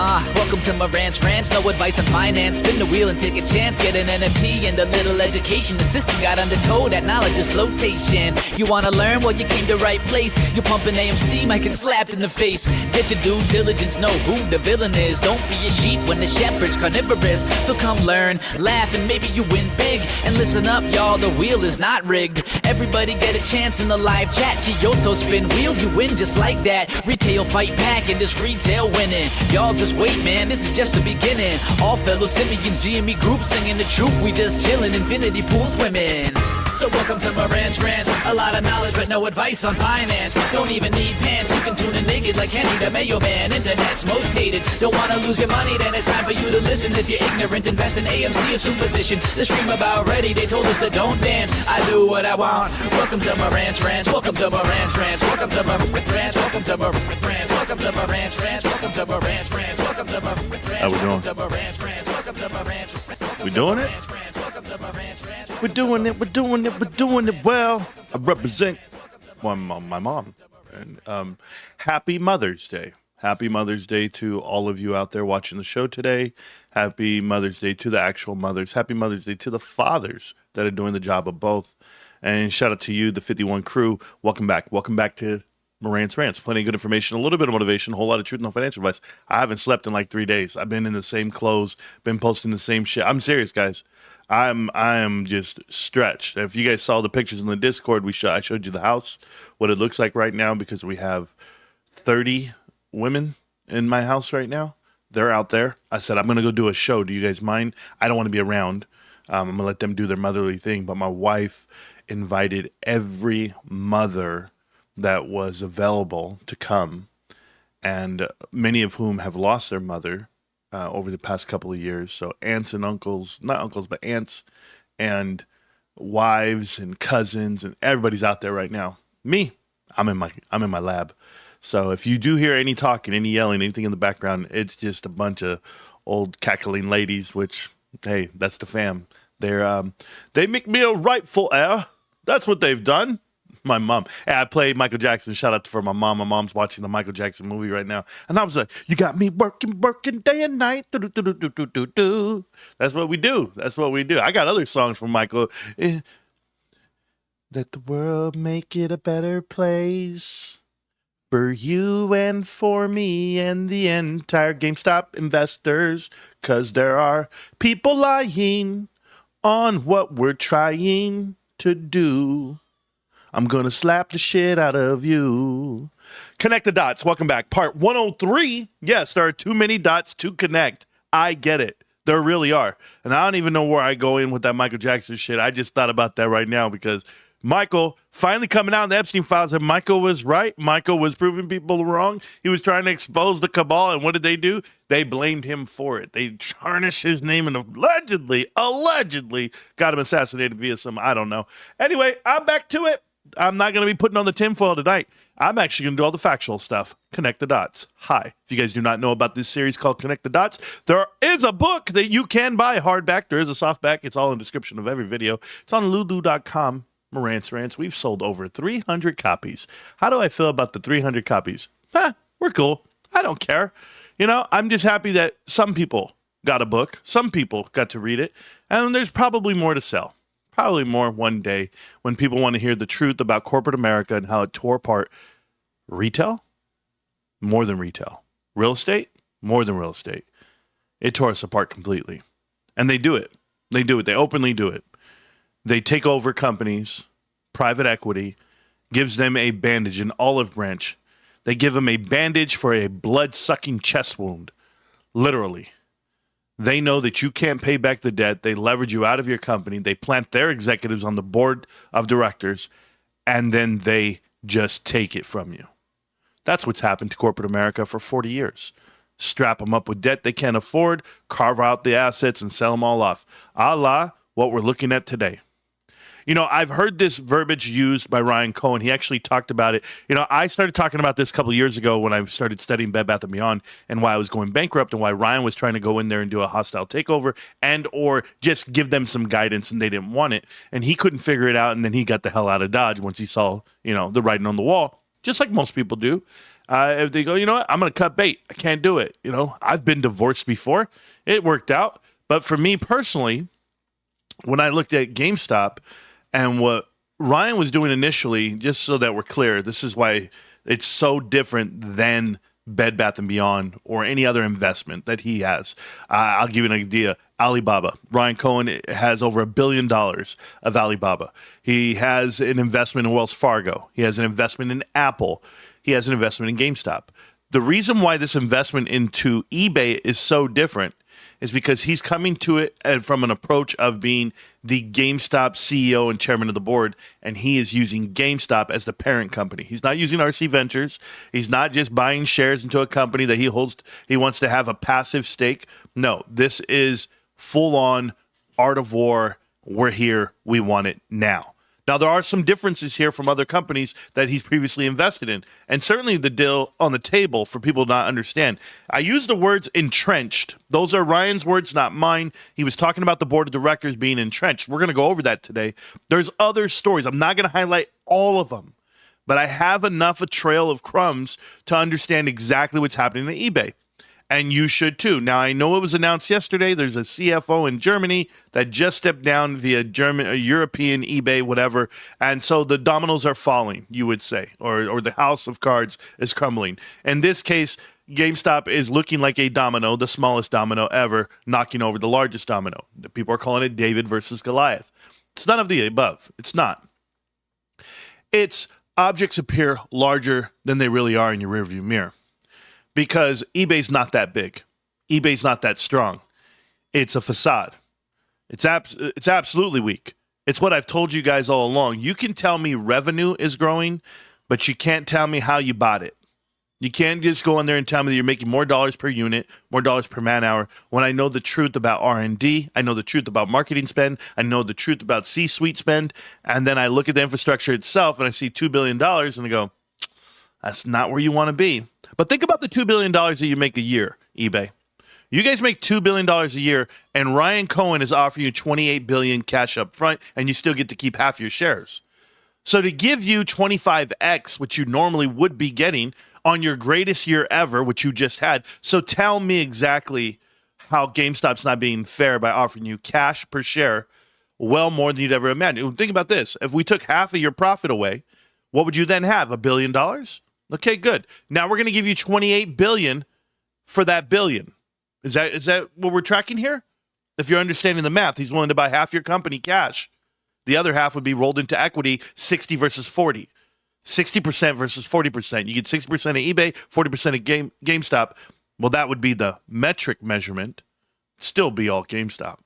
Welcome to Marantz Rantz, no advice on finance. Spin the wheel and take a chance. Get an NFT and a little education. The system got undertow, that knowledge is flotation. You wanna learn? Well, you came to right place. You pumping AMC, might get slapped in the face. Get your due diligence, know who the villain is. Don't be a sheep when the shepherd's carnivorous. So come learn, laugh, and maybe you win big. And listen up, y'all, the wheel is not rigged. Everybody get a chance in the live chat. Kyoto spin wheel, you win just like that. Retail fight back and this retail winning. Y'all just wait, man, this is just the beginning. All fellow simians, GME group singing the truth. We just chillin', infinity pool swimming. So welcome to Marantz Rantz. A lot of knowledge but no advice on finance. Don't even need pants, you can tune in naked like Henny the Mayo Man. Internet's most hated. Don't wanna lose your money, then it's time for you to listen. If you're ignorant, invest in AMC, a superstition. The stream about ready, they told us to don't dance. I do what I want. Welcome to Marantz Rantz. Welcome to Marantz Rantz. Welcome to Marantz Rantz. Welcome to Marantz Rantz. Welcome to Marantz Rantz. Welcome to Marantz Rantz. Welcome to Marantz Rantz. How we doing? We doing it? We're doing it. We're doing it. We're doing it well. I represent my mom. And happy Mother's Day. Happy Mother's Day to all of you out there watching the show today. Happy Mother's Day to the actual mothers. Happy Mother's Day to the fathers that are doing the job of both. And shout out to you, the 51 crew. Welcome back. Welcome back to Marantz Rantz. Plenty of good information, a little bit of motivation, a whole lot of truth, no financial advice. I haven't slept in like 3 days. I've been in the same clothes, been posting the same shit. I'm serious, guys. I am just stretched. If you guys saw the pictures in the Discord, I showed you the house, what it looks like right now, because we have 30 women in my house right now. They're out there. I said, I'm going to go do a show. Do you guys mind? I don't want to be around. I'm going to let them do their motherly thing. But my wife invited every mother that was available to come, and many of whom have lost their mother over the past couple of years. So aunts and uncles, not uncles, but aunts and wives and cousins, and everybody's out there right now. Me, I'm in my lab. So if you do hear any talking, any yelling, anything in the background, it's just a bunch of old cackling ladies, which, hey, that's the fam. They make me a rightful heir. That's what they've done. My mom. Hey, I played Michael Jackson. Shout out for my mom. My mom's watching the Michael Jackson movie right now. And I was like, you got me working day and night. Do. That's what we do. That's what we do. I got other songs from Michael. Let the world make it a better place for you and for me and the entire GameStop investors. 'Cause there are people lying on what we're trying to do. I'm going to slap the shit out of you. Connect the dots. Welcome back. Part 103. Yes, there are too many dots to connect. I get it. There really are. And I don't even know where I go in with that Michael Jackson shit. I just thought about that right now because Michael finally coming out in the Epstein files, and Michael was right. Michael was proving people wrong. He was trying to expose the cabal, and what did they do? They blamed him for it. They tarnished his name and allegedly got him assassinated via some, I don't know. Anyway, I'm back to it. I'm not going to be putting on the tinfoil tonight. I'm actually going to do all the factual stuff. Connect the dots. Hi. If you guys do not know about this series called Connect the Dots, there is a book that you can buy hardback. There is a softback. It's all in the description of every video. It's on lulu.com. Marantz Rantz. We've sold over 300 copies. How do I feel about the 300 copies? We're cool. I don't care. You know, I'm just happy that some people got a book. Some people got to read it. And there's probably more to sell. Probably more one day when people want to hear the truth about corporate America and how it tore apart retail, more than retail. Real estate, more than real estate. It tore us apart completely. And they do it. They do it. They openly do it. They take over companies, private equity, gives them a bandage, an olive branch. They give them a bandage for a blood-sucking chest wound, literally. They know that you can't pay back the debt. They leverage you out of your company. They plant their executives on the board of directors, and then they just take it from you. That's what's happened to corporate America for 40 years. Strap them up with debt they can't afford, carve out the assets, and sell them all off. A la what we're looking at today. You know, I've heard this verbiage used by Ryan Cohen. He actually talked about it. You know, I started talking about this a couple of years ago when I started studying Bed Bath & Beyond and why I was going bankrupt and why Ryan was trying to go in there and do a hostile takeover and or just give them some guidance and they didn't want it. And he couldn't figure it out, and then he got the hell out of Dodge once he saw, you know, the writing on the wall, just like most people do. If they go, you know what, I'm going to cut bait. I can't do it. I've been divorced before. It worked out. But for me personally, when I looked at GameStop and what Ryan was doing initially, just so that we're clear, this is why it's so different than Bed Bath & Beyond or any other investment that he has. I'll give you an idea. Alibaba. Ryan Cohen has over $1 billion of Alibaba. He has an investment in Wells Fargo. He has an investment in Apple. He has an investment in GameStop. The reason why this investment into eBay is so different is because he's coming to it from an approach of being the GameStop CEO and chairman of the board, and he is using GameStop as the parent company. He's not using RC Ventures. He's not just buying shares into a company that he holds. He wants to have a passive stake. No, this is full-on art of war. We're here. We want it now. Now, there are some differences here from other companies that he's previously invested in, and certainly the deal on the table for people to not understand. I use the words entrenched. Those are Ryan's words, not mine. He was talking about the board of directors being entrenched. We're going to go over that today. There's other stories. I'm not going to highlight all of them, but I have enough a trail of crumbs to understand exactly what's happening at eBay. And you should too. Now, I know it was announced yesterday. There's a CFO in Germany that just stepped down via European eBay, whatever. And so the dominoes are falling, you would say, or the house of cards is crumbling. In this case, GameStop is looking like a domino, the smallest domino ever, knocking over the largest domino. People are calling it David versus Goliath. It's none of the above. It's not. It's objects appear larger than they really are in your rearview mirror. Because eBay's not that big. eBay's not that strong. It's a facade. It's absolutely weak. It's what I've told you guys all along. You can tell me revenue is growing, but you can't tell me how you bought it. You can't just go in there and tell me that you're making more dollars per unit, more dollars per man hour, when I know the truth about R&D, I know the truth about marketing spend, I know the truth about C-suite spend, and then I look at the infrastructure itself and I see $2 billion and I go, that's not where you want to be. But think about the $2 billion that you make a year, eBay. You guys make $2 billion a year, and Ryan Cohen is offering you $28 billion cash up front, and you still get to keep half your shares. So to give you 25x, which you normally would be getting on your greatest year ever, which you just had. So tell me exactly how GameStop's not being fair by offering you cash per share well more than you'd ever imagine. Think about this. If we took half of your profit away, what would you then have? $1 billion? Okay, good. Now we're going to give you $28 billion for that billion. Is that what we're tracking here? If you're understanding the math, he's willing to buy half your company cash. The other half would be rolled into equity, 60 versus 40. 60% versus 40%. You get 60% of eBay, 40% of GameStop. Well, that would be the metric measurement. Still be all GameStop.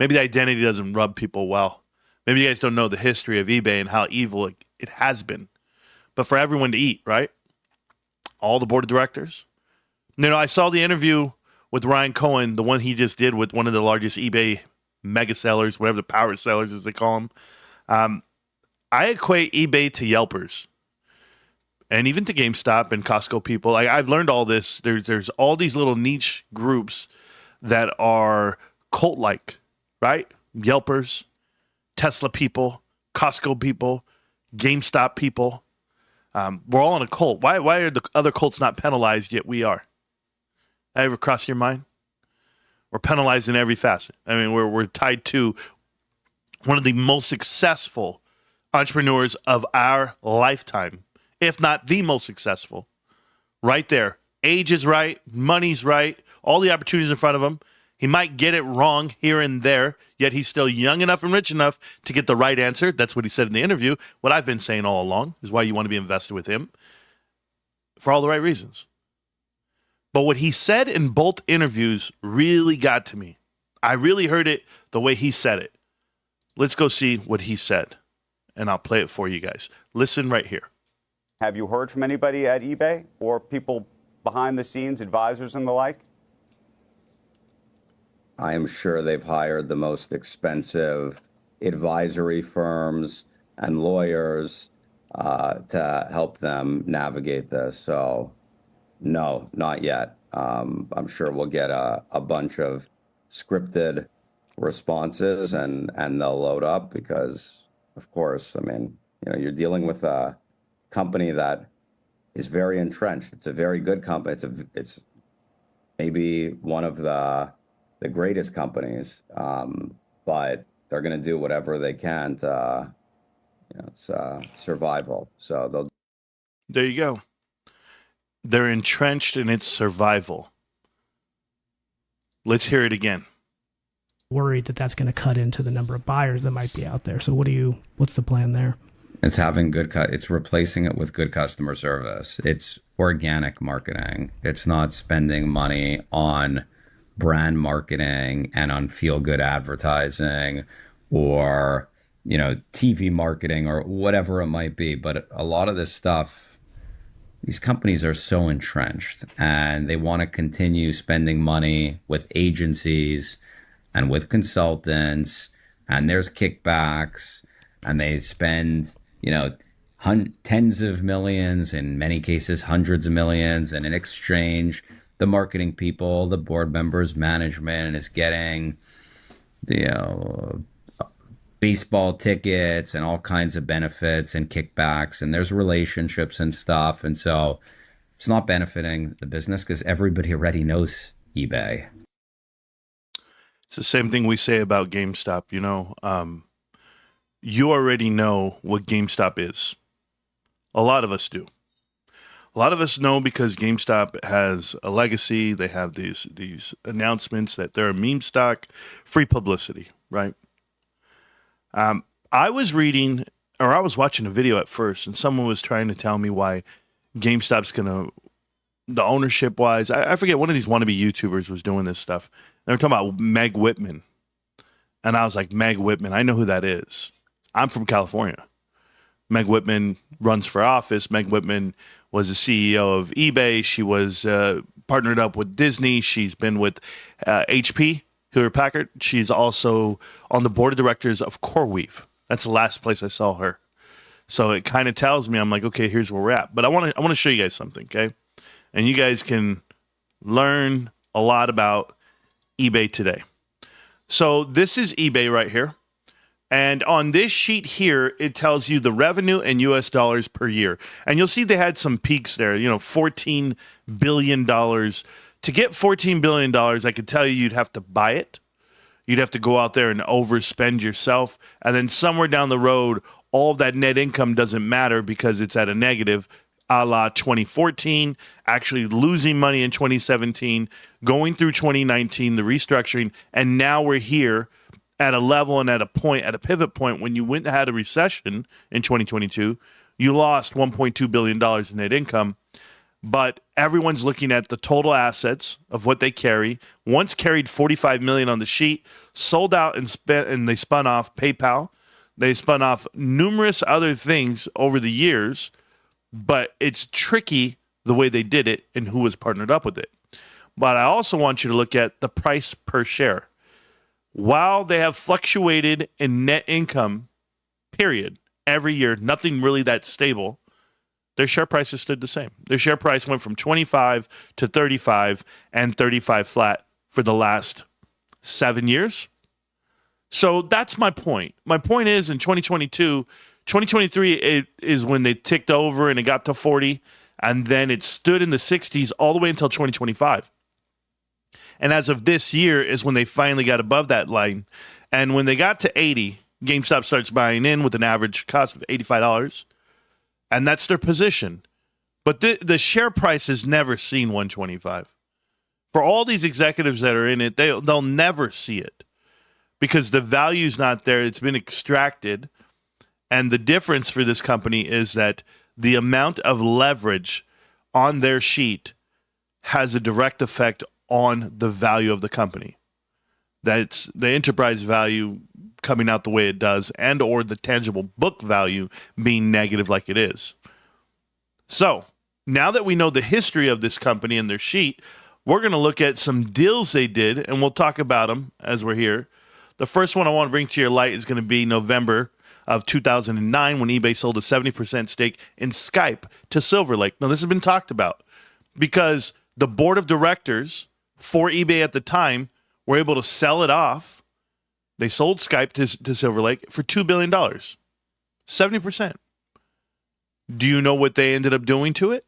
Maybe the identity doesn't rub people well. Maybe you guys don't know the history of eBay and how evil it has been. But for everyone to eat, right? All the board of directors. I saw the interview with Ryan Cohen, the one he just did with one of the largest eBay mega sellers, whatever the power sellers as they call them. I equate eBay to Yelpers and even to GameStop and Costco people. I've learned all this. There's all these little niche groups that are cult-like, right? Yelpers, Tesla people, Costco people, GameStop people. We're all in a cult. Why are the other cults not penalized, yet we are? That ever cross your mind? We're penalized in every facet. I mean, we're tied to one of the most successful entrepreneurs of our lifetime, if not the most successful. Right there. Age is right. Money's right. All the opportunities in front of him. He might get it wrong here and there, yet he's still young enough and rich enough to get the right answer. That's what he said in the interview. What I've been saying all along is why you want to be invested with him for all the right reasons. But what he said in both interviews really got to me. I really heard it the way he said it. Let's go see what he said, and I'll play it for you guys. Listen right here. Have you heard from anybody at eBay or people behind the scenes, advisors and the like? I am sure they've hired the most expensive advisory firms and lawyers to help them navigate this. So, no, not yet. I'm sure we'll get a bunch of scripted responses and they'll load up because, of course, I mean, you're dealing with a company that is very entrenched. It's a very good company. It's maybe one of the greatest companies, but they're going to do whatever they can to, it's survival. So they'll. There you go. They're entrenched in its survival. Let's hear it again. Worried that that's going to cut into the number of buyers that might be out there. So what's the plan there? It's having it's replacing it with good customer service. It's organic marketing. It's not spending money on brand marketing and on feel good advertising or, TV marketing or whatever it might be. But a lot of this stuff, these companies are so entrenched and they want to continue spending money with agencies and with consultants, and there's kickbacks, and they spend, tens of millions, in many cases, hundreds of millions. And in exchange, the marketing people, the board members, management is getting, baseball tickets and all kinds of benefits and kickbacks, and there's relationships and stuff. And so it's not benefiting the business because everybody already knows eBay. It's the same thing we say about GameStop. You already know what GameStop is. A lot of us do. A lot of us know because GameStop has a legacy. They have these announcements that they're a meme stock, free publicity, right? I was watching a video at first, and someone was trying to tell me why GameStop's the ownership wise, I forget, one of these wannabe YouTubers was doing this stuff. They were talking about Meg Whitman. And I was like, Meg Whitman, I know who that is. I'm from California. Meg Whitman runs for office. Meg Whitman was the CEO of eBay. She was partnered up with Disney. She's been with HP, Hewlett Packard. She's also on the board of directors of CoreWeave. That's the last place I saw her. So it kind of tells me, I'm like, okay, here's where we're at. But I want to show you guys something, okay? And you guys can learn a lot about eBay today. So this is eBay right here. And on this sheet here, it tells you the revenue in US dollars per year. And you'll see they had some peaks there, $14 billion. To get $14 billion, I could tell you'd have to buy it. You'd have to go out there and overspend yourself. And then somewhere down the road, all of that net income doesn't matter because it's at a negative, a la 2014, actually losing money in 2017, going through 2019, the restructuring, and now we're here at a level and at a pivot point when you went and had a recession in 2022, you lost $1.2 billion in net income, but everyone's looking at the total assets of what they carry. Once carried $45 million on the sheet, sold out and they spun off PayPal. They spun off numerous other things over the years, but it's tricky the way they did it and who was partnered up with it. But I also want you to look at the price per share. While they have fluctuated in net income, period, every year, nothing really that stable, their share prices stood the same. Their share price went from 25 to 35 and 35 flat for the last 7 years. So that's my point. My point is in 2023, it is when they ticked over and it got to 40, and then it stood in the 60s all the way until 2025. And as of this year is when they finally got above that line. And when they got to 80, GameStop starts buying in with an average cost of $85. And that's their position. But the share price has never seen 125. For all these executives that are in it, they'll never see it because the value's not there. It's been extracted. And the difference for this company is that the amount of leverage on their sheet has a direct effect on the value of the company. That's the enterprise value coming out the way it does, and or the tangible book value being negative like it is. So now that we know the history of this company and their sheet, we're going to look at some deals they did, and we'll talk about them as we're here. The first one I want to bring to your light is going to be November of 2009 when eBay sold a 70% stake in Skype to Silver Lake. Now, this has been talked about because the board of directors for eBay at the time were able to sell it off. They sold Skype to Silver Lake for $2 billion, 70%. Do you know what they ended up doing to it?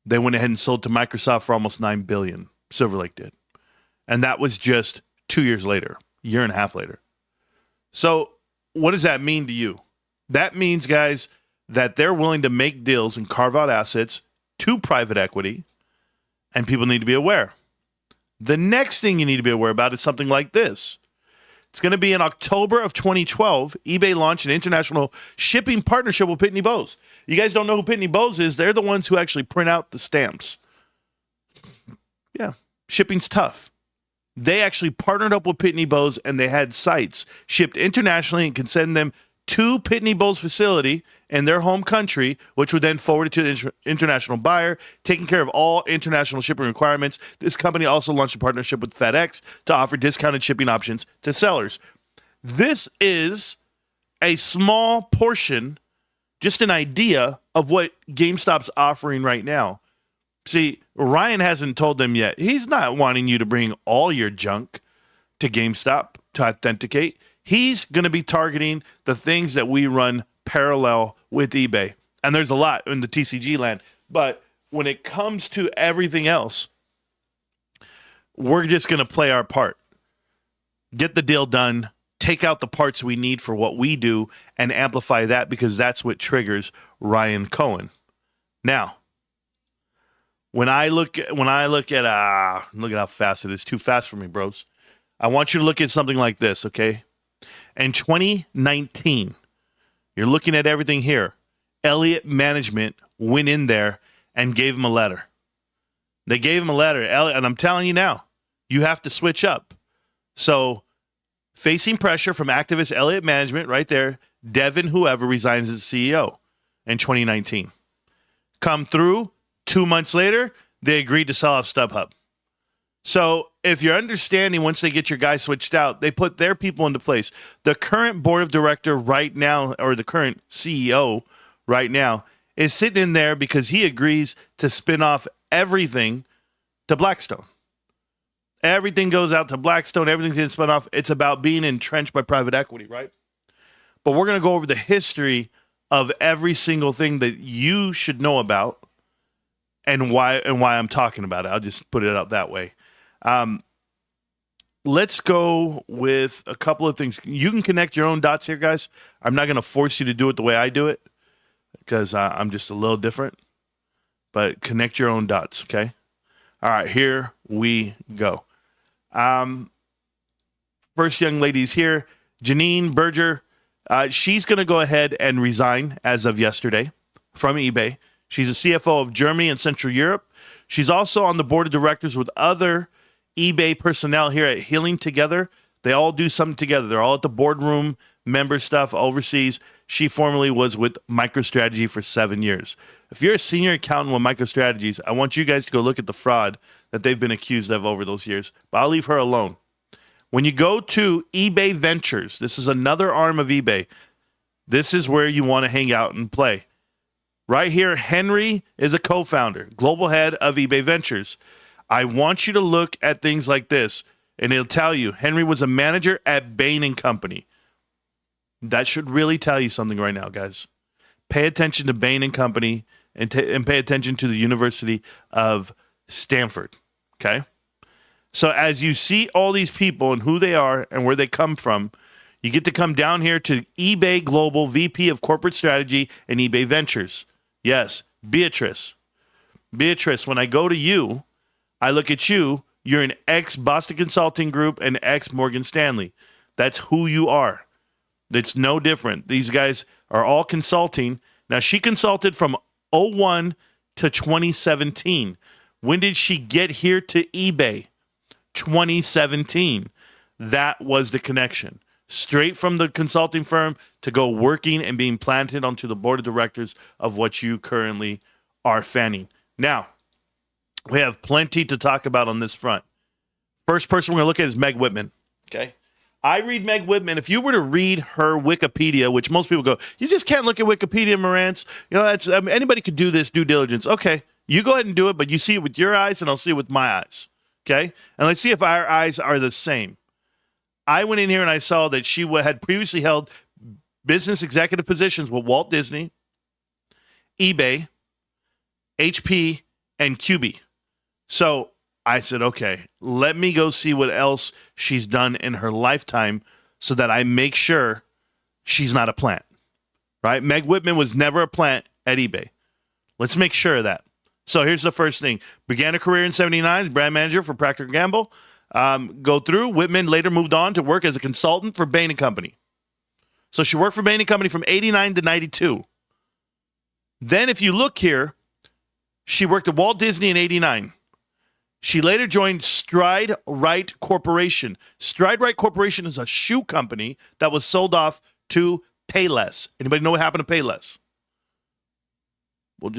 They went ahead and sold to Microsoft for almost $9 billion. Silver Lake did. And that was just 2 years later, a year and a half later. So what does that mean to you? That means, guys, that they're willing to make deals and carve out assets to private equity, and people need to be aware. The next thing you need to be aware about is something like this. It's going to be in October of 2012. eBay launched an international shipping partnership with Pitney Bowes. You guys don't know who Pitney Bowes is. They're the ones who actually print out the stamps. Yeah, shipping's tough. They actually partnered up with Pitney Bowes, and they had sites shipped internationally and could send them to Pitney Bowes' facility in their home country, which would then forward it to the international buyer, taking care of all international shipping requirements. This company also launched a partnership with FedEx to offer discounted shipping options to sellers. This is a small portion, just an idea of what GameStop's offering right now. See, Ryan hasn't told them yet. He's not wanting you to bring all your junk to GameStop to authenticate. He's going to be targeting the things that we run parallel with eBay. And there's a lot in the TCG land. But when it comes to everything else, we're just going to play our part. Get the deal done. Take out the parts we need for what we do and amplify that, because that's what triggers Ryan Cohen. Now, when I look at look at how fast it is. Too fast for me, bros. I want you to look at something like this, okay? In 2019, you're looking at everything here. Elliott Management went in there and gave him a letter. They gave him a letter, and I'm telling you now, you have to switch up. So, facing pressure from activist Elliott Management, right there, Devin whoever resigns as CEO in 2019. Come through, 2 months later, they agreed to sell off StubHub. So if you're understanding, once they get your guys switched out, they put their people into place. The current board of director right now, or the current CEO right now, is sitting in there because he agrees to spin off everything to Blackstone. Everything goes out to Blackstone. Everything's getting spun off. It's about being entrenched by private equity, right? But we're going to go over the history of every single thing that you should know about and why I'm talking about it. I'll just put it out that way. Let's go with a couple of things. You can connect your own dots here, guys. I'm not going to force you to do it the way I do it because I'm just a little different. But connect your own dots, okay? All right, here we go. First young lady's here, Janine Berger. She's going to go ahead and resign as of yesterday from eBay. She's a CFO of Germany and Central Europe. She's also on the board of directors with other eBay personnel here at Healing Together. They all do something together. They're all at the boardroom, member stuff overseas. She formerly was with MicroStrategy for 7 years. If you're a senior accountant with MicroStrategies, I want you guys to go look at the fraud that they've been accused of over those years. But I'll leave her alone. When you go to eBay Ventures, this is another arm of eBay. This is where you want to hang out and play. Right here, Henry is a co-founder, global head of eBay Ventures. I want you to look at things like this, and it'll tell you Henry was a manager at Bain & Company. That should really tell you something right now, guys. Pay attention to Bain & Company and pay attention to the University of Stanford, okay? So as you see all these people and who they are and where they come from, you get to come down here to eBay Global VP of Corporate Strategy and eBay Ventures. Yes, Beatrice. Beatrice, when I go to you, I look at you, you're an ex-Boston Consulting Group and ex-Morgan Stanley. That's who you are. It's no different. These guys are all consulting. Now, she consulted from 2001 to 2017. When did she get here to eBay? 2017. That was the connection. Straight from the consulting firm to go working and being planted onto the board of directors of what you currently are fanning. Now, we have plenty to talk about on this front. First person we're going to look at is Meg Whitman. Okay. I read Meg Whitman. If you were to read her Wikipedia, which most people go, you just can't look at Wikipedia, Marantz. You know, that's anybody could do this due diligence. Okay, you go ahead and do it, but you see it with your eyes, and I'll see it with my eyes. Okay, and let's see if our eyes are the same. I went in here and I saw that she had previously held business executive positions with Walt Disney, eBay, HP, and QB. So I said, okay, let me go see what else she's done in her lifetime so that I make sure she's not a plant, right? Meg Whitman was never a plant at eBay. Let's make sure of that. So here's the first thing. Began a career in 79 as brand manager for Procter & Gamble. Go through. Whitman later moved on to work as a consultant for Bain & Company. So she worked for Bain & Company from 89 to 92. Then if you look here, she worked at Walt Disney in 89. She later joined Stride Rite Corporation. Stride Rite Corporation is a shoe company that was sold off to Payless. Anybody know what happened to Payless? We'll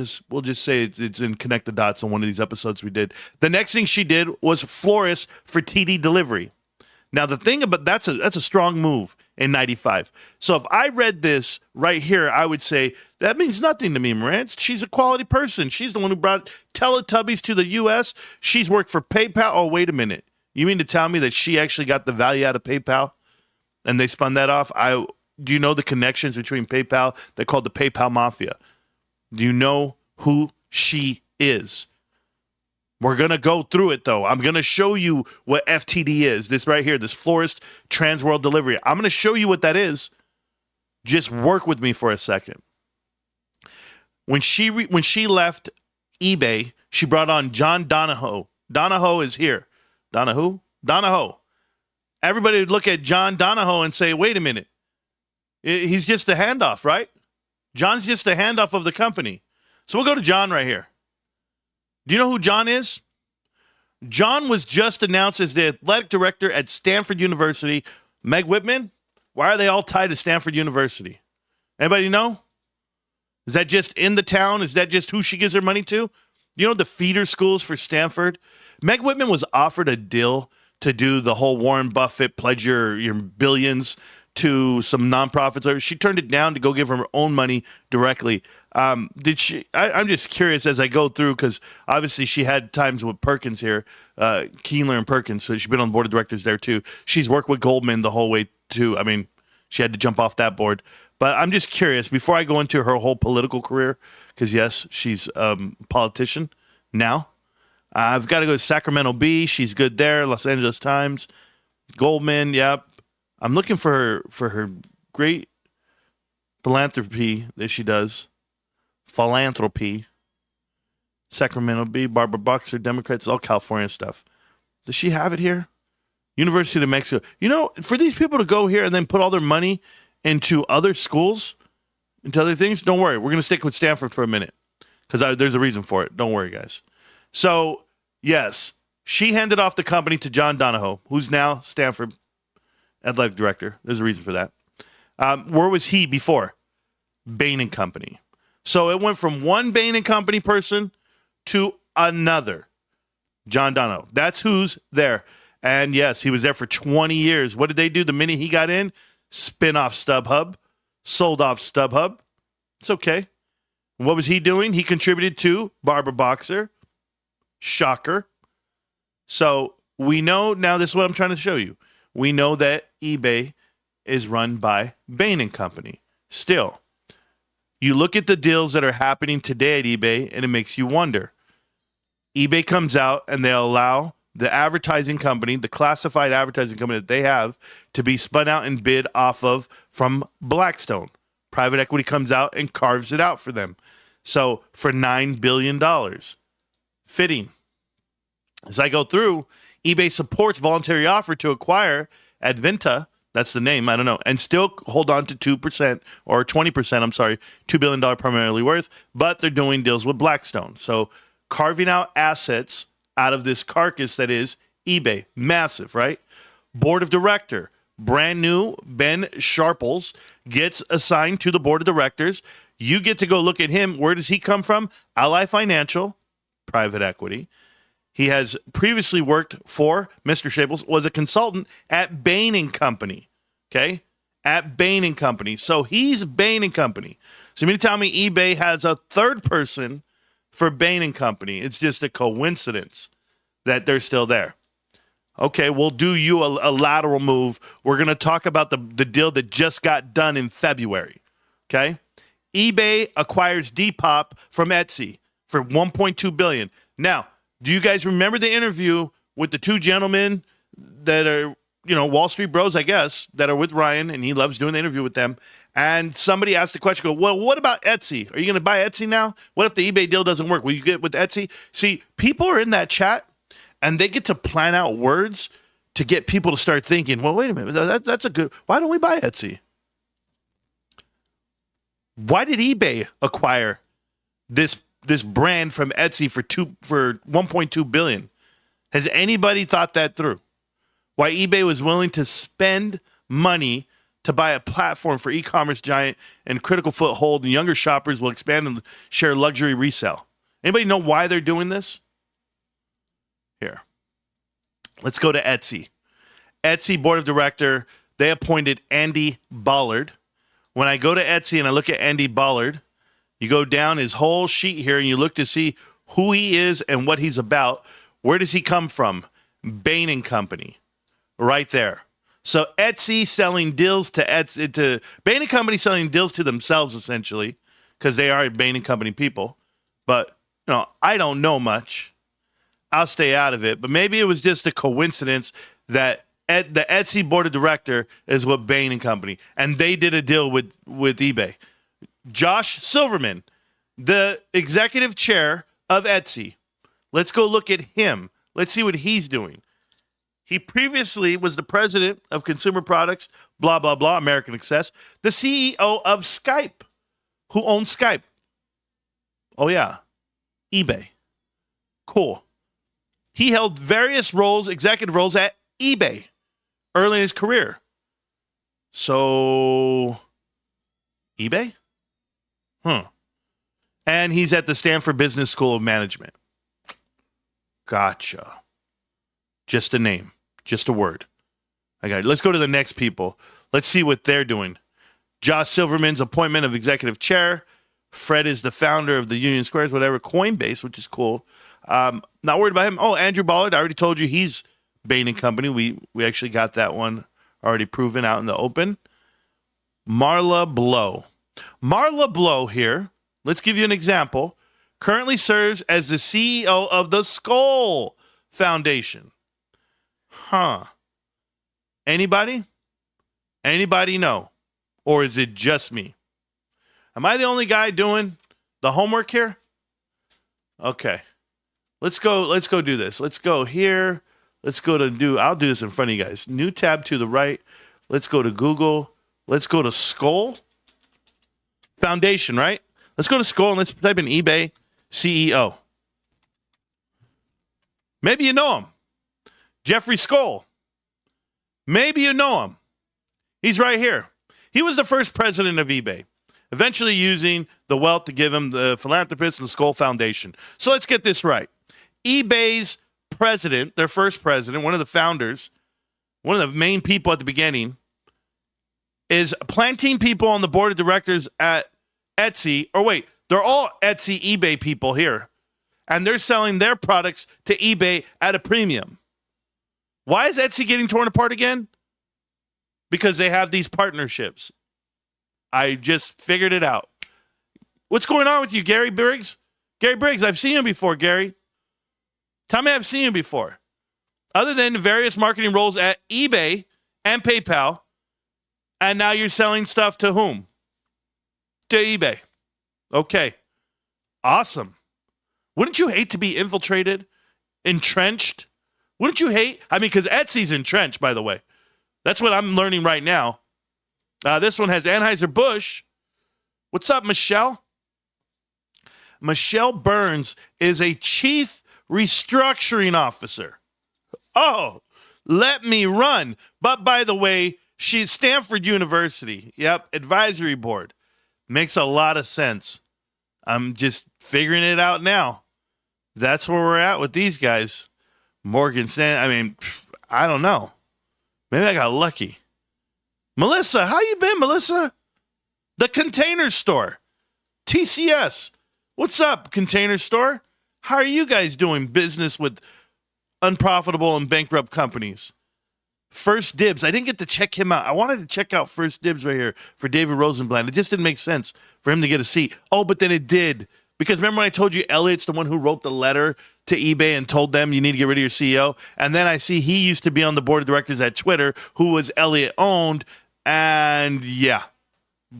just say it's in Connect the Dots on one of these episodes we did. The next thing she did was florist for TD Delivery. Now the thing about that's a strong move in 95. So if I read this right here, I would say that means nothing to me, Marantz. She's a quality person. She's the one who brought Teletubbies to the U.S. She's worked for PayPal. Oh, wait a minute. You mean to tell me that she actually got the value out of PayPal and they spun that off? Do you know the connections between PayPal? They're called the PayPal Mafia. Do you know who she is? We're going to go through it, though. I'm going to show you what FTD is. This right here, this Florist Transworld Delivery. I'm going to show you what that is. Just work with me for a second. When she left eBay, she brought on John Donahoe. Donahoe is here. Donahoe? Donahoe. Everybody would look at John Donahoe and say, wait a minute. He's just a handoff, right? John's just a handoff of the company. So we'll go to John right here. Do you know who John is? John was just announced as the athletic director at Stanford University. Meg Whitman, why are they all tied to Stanford University? Anybody know? Is that just in the town? Is that just who she gives her money to? You know the feeder schools for Stanford? Meg Whitman was offered a deal to do the whole Warren Buffett pledge your billions to some nonprofits. She turned it down to go give her own money directly. Did she? I'm just curious as I go through because obviously she had times with Perkins here, Keenler and Perkins. So she's been on the board of directors there too. She's worked with Goldman the whole way too. I mean, she had to jump off that board. But I'm just curious before I go into her whole political career, because yes, she's a politician now. I've got to go to Sacramento Bee. She's good there. Los Angeles Times, Goldman. Yep. I'm looking for her great philanthropy that she does. Philanthropy. Sacramento Bee, Barbara Boxer, Democrats, all California stuff. Does she have it here? University of Mexico. You know, for these people to go here and then put all their money into other schools, into other things, don't worry. We're going to stick with Stanford for a minute because there's a reason for it. Don't worry, guys. So, yes, she handed off the company to John Donahoe, who's now Stanford athletic director. There's a reason for that. Where was he before? Bain & Company. So it went from one Bain & Company person to another. John Donahoe. That's who's there. And yes, he was there for 20 years. What did they do the minute he got in? Spin off StubHub. Sold off StubHub. It's okay. What was he doing? He contributed to Barbara Boxer. Shocker. So we know now, this is what I'm trying to show you. We know that eBay is run by Bain & Company. Still, you look at the deals that are happening today at eBay, and it makes you wonder. eBay comes out, and they allow the advertising company, the classified advertising company that they have, to be spun out and bid off of from Blackstone. Private equity comes out and carves it out for them. So for $9 billion. Fitting. As I go through, eBay supports voluntary offer to acquire Adventa, that's the name, I don't know, and still hold on to 2% or 20%, I'm sorry, $2 billion primarily worth, but they're doing deals with Blackstone. So carving out assets out of this carcass that is eBay. Massive, right? Board of director, brand new Ben Sharples gets assigned to the board of directors. You get to go look at him. Where does he come from? Ally Financial, private equity. He has previously worked for Mr. Sharples, was a consultant at Bain & Company, okay? At Bain & Company. So he's Bain & Company. So you mean to tell me eBay has a third person for Bain & Company? It's just a coincidence that they're still there. Okay, we'll do you a lateral move. We're going to talk about the deal that just got done in February, okay? eBay acquires Depop from Etsy for $1.2 billion. Now, do you guys remember the interview with the two gentlemen that are, Wall Street bros, I guess, that are with Ryan, and he loves doing the interview with them? And somebody asked the question, well, what about Etsy? Are you going to buy Etsy now? What if the eBay deal doesn't work? Will you get with Etsy? See, people are in that chat, and they get to plan out words to get people to start thinking, well, wait a minute, that's a good, why don't we buy Etsy? Why did eBay acquire this brand from Etsy for 1.2 billion? Has anybody thought that through? Why eBay was willing to spend money to buy a platform for e-commerce giant and critical foothold, and younger shoppers will expand and share luxury resale. Anybody know why they're doing this? Here. Let's go to Etsy. Etsy board of director, they appointed Andy Ballard. When I go to Etsy and I look at Andy Ballard, you go down his whole sheet here and you look to see who he is and what he's about. Where does he come from? Bain & Company. Right there. So Etsy selling deals to Etsy, to Bain & Company selling deals to themselves, essentially, because they are Bain & Company people. But, I don't know much. I'll stay out of it. But maybe it was just a coincidence that the Etsy board of director is with Bain & Company, and they did a deal with eBay. Josh Silverman, the executive chair of Etsy. Let's go look at him. Let's see what he's doing. He previously was the president of consumer products, blah, blah, blah, American Access, the CEO of Skype. Who owns Skype? Oh, yeah. eBay. Cool. He held various roles, executive roles at eBay early in his career. So, eBay? And he's at the Stanford Business School of Management. Gotcha. Just a name. Just a word. I got it. Let's go to the next people. Let's see what they're doing. Josh Silverman's appointment of executive chair. Fred is the founder of the Union Squares, whatever, Coinbase, which is cool. Not worried about him. Oh, Andrew Ballard, I already told you he's Bain & Company. We actually got that one already proven out in the open. Marla Blow. Marla Blow here, let's give you an example, currently serves as the CEO of the Skoll Foundation. Anybody? Anybody know? Or is it just me? Am I the only guy doing the homework here? Okay. Let's go do this. Let's go here. Let's go to I'll do this in front of you guys. New tab to the right. Let's go to Google. Let's go to Skoll Foundation, right? Let's go to Skoll and let's type in eBay CEO. Maybe you know him. Jeffrey Skoll. Maybe you know him. He's right here. He was the first president of eBay, eventually using the wealth to give him the philanthropist and the Skoll Foundation. So let's get this right. eBay's president, their first president, one of the founders, one of the main people at the beginning, is planting people on the board of directors at Etsy. Or wait, they're all Etsy eBay people here. And they're selling their products to eBay at a premium. Why is Etsy getting torn apart again? Because they have these partnerships. I just figured it out. What's going on with you, Gary Briggs? Gary Briggs, I've seen you before, Gary. Tell me I've seen you before. Other than various marketing roles at eBay and PayPal, and now you're selling stuff to whom? To eBay. Okay. Awesome. Wouldn't you hate to be infiltrated? Entrenched? Wouldn't you hate? I mean, because Etsy's entrenched, by the way. That's what I'm learning right now. This one has Anheuser-Busch. What's up, Michelle? Michelle Burns is a chief restructuring officer. Oh, let me run. But by the way, she's Stanford University. Yep, advisory board. Makes a lot of sense. I'm just figuring it out now. That's where we're at with these guys. Morgan Stanley. I mean, I don't know. Maybe I got lucky. Melissa, how you been, Melissa? The Container Store. TCS. What's up, Container Store? How are you guys doing business with unprofitable and bankrupt companies? First Dibs. I didn't get to check him out. I wanted to check out First Dibs right here for David Rosenblatt. It just didn't make sense for him to get a seat. Oh, but then it did. Because remember when I told you Elliot's the one who wrote the letter to eBay and told them you need to get rid of your CEO? And then I see he used to be on the board of directors at Twitter, who was Elliot owned. And yeah,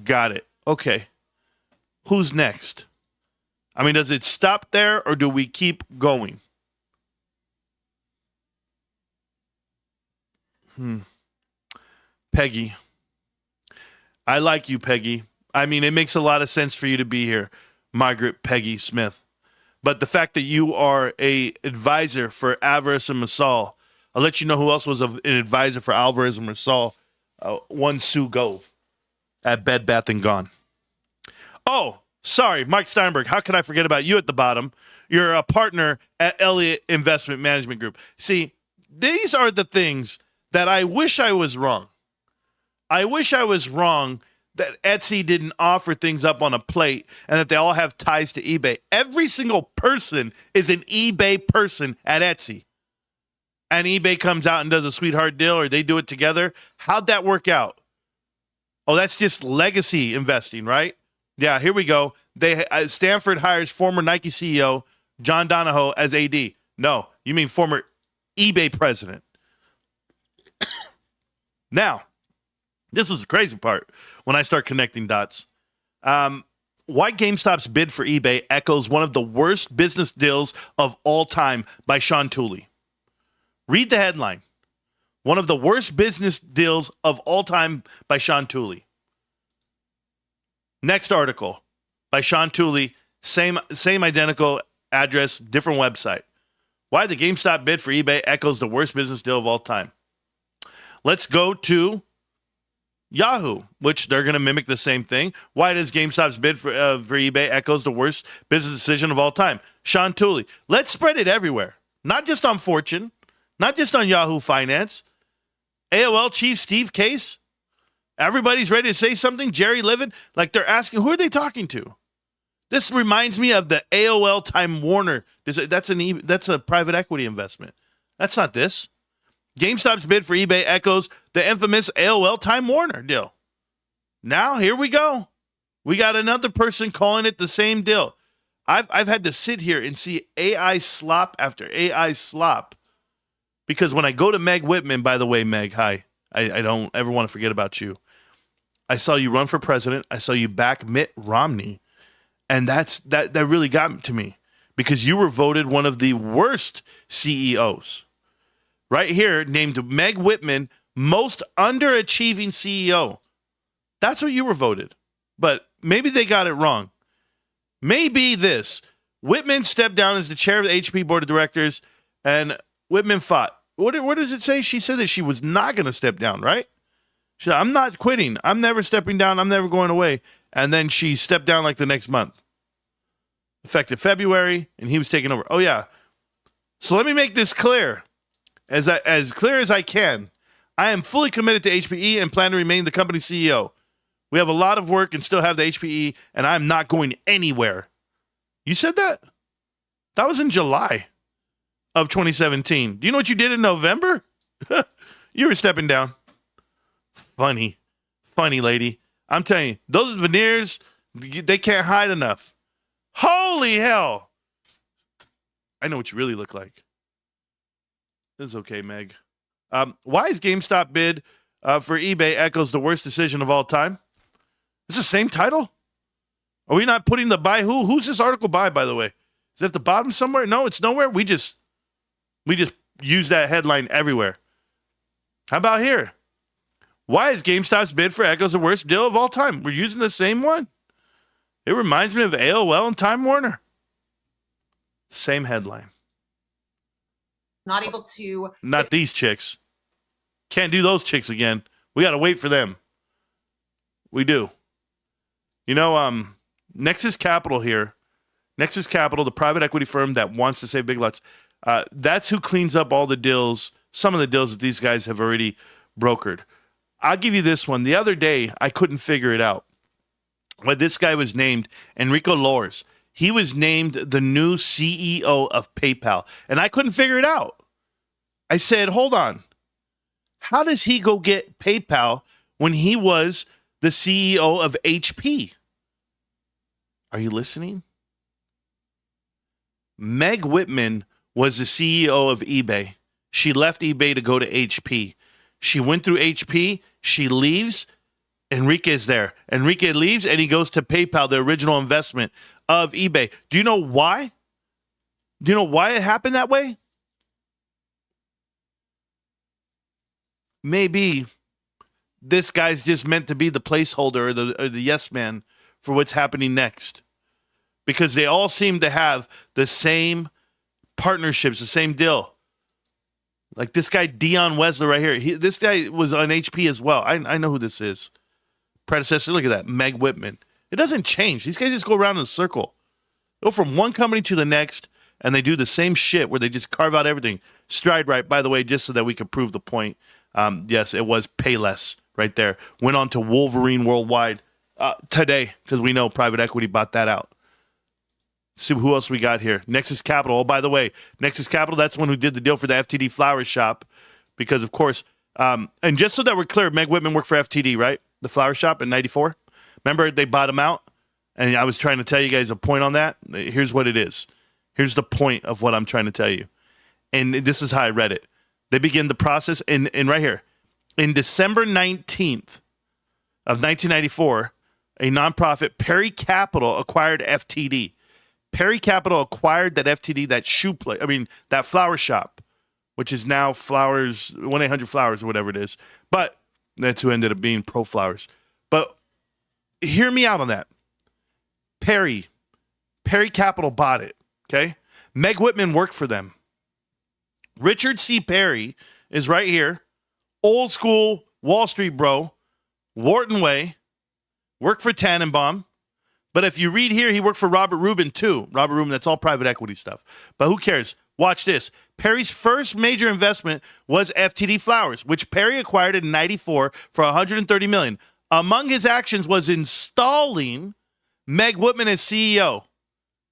got it. Okay. Who's next? I mean, does it stop there or do we keep going? Peggy. I like you, Peggy. I mean, it makes a lot of sense for you to be here, Margaret Peggy Smith. But the fact that you are a advisor for Alvarez and Massal, I'll let you know who else was an advisor for Alvarez and Massal. One Sue Gove at Bed Bath & Gone. Oh, sorry, Mike Steinberg. How could I forget about you at the bottom? You're a partner at Elliott Investment Management Group. See, these are the things that I wish I was wrong. I wish I was wrong that Etsy didn't offer things up on a plate and that they all have ties to eBay. Every single person is an eBay person at Etsy. And eBay comes out and does a sweetheart deal, or they do it together. How'd that work out? Oh, that's just legacy investing, right? Yeah, here we go. Stanford hires former Nike CEO John Donahoe as AD. No, you mean former eBay president. Now, this is the crazy part when I start connecting dots. Why GameStop's bid for eBay echoes one of the worst business deals of all time by Sean Tooley. Read the headline. One of the worst business deals of all time by Sean Tooley. Next article by Sean Tooley, same identical address, different website. Why the GameStop bid for eBay echoes the worst business deal of all time. Let's go to Yahoo, which they're going to mimic the same thing. Why does GameStop's bid for eBay echoes the worst business decision of all time? Sean Tooley. Let's spread it everywhere. Not just on Fortune, not just on Yahoo Finance. AOL chief Steve Case. Everybody's ready to say something. Jerry Levin. Like they're asking, who are they talking to? This reminds me of the AOL Time Warner. That's a private equity investment. That's not this. GameStop's bid for eBay echoes the infamous AOL Time Warner deal. Now, here we go. We got another person calling it the same deal. I've had to sit here and see AI slop after AI slop. Because when I go to Meg Whitman, by the way, Meg, hi. I don't ever want to forget about you. I saw you run for president. I saw you back Mitt Romney. And that really got to me. Because you were voted one of the worst CEOs. Right here, named Meg Whitman, most underachieving CEO. That's what you were voted. But maybe they got it wrong. Maybe this. Whitman stepped down as the chair of the HP board of directors, and Whitman fought. What does it say? She said that she was not going to step down, right? She said, I'm not quitting. I'm never stepping down. I'm never going away. And then she stepped down like the next month. Effective February, and he was taking over. Oh, yeah. So let me make this clear. As clear as I can, I am fully committed to HPE and plan to remain the company CEO. We have a lot of work and still have the HPE, and I'm not going anywhere. You said that? That was in July of 2017. Do you know what you did in November? You were stepping down. Funny lady. I'm telling you, those veneers, they can't hide enough. Holy hell. I know what you really look like. It's okay, Meg. Why is GameStop bid for eBay echoes the worst decision of all time? Is the same title? Are we not putting the by who? Who's this article by the way? Is it at the bottom somewhere? No, it's nowhere. We just use that headline everywhere. How about here? Why is GameStop's bid for echoes the worst deal of all time? We're using the same one. It reminds me of AOL and Time Warner. Same headline. Not able to. Not these chicks. Can't do those chicks again. We got to wait for them. We do. You know, Nexus Capital here. Nexus Capital, the private equity firm that wants to save Big Lots. That's who cleans up all the deals, some of the deals that these guys have already brokered. I'll give you this one. The other day, I couldn't figure it out. When this guy was named, Enrico Lors. He was named the new CEO of PayPal. And I couldn't figure it out. I said, hold on. How does he go get PayPal when he was the CEO of HP? Are you listening? Meg Whitman was the CEO of eBay. She left eBay to go to HP. She went through HP. She leaves. Enrique is there. Enrique leaves, and he goes to PayPal, the original investment of eBay. Do you know why? Do you know why it happened that way? Maybe this guy's just meant to be the placeholder or the yes man for what's happening next. Because they all seem to have the same partnerships, the same deal. Like this guy, Dion Wesler right here. This guy was on HP as well. I know who this is. Predecessor, look at that, Meg Whitman. It doesn't change. These guys just go around in a circle. Go from one company to the next, and they do the same shit where they just carve out everything. Stride right, by the way, just so that we could prove the point. Yes, it was Payless right there. Went on to Wolverine Worldwide today because we know private equity bought that out. See who else we got here. Nexus Capital. Oh, by the way, Nexus Capital, that's the one who did the deal for the FTD flower shop because, of course, and just so that we're clear, Meg Whitman worked for FTD, right? The flower shop in 94. Remember, they bought him out? And I was trying to tell you guys a point on that. Here's what it is. Here's the point of what I'm trying to tell you. And this is how I read it. They begin the process, and right here, in December 19th of 1994, a nonprofit, Perry Capital, acquired FTD. Perry Capital acquired that FTD, that flower shop, which is now Flowers, 1-800-Flowers or whatever it is. But that's who ended up being Pro Flowers. But hear me out on that. Perry Capital bought it, okay? Meg Whitman worked for them. Richard C. Perry is right here. Old school Wall Street bro. Wharton Way. Worked for Tannenbaum. But if you read here, he worked for Robert Rubin too. Robert Rubin, that's all private equity stuff. But who cares? Watch this. Perry's first major investment was FTD Flowers, which Perry acquired in 94 for $130 million. Among his actions was installing Meg Whitman as CEO.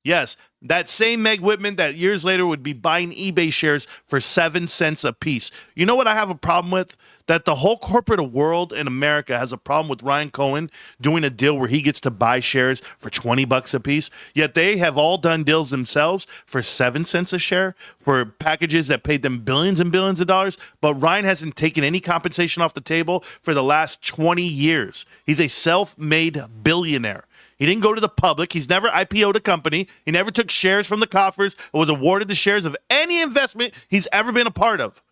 Yes, that same Meg Whitman that years later would be buying eBay shares for 7 cents a piece. You know what I have a problem with? That the whole corporate world in America has a problem with Ryan Cohen doing a deal where he gets to buy shares for $20 a piece. Yet they have all done deals themselves for 7 cents a share for packages that paid them billions and billions of dollars. But Ryan hasn't taken any compensation off the table for the last 20 years. He's a self-made billionaire. He didn't go to the public. He's never IPO'd a company. He never took shares from the coffers or was awarded the shares of any investment he's ever been a part of.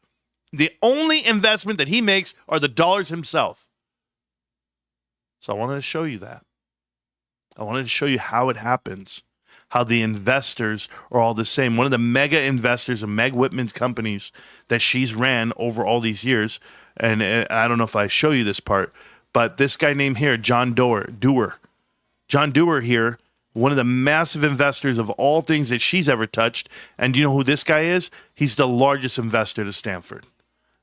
The only investment that he makes are the dollars himself. So I wanted to show you that. I wanted to show you how it happens, how the investors are all the same. One of the mega investors of Meg Whitman's companies that she's ran over all these years, and I don't know if I show you this part, but this guy named here, John Doerr. John Doerr here, one of the massive investors of all things that she's ever touched. And do you know who this guy is? He's the largest investor to Stanford.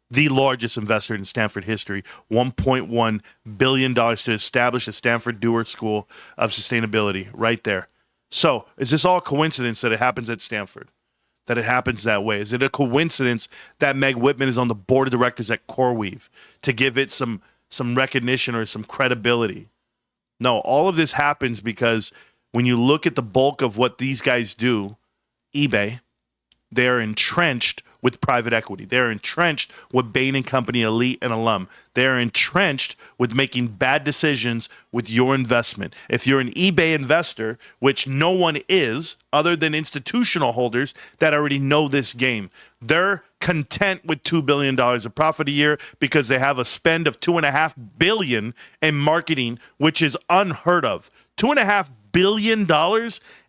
The largest investor in Stanford history, $1.1 billion to establish the Stanford Doerr School of Sustainability right there. So is this all coincidence that it happens at Stanford? That it happens that way? Is it a coincidence that Meg Whitman is on the board of directors at CoreWeave to give it some recognition or some credibility? No, all of this happens because when you look at the bulk of what these guys do, eBay, they're entrenched with private equity. They're entrenched with Bain & Company elite and alum. They're entrenched with making bad decisions with your investment. If you're an eBay investor, which no one is other than institutional holders that already know this game, they're content with $2 billion of profit a year because they have a spend of $2.5 billion in marketing, which is unheard of. $2.5 billion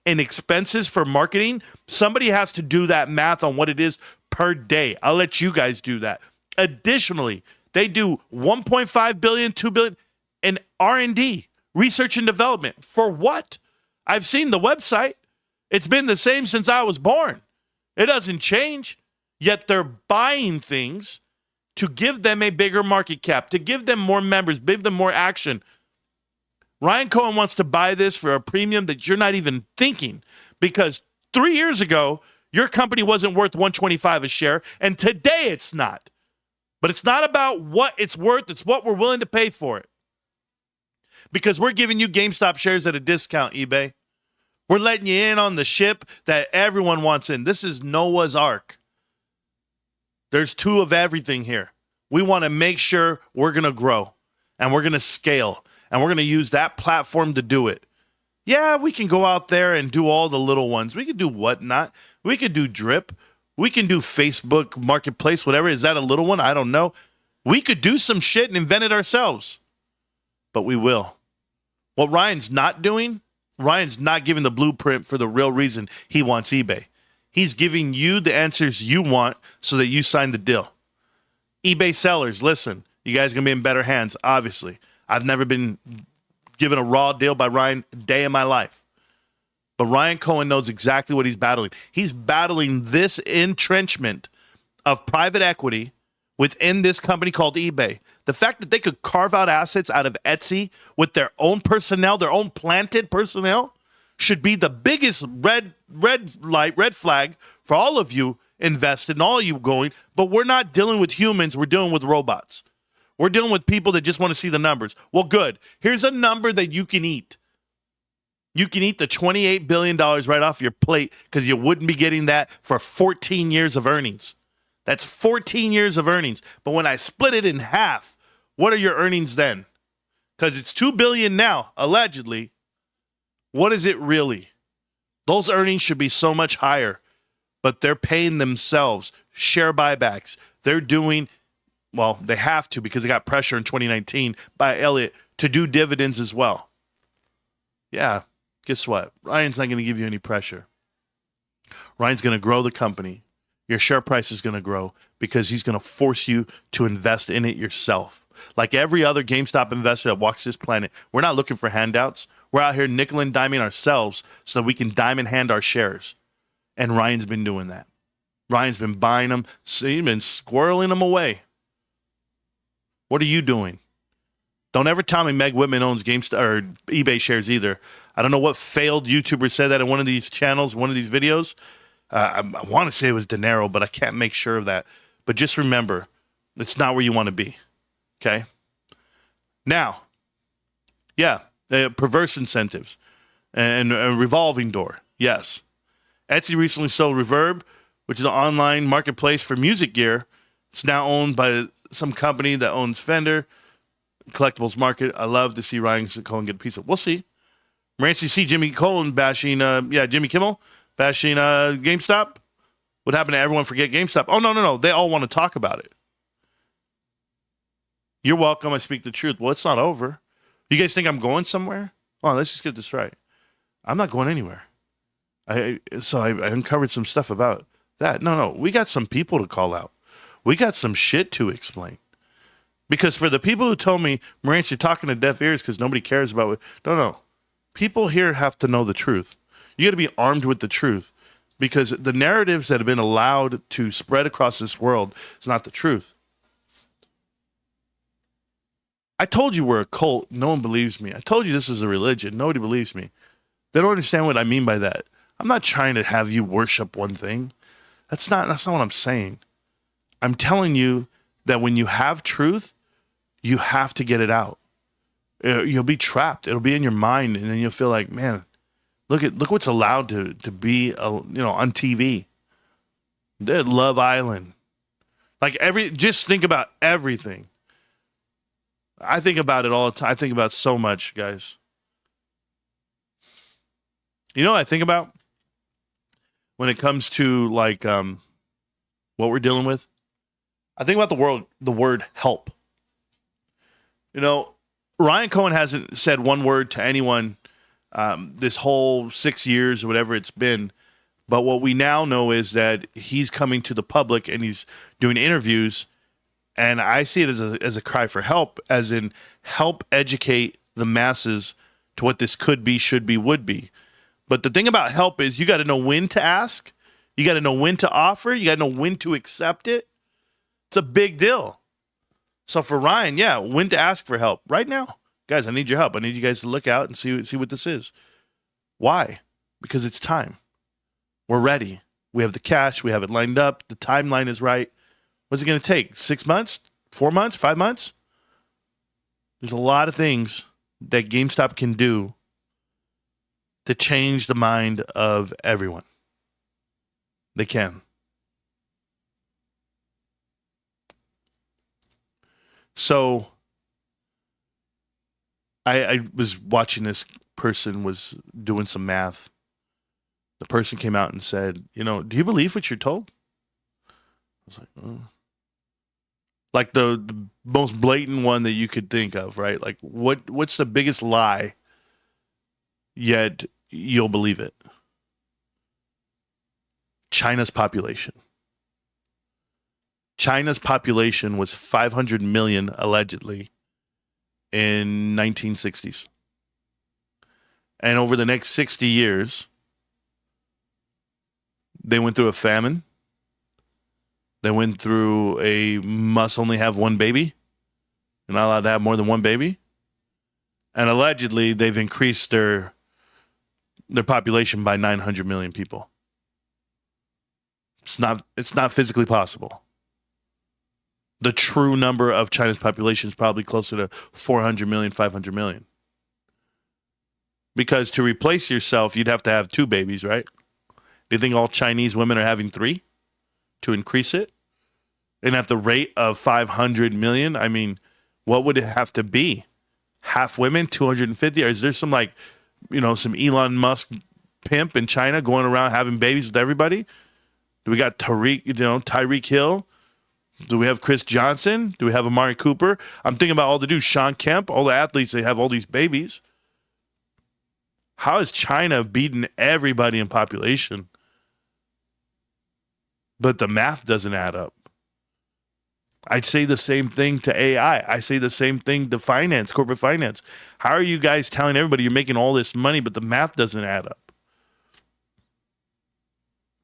in expenses for marketing. Somebody has to do that math on what it is per day. I'll let you guys do that. Additionally, they do $1.5 billion, $2 billion in R&D, research and development. For what? I've seen the website. It's been the same since I was born. It doesn't change. Yet they're buying things to give them a bigger market cap, to give them more members, give them more action. Ryan Cohen wants to buy this for a premium that you're not even thinking, because 3 years ago, your company wasn't worth $125 a share, and today it's not. But it's not about what it's worth, it's what we're willing to pay for it. Because we're giving you GameStop shares at a discount, eBay. We're letting you in on the ship that everyone wants in. This is Noah's Ark. There's two of everything here. We want to make sure we're going to grow and we're going to scale and we're going to use that platform to do it. Yeah, we can go out there and do all the little ones. We can do whatnot. We can do Drip. We can do Facebook Marketplace, whatever. Is that a little one? I don't know. We could do some shit and invent it ourselves. But we will. What Ryan's not doing, Ryan's not giving the blueprint for the real reason he wants eBay. He's giving you the answers you want so that you sign the deal. eBay sellers, listen, you guys are going to be in better hands, obviously. I've never been given a raw deal by Ryan a day in my life. But Ryan Cohen knows exactly what he's battling. He's battling this entrenchment of private equity within this company called eBay. The fact that they could carve out assets out of Etsy with their own personnel, their own planted personnel, should be the biggest red flag for all of you invested and all of you going. But we're not dealing with humans. We're dealing with robots. We're dealing with people that just want to see the numbers. Well, good. Here's a number that you can eat. You can eat the $28 billion right off your plate because you wouldn't be getting that for 14 years of earnings. That's 14 years of earnings. But when I split it in half, what are your earnings then? Because it's $2 billion now, allegedly. What is it really? Those earnings should be so much higher, but they're paying themselves share buybacks. They're doing, well, they have to because they got pressure in 2019 by Elliott to do dividends as well. Yeah, guess what? Ryan's not going to give you any pressure. Ryan's going to grow the company. Your share price is going to grow because he's going to force you to invest in it yourself. Like every other GameStop investor that walks this planet, we're not looking for handouts. We're out here nickel and diming ourselves so that we can diamond hand our shares. And Ryan's been doing that. Ryan's been buying them. So he's been squirreling them away. What are you doing? Don't ever tell me Meg Whitman owns GameStop or eBay shares either. I don't know what failed YouTuber said that in one of these channels, one of these videos. I want to say it was De Niro, but I can't make sure of that. But just remember, it's not where you want to be. Okay? Now, yeah, perverse incentives and a revolving door. Yes. Etsy recently sold Reverb, which is an online marketplace for music gear. It's now owned by some company that owns Fender, Collectibles Market. I love to see Ryan Cohen get a piece of. We'll see. Marantz, you see Jimmy Cohen bashing, Jimmy Kimmel bashing GameStop. What happened to everyone forget GameStop? Oh, no. They all want to talk about it. You're welcome. I speak the truth. Well, it's not over. You guys think I'm going somewhere? Oh, let's just get this right. I'm not going anywhere. I uncovered some stuff about that. No. We got some people to call out. We got some shit to explain. Because for the people who told me, Marantz, you're talking to deaf ears because nobody cares about it. No. People here have to know the truth. You got to be armed with the truth because the narratives that have been allowed to spread across this world is not the truth. I told you we're a cult. No one believes me. I told you this is a religion. Nobody believes me. They don't understand what I mean by that. I'm not trying to have you worship one thing. That's not what I'm saying. I'm telling you that when you have truth, you have to get it out. You'll be trapped. It'll be in your mind, and then you'll feel like, man, look what's allowed to be on TV. Love Island, just think about everything. I think about it all the time. I think about so much, guys. You know what I think about when it comes to what we're dealing with? I think about the word help. Ryan Cohen hasn't said one word to anyone this whole 6 years or whatever it's been. But what we now know is that he's coming to the public and he's doing interviews. And I see it as a cry for help, as in help educate the masses to what this could be, should be, would be. But the thing about help is you got to know when to ask. You got to know when to offer. You got to know when to accept it. It's a big deal. So for Ryan, when to ask for help right now. Guys, I need your help. I need you guys to look out and see what this is. Why? Because it's time. We're ready. We have the cash. We have it lined up. The timeline is right. What's it going to take? 6 months? 4 months? 5 months? There's a lot of things that GameStop can do to change the mind of everyone. They can. So I was watching this person was doing some math. The person came out and said, do you believe what you're told? I was like, oh. Like the most blatant one that you could think of, right? Like what's the biggest lie, yet you'll believe it? China's population. China's population was 500 million allegedly in 1960s. And over the next 60 years, they went through a famine. They went through a must only have one baby. You're not allowed to have more than one baby. And allegedly, they've increased their population by 900 million people. It's not physically possible. The true number of China's population is probably closer to 400 million, 500 million. Because to replace yourself, you'd have to have 2 babies, right? Do you think all Chinese women are having 3 to increase it? And at the rate of 500 million, I mean, what would it have to be? Half women, 250? Or is there some some Elon Musk pimp in China going around having babies with everybody? Do we got Tyreek Hill? Do we have Chris Johnson? Do we have Amari Cooper? I'm thinking about all the dudes, Sean Kemp, all the athletes, they have all these babies. How is China beating everybody in population? But the math doesn't add up. I'd say the same thing to AI. I say the same thing to finance, corporate finance. How are you guys telling everybody you're making all this money, but the math doesn't add up?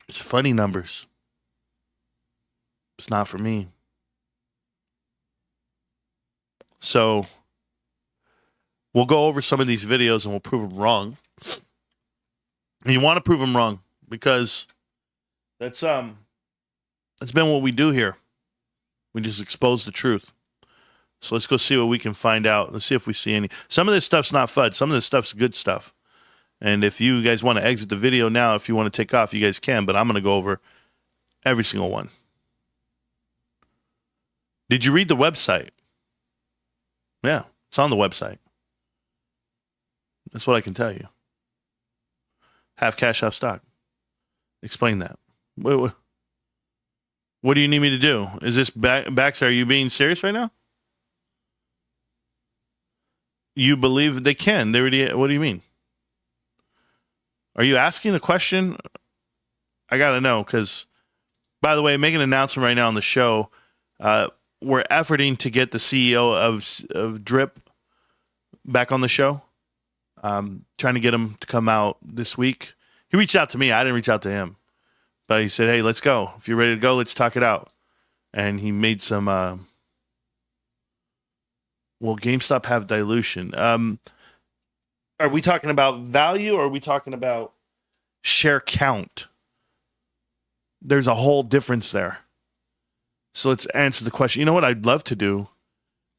It's funny numbers. It's not for me. So we'll go over some of these videos and we'll prove them wrong. And you want to prove them wrong because that's been what we do here. We just expose the truth. So let's go see what we can find out. Let's see if we see any. Some of this stuff's not FUD. Some of this stuff's good stuff. And if you guys want to exit the video now, if you want to take off, you guys can. But I'm going to go over every single one. Did you read the website? Yeah, it's on the website. That's what I can tell you. Half cash, half stock. Explain that. What do you need me to do? Is this Baxter? Are you being serious right now? You believe they can? They already. What do you mean? Are you asking a question? I gotta know because, by the way, make an announcement right now on the show. We're efforting to get the CEO of Drip back on the show. Trying to get him to come out this week. He reached out to me. I didn't reach out to him. But he said, hey, let's go. If you're ready to go, let's talk it out. And he made some... will GameStop have dilution? Are we talking about value or are we talking about share count? There's a whole difference there. So let's answer the question. You know what I'd love to do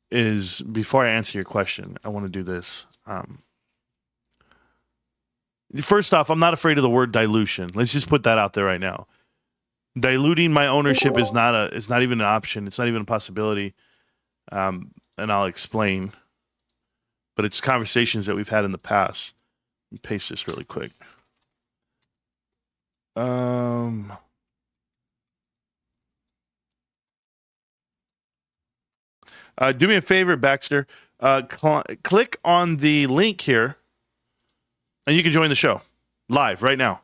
is, before I answer your question, I want to do this. First off, I'm not afraid of the word dilution. Let's just put that out there right now. Diluting my ownership is not even an option. It's not even a possibility. And I'll explain. But it's conversations that we've had in the past. Let me paste this really quick. Do me a favor, Baxter. Click on the link here, and you can join the show live right now.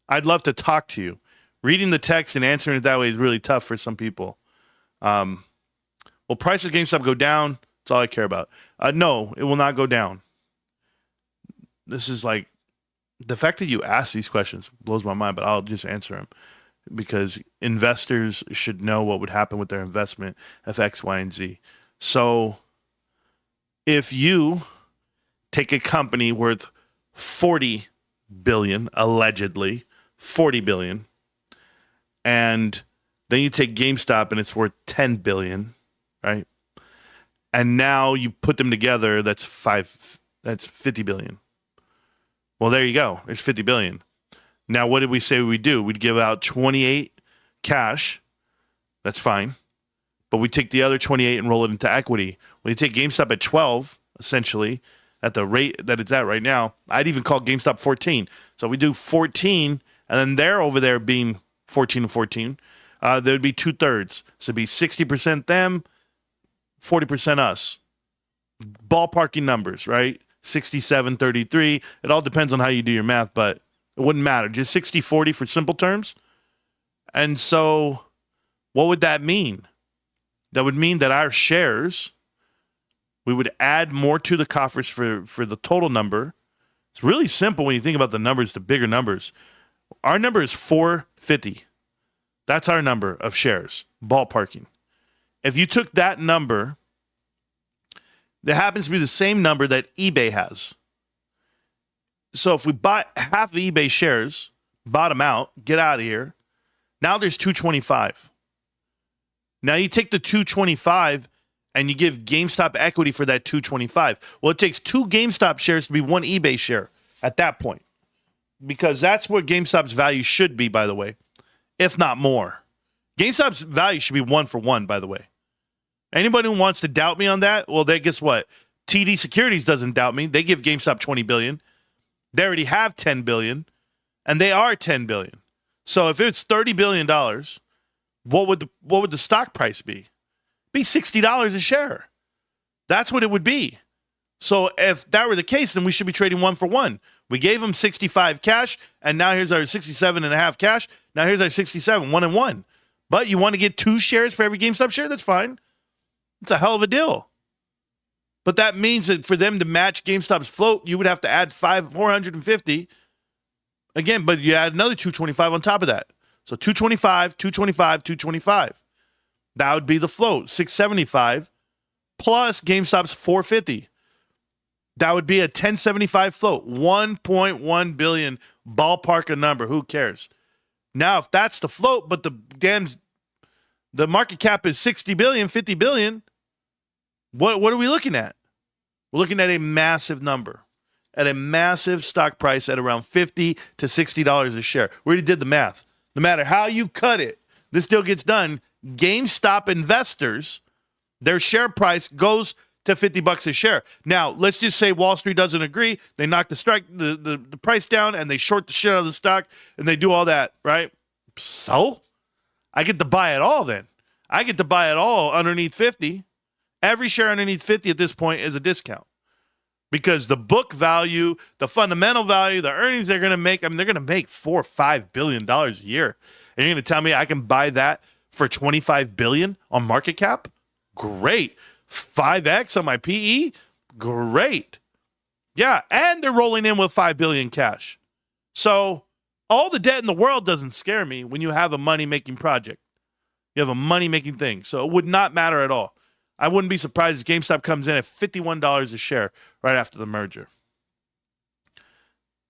I'd love to talk to you. Reading the text and answering it that way is really tough for some people. Will price of GameStop go down? That's all I care about. No, it will not go down. This is like, the fact that you ask these questions blows my mind, but I'll just answer them. Because investors should know what would happen with their investment if X, Y, and Z. So if you take a company worth 40 billion, allegedly 40 billion, and then you take GameStop and it's worth 10 billion, right? And now you put them together, that's 50 billion. Well, there you go. There's 50 billion. Now, what did we say we'd do? We'd give out 28 cash. That's fine. But we take the other 28 and roll it into equity. When you take GameStop at 12, essentially, at the rate that it's at right now, I'd even call GameStop 14. So we do 14, and then they're over there being 14 and 14. There would be 2/3. So it'd be 60% them, 40% us. Ballparking numbers, right? 67-33. It all depends on how you do your math, but it wouldn't matter. Just 60-40 for simple terms. And so what would that mean? That would mean that our shares, we would add more to the coffers for the total number. It's really simple when you think about the numbers, the bigger numbers. Our number is 450. That's our number of shares, ballparking. If you took that number, that happens to be the same number that eBay has. So if we bought half of eBay shares, bottom out, get out of here, now there's 225. Now you take the 225 and you give GameStop equity for that 225. Well, it takes 2 GameStop shares to be 1 eBay share at that point. Because that's where GameStop's value should be, by the way, if not more. GameStop's value should be 1 for 1, by the way. Anybody who wants to doubt me on that, well, then guess what? TD Securities doesn't doubt me. They give GameStop $20 billion. They already have $10 billion, and they are $10 billion. So if it's $30 billion, what would the stock price be? Be $60 a share. That's what it would be. So if that were the case, then we should be trading 1 for 1. We gave them 65 cash, and now here's our 67.5 cash. Now here's our 67, 1 and 1. But you want to get 2 shares for every GameStop share? That's fine. It's a hell of a deal. But that means that for them to match GameStop's float, you would have to add 450. Again, but you add another 225 on top of that. So 225, 225, 225. That would be the float, 675 plus GameStop's 450. That would be a 1075 float, 1.1 billion, ballpark a number. Who cares? Now, if that's the float, but the market cap is 60 billion, 50 billion, what are we looking at? We're looking at a massive number, at a massive stock price at around $50 to $60 a share. We already did the math. No matter how you cut it, this deal gets done. GameStop investors, their share price goes to $50 a share. Now, let's just say Wall Street doesn't agree. They knock the price down and they short the shit out of the stock and they do all that, right? So I get to buy it all then. I get to buy it all underneath 50. Every share underneath 50 at this point is a discount because the book value, the fundamental value, the earnings they're going to make, they're going to make $4 or $5 billion a year. And you're going to tell me I can buy that for $25 billion on market cap? Great. 5x on my PE? Great. Yeah, and they're rolling in with $5 billion cash. So all the debt in the world doesn't scare me when you have a money-making project. You have a money-making thing. So it would not matter at all. I wouldn't be surprised if GameStop comes in at $51 a share right after the merger.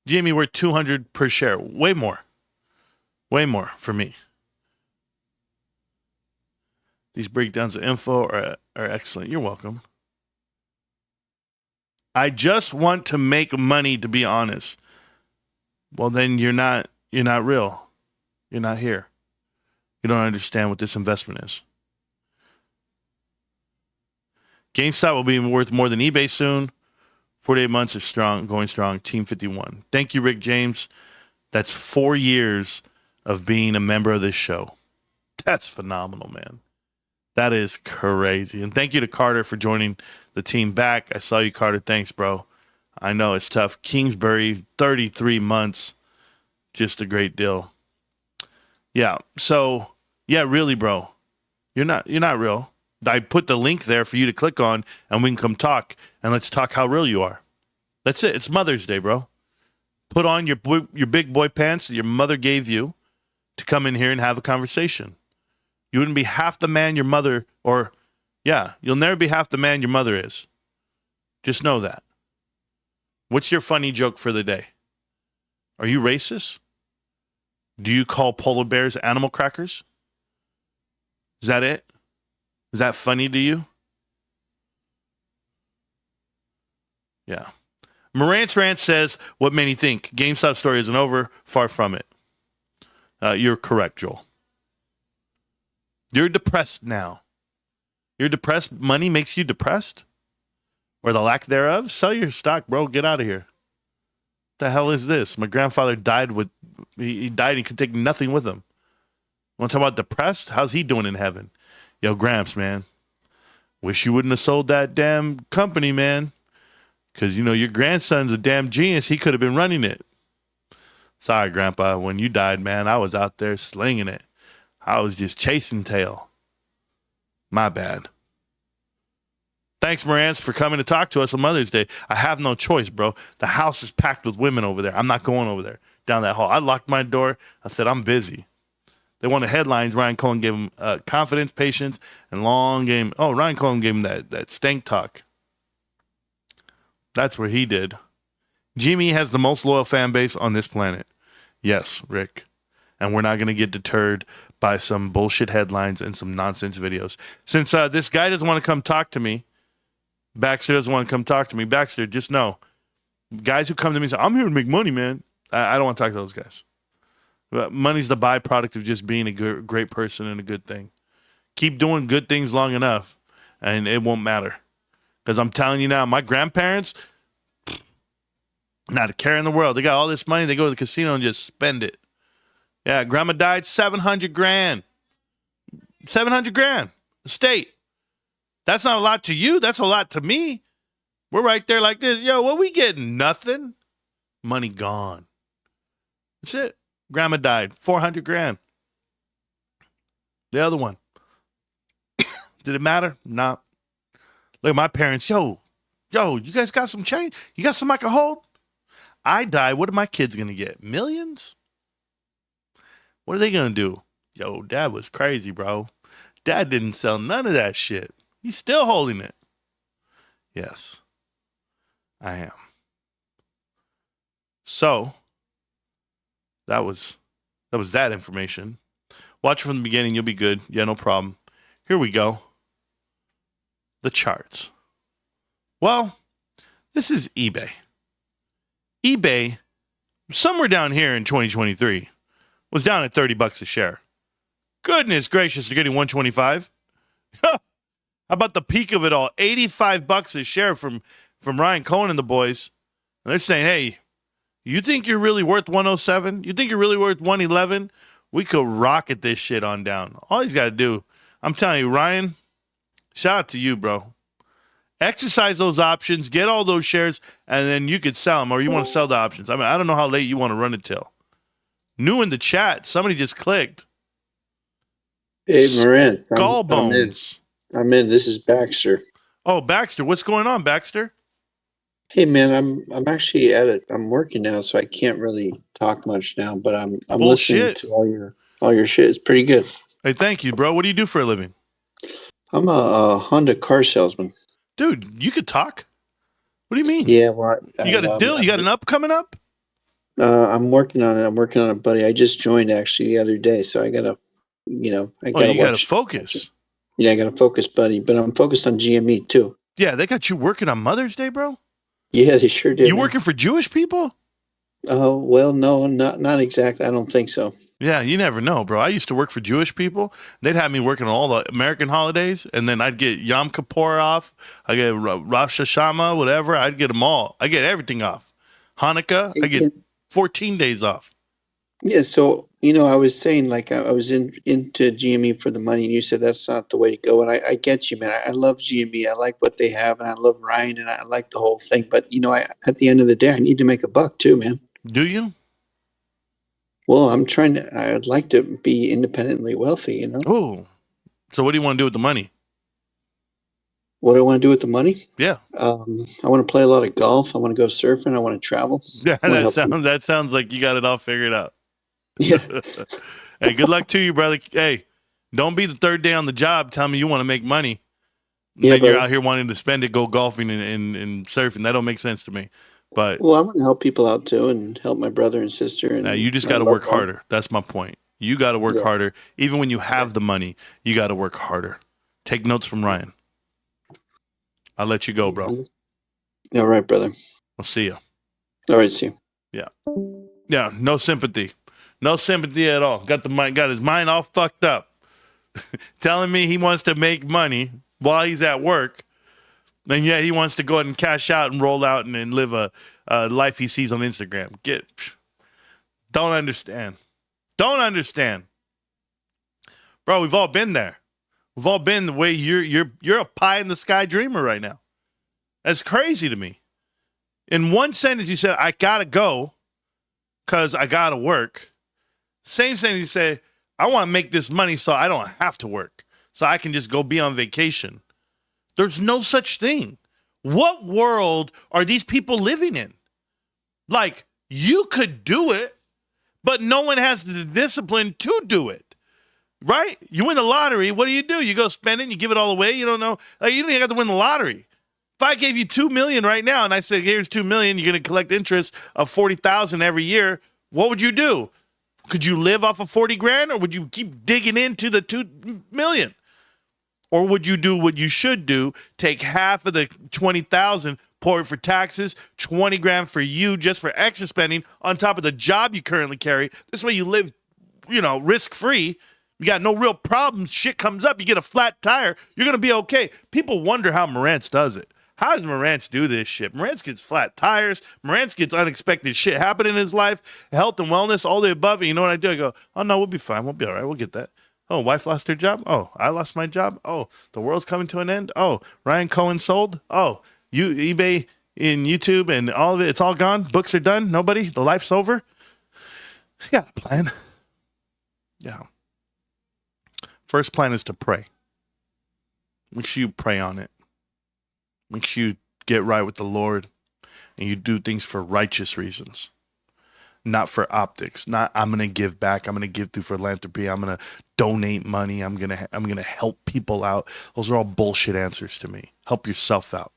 Jimmy, we're $200 per share. Way more. Way more for me. These breakdowns of info are excellent. You're welcome. I just want to make money, to be honest. Well, then you're not real. You're not here. You don't understand what this investment is. GameStop will be worth more than eBay soon. 48 months is strong, going strong. Team 51. Thank you, Rick James. That's 4 years of being a member of this show. That's phenomenal, man. That is crazy. And thank you to Carter for joining the team back. I saw you, Carter. Thanks, bro. I know it's tough. Kingsbury, 33 months. Just a great deal. Yeah. So, yeah, really, bro. You're not real. I put the link there for you to click on, and we can come talk, and let's talk how real you are. That's it. It's Mother's Day, bro. Put on your big boy pants that your mother gave you to come in here and have a conversation. You wouldn't be half the man your mother, you'll never be half the man your mother is. Just know that. What's your funny joke for the day? Are you racist? Do you call polar bears animal crackers? Is that it? Is that funny to you? Yeah. Marantz Rantz says, what made you think? GameStop story isn't over. Far from it. You're correct, Joel. You're depressed now. You're depressed. Money makes you depressed? Or the lack thereof? Sell your stock, bro. Get out of here. The hell is this? My grandfather died with... He died and he could take nothing with him. Want to talk about depressed? How's he doing in heaven? Yo, Gramps, man. Wish you wouldn't have sold that damn company, man. Because, you know, your grandson's a damn genius. He could have been running it. Sorry, Grandpa. When you died, man, I was out there slinging it. I was just chasing tail. My bad. Thanks, Marantz, for coming to talk to us on Mother's Day. I have no choice, bro. The house is packed with women over there. I'm not going over there, down that hall. I locked my door. I said, I'm busy. They wanted headlines. Ryan Cohen gave him confidence, patience, and long game. Oh, Ryan Cohen gave him that stank talk. That's where he did. Jimmy has the most loyal fan base on this planet. Yes, Rick. And we're not going to get deterred by some bullshit headlines and some nonsense videos. Since this guy doesn't want to come talk to me, Baxter doesn't want to come talk to me. Baxter, just know, guys who come to me and say, I'm here to make money, man. I don't want to talk to those guys. But money's the byproduct of just being a great person and a good thing. Keep doing good things long enough, and it won't matter. Because I'm telling you now, my grandparents, not a care in the world. They got all this money. They go to the casino and just spend it. Yeah, grandma died, $700,000. $700,000. Estate. That's not a lot to you. That's a lot to me. We're right there like this. Yo, what we getting? Nothing. Money gone. That's it. Grandma died. $400,000. The other one. Did it matter? Nah. Look at my parents. Yo, you guys got some change? You got some I can hold? I die. What are my kids going to get? Millions? What are they going to do? Yo, Dad was crazy, bro. Dad didn't sell none of that shit. He's still holding it. Yes, I am. So, that was that information. Watch from the beginning. You'll be good. Yeah, no problem. Here we go. The charts. Well, this is eBay. eBay, somewhere down here in 2023, was down at $30 a share. Goodness gracious, they're getting 125. How about the peak of it all? $85 a share from Ryan Cohen and the boys. And they're saying, hey, you think you're really worth 107? You think you're really worth 111? We could rocket this shit on down. All he's got to do, I'm telling you, Ryan, shout out to you, bro. Exercise those options, get all those shares, and then you could sell them, or you want to sell the options. I mean, I don't know how late you want to run it till. New in the chat, somebody just clicked. Hey, Marantz. Skull bones. I'm in. This is Baxter. Oh, Baxter, what's going on, Baxter? Hey, man, I'm actually at it. I'm working now, so I can't really talk much now. But I'm listening to all your shit. It's pretty good. Hey, thank you, bro. What do you do for a living? I'm a Honda car salesman. Dude, you could talk. What do you mean? Yeah, well, you got a deal? You got an up coming up? I'm working on it. I'm working on it, buddy. I just joined actually the other day, so I gotta, you gotta focus. Yeah, I gotta focus, buddy. But I'm focused on GME too. Yeah, they got you working on Mother's Day, bro. Yeah, they sure did. You working for Jewish people? Oh well, no, not exactly. I don't think so. Yeah, you never know, bro. I used to work for Jewish people. They'd have me working on all the American holidays, and then I'd get Yom Kippur off. I get Rosh Hashanah, whatever. I'd get them all. I get everything off. Hanukkah, I get 14 days off. Yeah, so I was saying like I was into GME for the money, and you said that's not the way to go. And I get you, man. I love GME. I like what they have, and I love Ryan, and I like the whole thing. But at the end of the day, I need to make a buck too, man. Do you? Well, I'd like to be independently wealthy, Oh, so what do you want to do with the money? What do I want to do with the money? Yeah. I want to play a lot of golf. I want to go surfing. I want to travel. Yeah, that sounds like you got it all figured out. Yeah. Hey, good luck to you, brother. Hey, don't be the third day on the job telling me you want to make money. Yeah, then you're out here wanting to spend it, go golfing and surfing. That don't make sense to me. But well, I'm going to help people out too and help my brother and sister. And now you just got to work harder. That's my point. You got to work harder. Even when you have the money, you got to work harder. Take notes from Ryan. I'll let you go, bro. All right, brother. I'll see you. All right, see. Yeah, no sympathy. No sympathy at all. Got his mind all fucked up. Telling me he wants to make money while he's at work, and yet he wants to go ahead and cash out and roll out and live a life he sees on Instagram. Don't understand. Don't understand. Bro, we've all been there. We've all been the way you're a pie in the sky dreamer right now. That's crazy to me. In one sentence, you said, I gotta go because I gotta work. Same sentence, you say, I want to make this money so I don't have to work, so I can just go be on vacation. There's no such thing. What world are these people living in? Like, you could do it, but no one has the discipline to do it. Right? You win the lottery, what do? You go spend it and you give it all away? You don't know. Like, you don't even have to win the lottery. If I gave you $2 million right now and I said, here's $2 million, you're going to collect interest of $40,000 every year, what would you do? Could you live off of 40 grand, or would you keep digging into the 2 million? Or would you do what you should do? Take half of the 20,000, pour it for taxes, 20 grand for you just for extra spending on top of the job you currently carry. This way you live, risk free. You got no real problems. Shit comes up, you get a flat tire, you're gonna be okay. People wonder how Marantz does it. How does Marantz do this shit? Marantz gets flat tires. Marantz gets unexpected shit happen in his life, health and wellness, all the above. And you know what I do? I go, oh, no, we'll be fine. We'll be all right. We'll get that. Oh, wife lost her job. Oh, I lost my job. Oh, the world's coming to an end. Oh, Ryan Cohen sold. Oh, eBay and YouTube and all of it. It's all gone. Books are done. Nobody. The life's over. You got a plan. Yeah. First plan is to pray. Make sure you pray on it. Make sure you get right with the Lord and you do things for righteous reasons, not for optics. Not I'm going to give back. I'm going to give through philanthropy. I'm going to donate money. I'm going to help people out. Those are all bullshit answers to me. Help yourself out.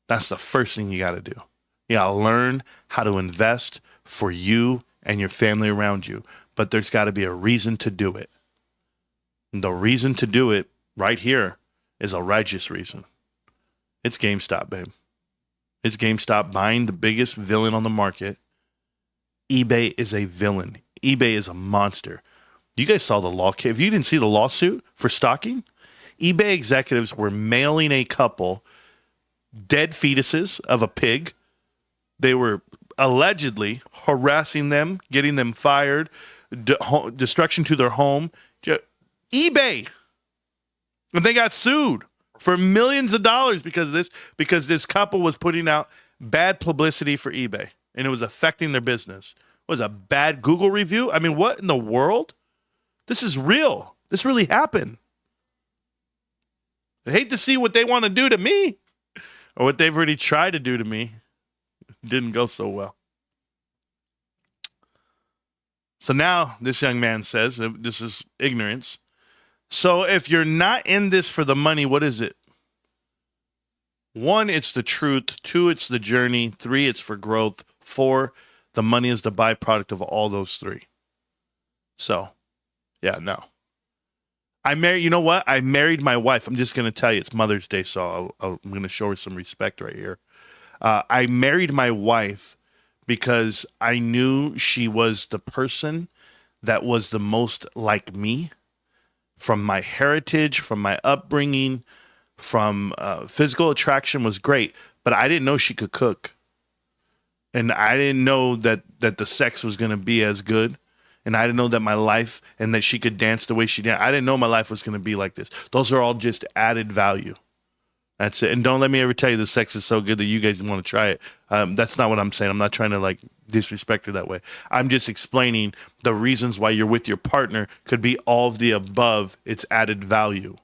That's the first thing you got to do. You got to learn how to invest for you and your family around you, but there's got to be a reason to do it. And the reason to do it right here is a righteous reason. It's GameStop, babe. It's GameStop buying the biggest villain on the market. eBay is a villain. eBay is a monster. You guys saw the law. If you didn't see the lawsuit for stalking, eBay executives were mailing a couple dead fetuses of a pig. They were allegedly harassing them, getting them fired, destruction to their home. eBay. And they got sued for millions of dollars because this couple was putting out bad publicity for eBay and it was affecting their business. It was a bad Google review. I mean, what in the world? This is real. This really happened. I hate to see what they want to do to me or what they've already tried to do to me. It didn't go so well. So now this young man says, this is ignorance. So if you're not in this for the money, what is it? 1, it's the truth. 2, it's the journey. 3, it's for growth. 4, the money is the byproduct of all those 3. So, yeah, no. You know what? I married my wife. I'm just going to tell you, it's Mother's Day, so I'm going to show her some respect right here. I married my wife because I knew she was the person that was the most like me. From my heritage, from my upbringing, from physical attraction was great, but I didn't know she could cook. And I didn't know that the sex was going to be as good. And I didn't know that my life and that she could dance the way she danced. I didn't know my life was going to be like this. Those are all just added value. That's it. And don't let me ever tell you the sex is so good that you guys want to try it. That's not what I'm saying. I'm not trying to disrespect her that way. I'm just explaining the reasons why you're with your partner could be all of the above. It's added value.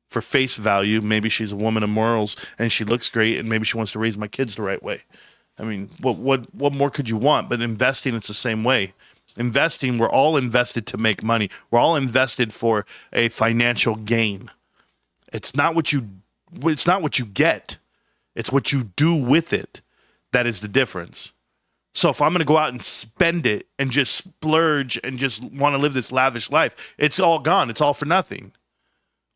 For face value, maybe she's a woman of morals and she looks great and maybe she wants to raise my kids the right way. I mean, what more could you want? But investing, it's the same way. Investing, we're all invested to make money. We're all invested for a financial gain. It's not what you get. It's what you do with it. That is the difference. So if I'm going to go out and spend it and just splurge and just want to live this lavish life, it's all gone. It's all for nothing.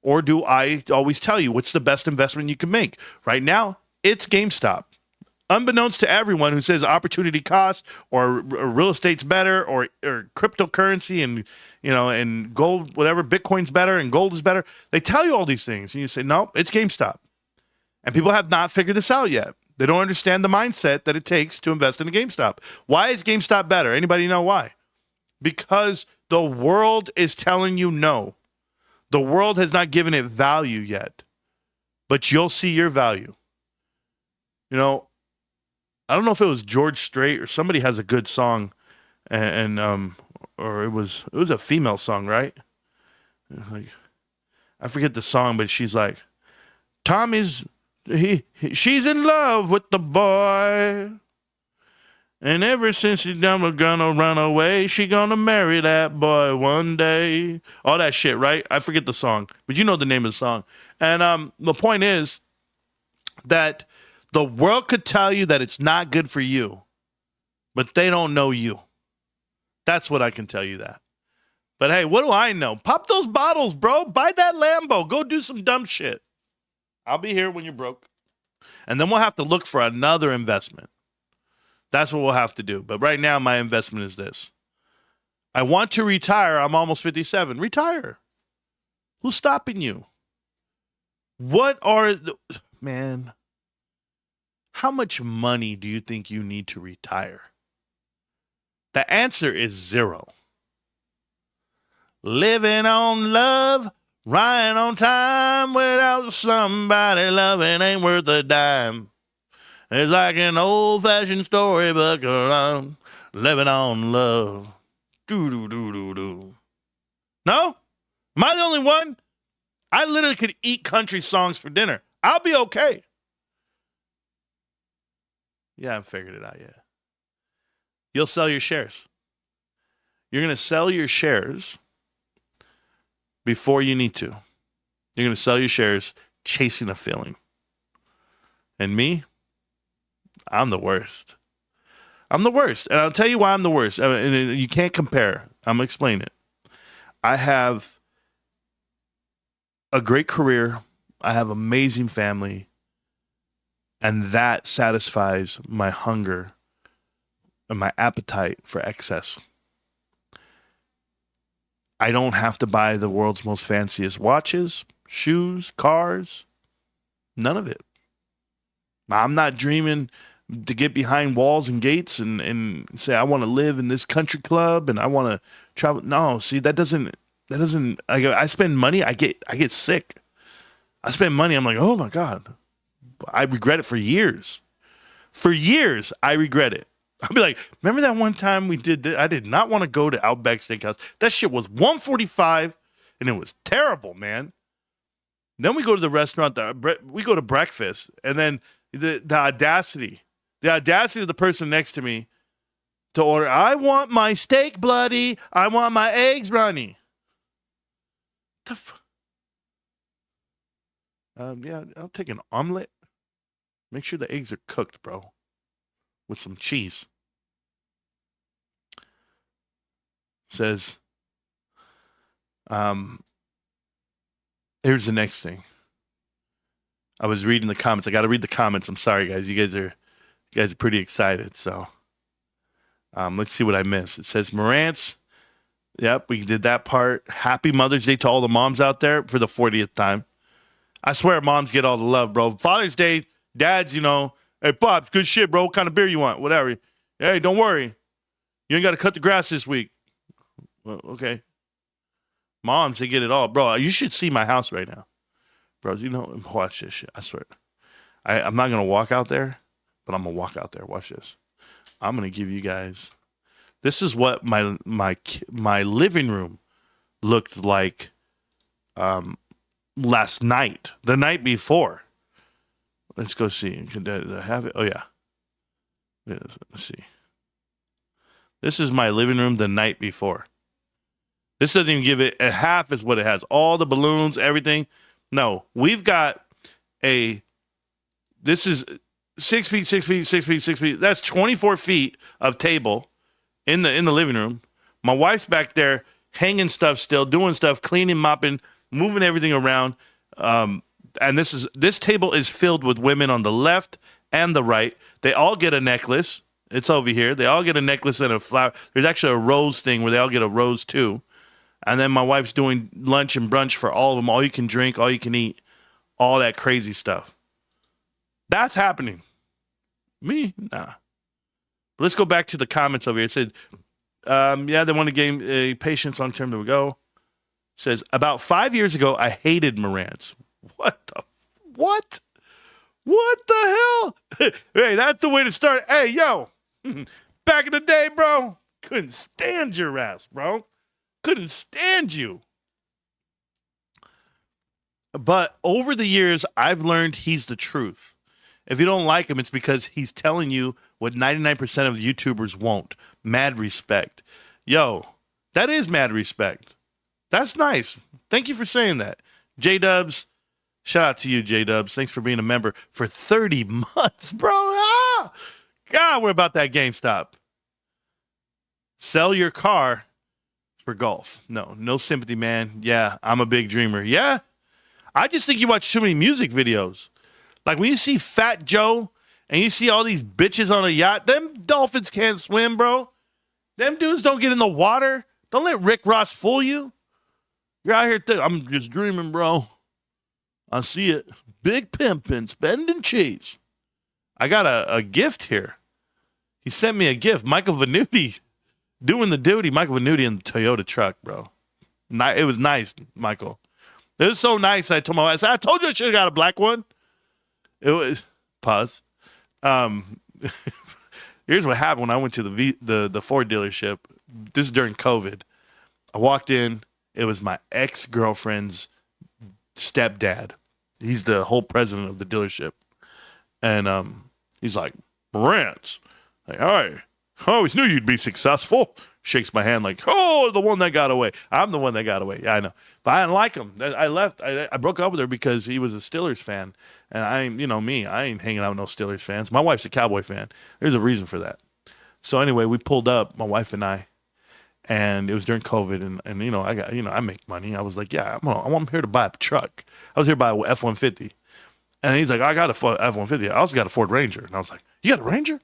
Or do I always tell you what's the best investment you can make? Right now, it's GameStop. unbeknownst to everyone who says opportunity cost or real estate's better or cryptocurrency and, and gold, whatever, Bitcoin's better and gold is better. They tell you all these things and you say, no, it's GameStop. And people have not figured this out yet. They don't understand the mindset that it takes to invest in a GameStop. Why is GameStop better? Anybody know why? Because the world is telling you no. The world has not given it value yet. But you'll see your value. I don't know if it was George Strait or somebody has a good song, or it was a female song, right? Like, I forget the song, but she's like, she's in love with the boy, and ever since she's gonna run away, she gonna marry that boy one day. All that shit, right? I forget the song, but you know the name of the song. And the point is that the world could tell you that it's not good for you, but they don't know you. That's what I can tell you that. But hey, what do I know? Pop those bottles, bro. Buy that Lambo. Go do some dumb shit. I'll be here when you're broke. And then we'll have to look for another investment. That's what we'll have to do. But right now, my investment is this. I want to retire. I'm almost 57. Retire. Who's stopping you? Man, how much money do you think you need to retire? The answer is 0. Living on love, riding on time without somebody loving ain't worth a dime. It's like an old-fashioned storybook around living on love. Do. No? Am I the only one? I literally could eat country songs for dinner. I'll be okay. Yeah, I haven't figured it out yet. You'll sell your shares. You're going to sell your shares before you need to. You're going to sell your shares chasing a feeling. And me, I'm the worst. I'm the worst. And I'll tell you why I'm the worst. And you can't compare. I'm going to explain it. I have a great career. I have amazing family. And that satisfies my hunger and my appetite for excess. I don't have to buy the world's most fanciest watches, shoes, cars. None of it. I'm not dreaming to get behind walls and gates and say, I want to live in this country club and I want to travel. No, see, that doesn't, I spend money, I get sick. I spend money, I'm like, oh my God. I regret it for years. For years, I regret it. I'll be like, remember that one time we did this? I did not want to go to Outback Steakhouse. That shit was $145 and it was terrible, man. Then we go to the restaurant, we go to breakfast, and then the audacity of the person next to me to order, I want my steak bloody, I want my eggs runny. Yeah, I'll take an omelet. Make sure the eggs are cooked, bro, with some cheese. Says, here's the next thing. I was reading the comments. I got to read the comments. I'm sorry, guys. You guys are pretty excited. So, let's see what I missed. It says Marantz. Yep, we did that part. Happy Mother's Day to all the moms out there for the 40th time. I swear, moms get all the love, bro. Father's Day, dads, hey, Pops, good shit, bro. What kind of beer you want? Whatever. Hey, don't worry. You ain't got to cut the grass this week. Well, okay. Moms, they get it all. Bro, you should see my house right now. Bro, watch this shit. I swear. I'm not going to walk out there, but I'm going to walk out there. Watch this. I'm going to give you guys. This is what my living room looked like last night, the night before. Let's go see. Did I have it? Oh, yeah. Let's see. This is my living room the night before. This doesn't even give it a half is what it has. All the balloons, everything. No, we've got this is 6 feet, 6 feet, 6 feet, 6 feet. That's 24 feet of table in the living room. My wife's back there hanging stuff still, doing stuff, cleaning, mopping, moving everything around. And this table is filled with women on the left and the right. They all get a necklace. It's over here. They all get a necklace and a flower. There's actually a rose thing where they all get a rose too. And then my wife's doing lunch and brunch for all of them. All you can drink, all you can eat, all that crazy stuff. That's happening. Me? Nah. But let's go back to the comments over here. It said, yeah, they want to gain patience on term. There we go. It says, about 5 years ago, I hated Marantz. What the hell? Hey, that's the way to start. Hey, yo, back in the day, bro, couldn't stand your ass, bro. Couldn't stand you. But over the years, I've learned he's the truth. If you don't like him, it's because he's telling you what 99% of YouTubers won't. Mad respect. Yo, that is mad respect. That's nice. Thank you for saying that. J-Dubs, shout out to you, J-Dubs. Thanks for being a member for 30 months, bro. Ah! God, we're about that GameStop. Sell your car for golf. No sympathy, man. Yeah, I'm a big dreamer. Yeah, I just think you watch too many music videos. Like when you see Fat Joe and you see all these bitches on a yacht, them dolphins can't swim, bro. Them dudes don't get in the water. Don't let Rick Ross fool you. You're out here I'm just dreaming, bro. I see it. Big pimpin', spending cheese. I got a gift here. He sent me a gift. Michael Venuti doing the duty. Michael Venuti in the Toyota truck, bro. It was nice, Michael. It was so nice. I told my wife, I said, I told you I should have got a black one. It was pause. Here's what happened when I went to the Ford dealership. This is during COVID. I walked in. It was my ex-girlfriend's stepdad. He's the whole president of the dealership. And he's like, Marantz. Like, all right. I always knew you'd be successful. Shakes my hand like, oh, the one that got away. I'm the one that got away. Yeah, I know. But I didn't like him. I left. I broke up with her because he was a Steelers fan. And I ain't hanging out with no Steelers fans. My wife's a Cowboy fan. There's a reason for that. So anyway, we pulled up, my wife and I, and it was during COVID. And I make money. I was like, yeah, I'm here to buy a truck. I was here to buy a F-150. And he's like, I got a F-150. I also got a Ford Ranger. And I was like, you got a Ranger?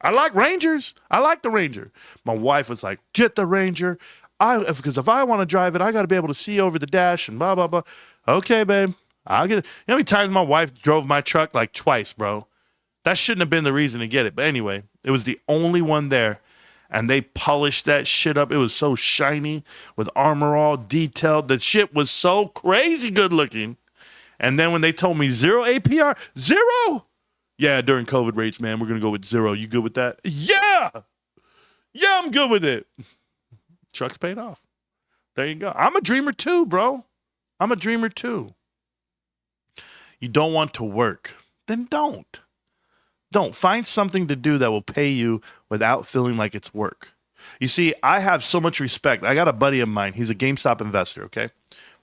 I like Rangers. I like the Ranger. My wife was like, get the Ranger. Because if I want to drive it, I got to be able to see over the dash and blah, blah, blah. Okay, babe. I'll get it. You know how many times my wife drove my truck? Like twice, bro. That shouldn't have been the reason to get it. But anyway, it was the only one there. And they polished that shit up. It was so shiny with armor all detailed. The shit was so crazy good looking. And then when they told me 0 APR, 0? Yeah, during COVID rates, man, we're going to go with 0. You good with that? Yeah. Yeah, I'm good with it. Truck's paid off. There you go. I'm a dreamer too, bro. I'm a dreamer too. You don't want to work, then don't. Don't. Find something to do that will pay you without feeling like it's work. You see, I have so much respect. I got a buddy of mine. He's a GameStop investor, okay?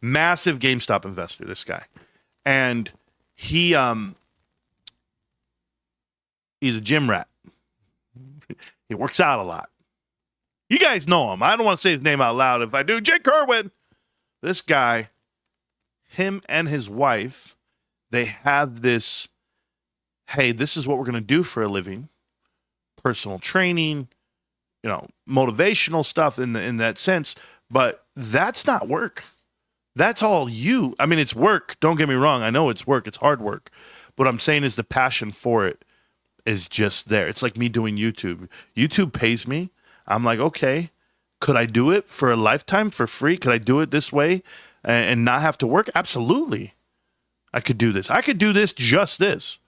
Massive GameStop investor, this guy. And he's a gym rat. He works out a lot. You guys know him. I don't want to say his name out loud. If I do, Jake Kerwin. This guy, him and his wife, they have this, hey, this is what we're going to do for a living. Personal training, motivational stuff in that sense. But that's not work. That's all you. I mean, it's work. Don't get me wrong. I know it's work. It's hard work. What I'm saying is the passion for it is just there. It's like me doing YouTube. YouTube pays me. I'm like, okay, could I do it for a lifetime for free? Could I do it this way and not have to work? Absolutely. I could do this. I could do this, just this.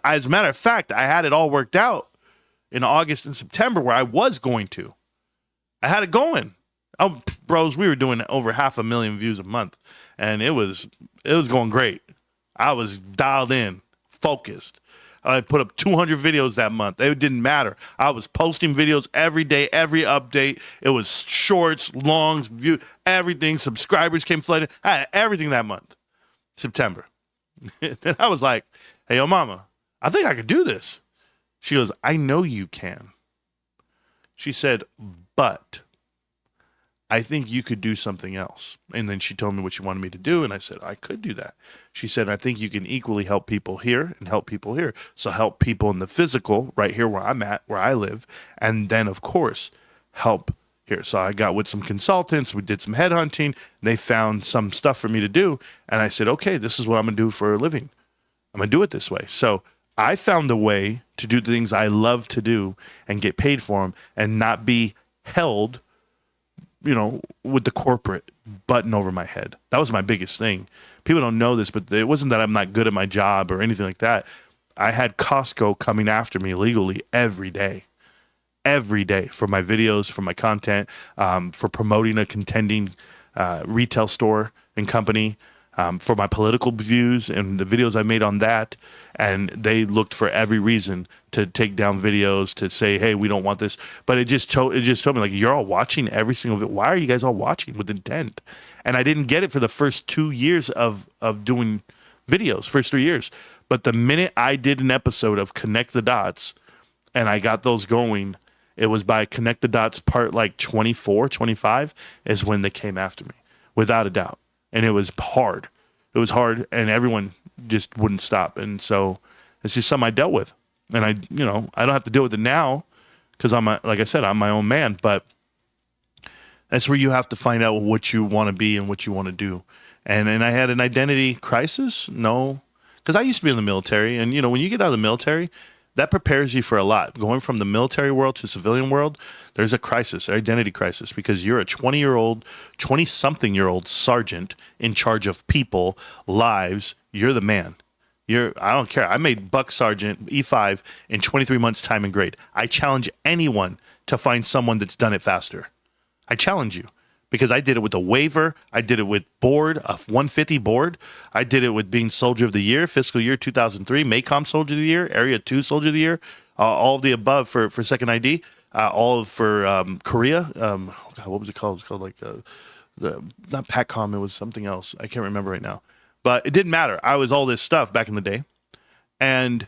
As a matter of fact, I had it all worked out in August and September where I was going to. I had it going. Oh, bros, we were doing over 500,000 views a month, and it was going great. I was dialed in, focused. I put up 200 videos that month. It didn't matter. I was posting videos every day, every update. It was shorts, longs, view, everything. Subscribers came flooding. I had everything that month, September. Then I was like, hey, yo, mama, I think I could do this. She goes, I know you can. She said, but I think you could do something else. And then she told me what she wanted me to do. And I said, I could do that. She said, I think you can equally help people here and help people here. So help people in the physical right here where I'm at, where I live. And then, of course, help here. So I got with some consultants. We did some headhunting. They found some stuff for me to do. And I said, okay, this is what I'm going to do for a living. I'm going to do it this way. So I found a way to do the things I love to do and get paid for them and not be held, with the corporate button over my head. That was my biggest thing. People don't know this, but it wasn't that I'm not good at my job or anything like that. I had Costco coming after me legally every day for my videos, for my content, for promoting a contending retail store and company, for my political views and the videos I made on that. And they looked for every reason to take down videos, to say, hey, we don't want this. But it just told me, like, you're all watching every single video. Why are you guys all watching with intent? And I didn't get it for the first 2 years of doing videos, first 3 years. But the minute I did an episode of Connect the Dots and I got those going, it was by Connect the Dots part like 24, 25 is when they came after me, without a doubt. And it was hard. It was hard, and everyone just wouldn't stop. And so it's just something I dealt with. And I don't have to deal with it now because like I said, I'm my own man. But that's where you have to find out what you want to be and what you want to do. And I had an identity crisis. No, because I used to be in the military. And, when you get out of the military, that prepares you for a lot. Going from the military world to civilian world, there's a crisis, an identity crisis, because you're a 20-something-year-old sergeant in charge of people, lives. You're the man. I don't care. I made Buck Sergeant E5 in 23 months time and grade. I challenge anyone to find someone that's done it faster. I challenge you. Because I did it with a waiver. I did it with board, a 150 board. I did it with being Soldier of the Year, fiscal year 2003, MACOM Soldier of the Year, Area 2 Soldier of the Year, all of the above for Second ID, all for Korea. What was it called? It was called like, not PACOM, it was something else. I can't remember right now. But it didn't matter. I was all this stuff back in the day. And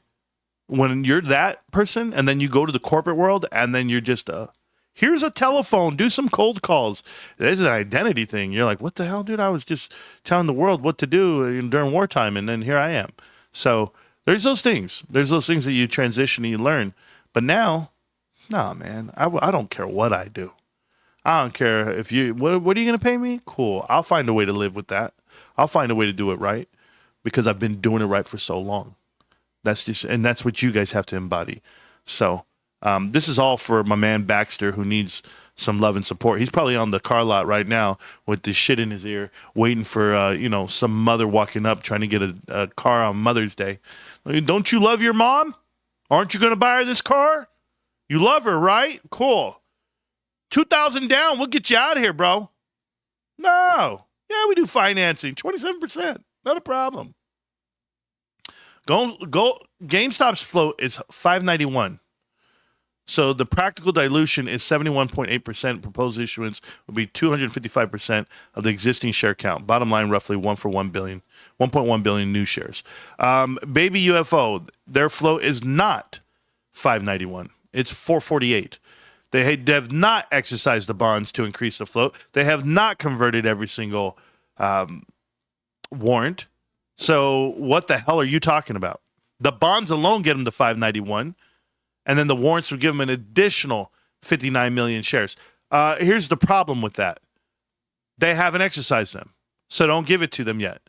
when you're that person, and then you go to the corporate world, and then you're just here's a telephone, do some cold calls. There's an identity thing. You're like, what the hell, dude? I was just telling the world what to do during wartime, and then here I am. So there's those things. There's those things that you transition and you learn. But now, nah, man, I don't care what I do. I don't care if you, what are you going to pay me? Cool. I'll find a way to live with that. I'll find a way to do it right because I've been doing it right for so long. And that's what you guys have to embody. So, this is all for my man Baxter, who needs some love and support. He's probably on the car lot right now with this shit in his ear, waiting for some mother walking up trying to get a car on Mother's Day. Don't you love your mom? Aren't you going to buy her this car? You love her, right? Cool. 2,000 down. We'll get you out of here, bro. No. Yeah, we do financing. 27%. Not a problem. Go. GameStop's float is $591. So the practical dilution is 71.8%. Proposed issuance would be 255% of the existing share count. Bottom line, roughly 1.1 billion new shares. Baby UFO, their float is not 591. It's 448. They have not exercised the bonds to increase the float. They have not converted every single warrant. So what the hell are you talking about? The bonds alone get them to 591. And then the warrants would give them an additional 59 million shares. Here's the problem with that. They haven't exercised them. So don't give it to them yet.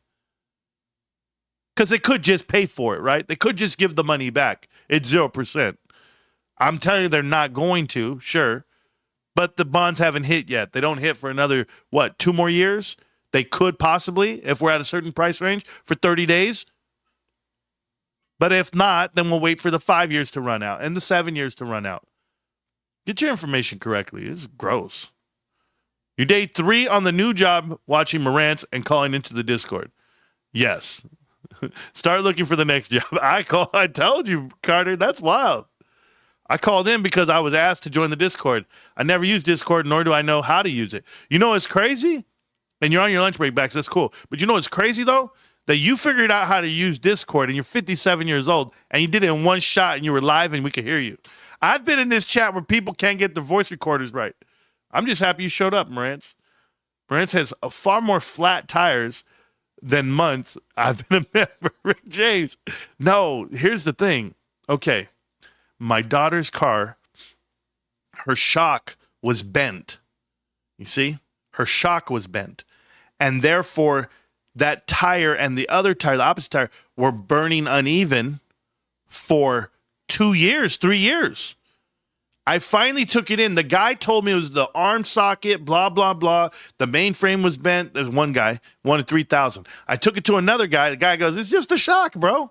Because they could just pay for it, right? They could just give the money back. It's 0%. I'm telling you they're not going to, sure. But the bonds haven't hit yet. They don't hit for another, 2 more years? They could possibly, if we're at a certain price range, for 30 days. But if not, then we'll wait for the 5 years to run out and the 7 years to run out. Get your information correctly. It's gross. You're day 3 on the new job watching Marantz and calling into the Discord. Yes. Start looking for the next job. I told you, Carter, that's wild. I called in because I was asked to join the Discord. I never use Discord, nor do I know how to use it. You know what's crazy? And you're on your lunch break, Bax. That's cool. But you know what's crazy, though? That you figured out how to use Discord and you're 57 years old and you did it in one shot and you were live and we could hear you. I've been in this chat where people can't get their voice recorders right. I'm just happy you showed up, Marantz. Marantz has far more flat tires than months I've been a member. Rick James. No, here's the thing. Okay, my daughter's car, her shock was bent. You see? Her shock was bent. And therefore, that tire and the other tire, the opposite tire, were burning uneven for 2 years, 3 years. I finally took it in. The guy told me it was the arm socket, blah, blah, blah. The mainframe was bent. There's one guy, wanted 3,000. I took it to another guy. The guy goes, it's just a shock, bro.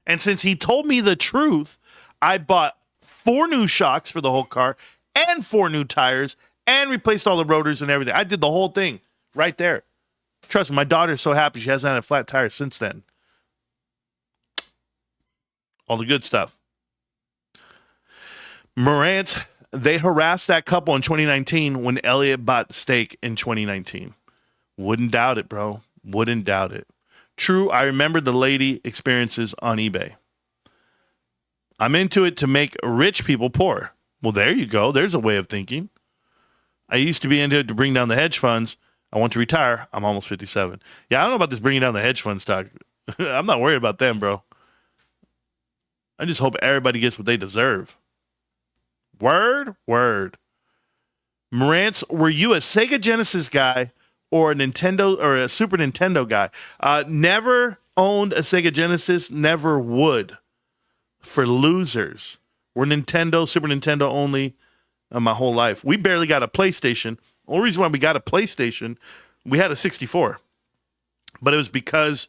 And since he told me the truth, I bought 4 new shocks for the whole car and 4 new tires and replaced all the rotors and everything. I did the whole thing right there. Trust me, my daughter's so happy she hasn't had a flat tire since then. All the good stuff. Marantz, they harassed that couple in 2019 when Elliot bought the stake in 2019. Wouldn't doubt it, bro. Wouldn't doubt it. True, I remember the lady experiences on eBay. I'm into it to make rich people poor. Well, there you go. There's a way of thinking. I used to be into it to bring down the hedge funds. I want to retire. I'm almost 57. Yeah, I don't know about this bringing down the hedge fund stock. I'm not worried about them, bro. I just hope everybody gets what they deserve. Word. Marantz, were you a Sega Genesis guy or a Nintendo or a Super Nintendo guy? Never owned a Sega Genesis, never would. For losers. We're Nintendo, Super Nintendo only my whole life. We barely got a PlayStation. The only reason why we got a PlayStation, we had a 64. But it was because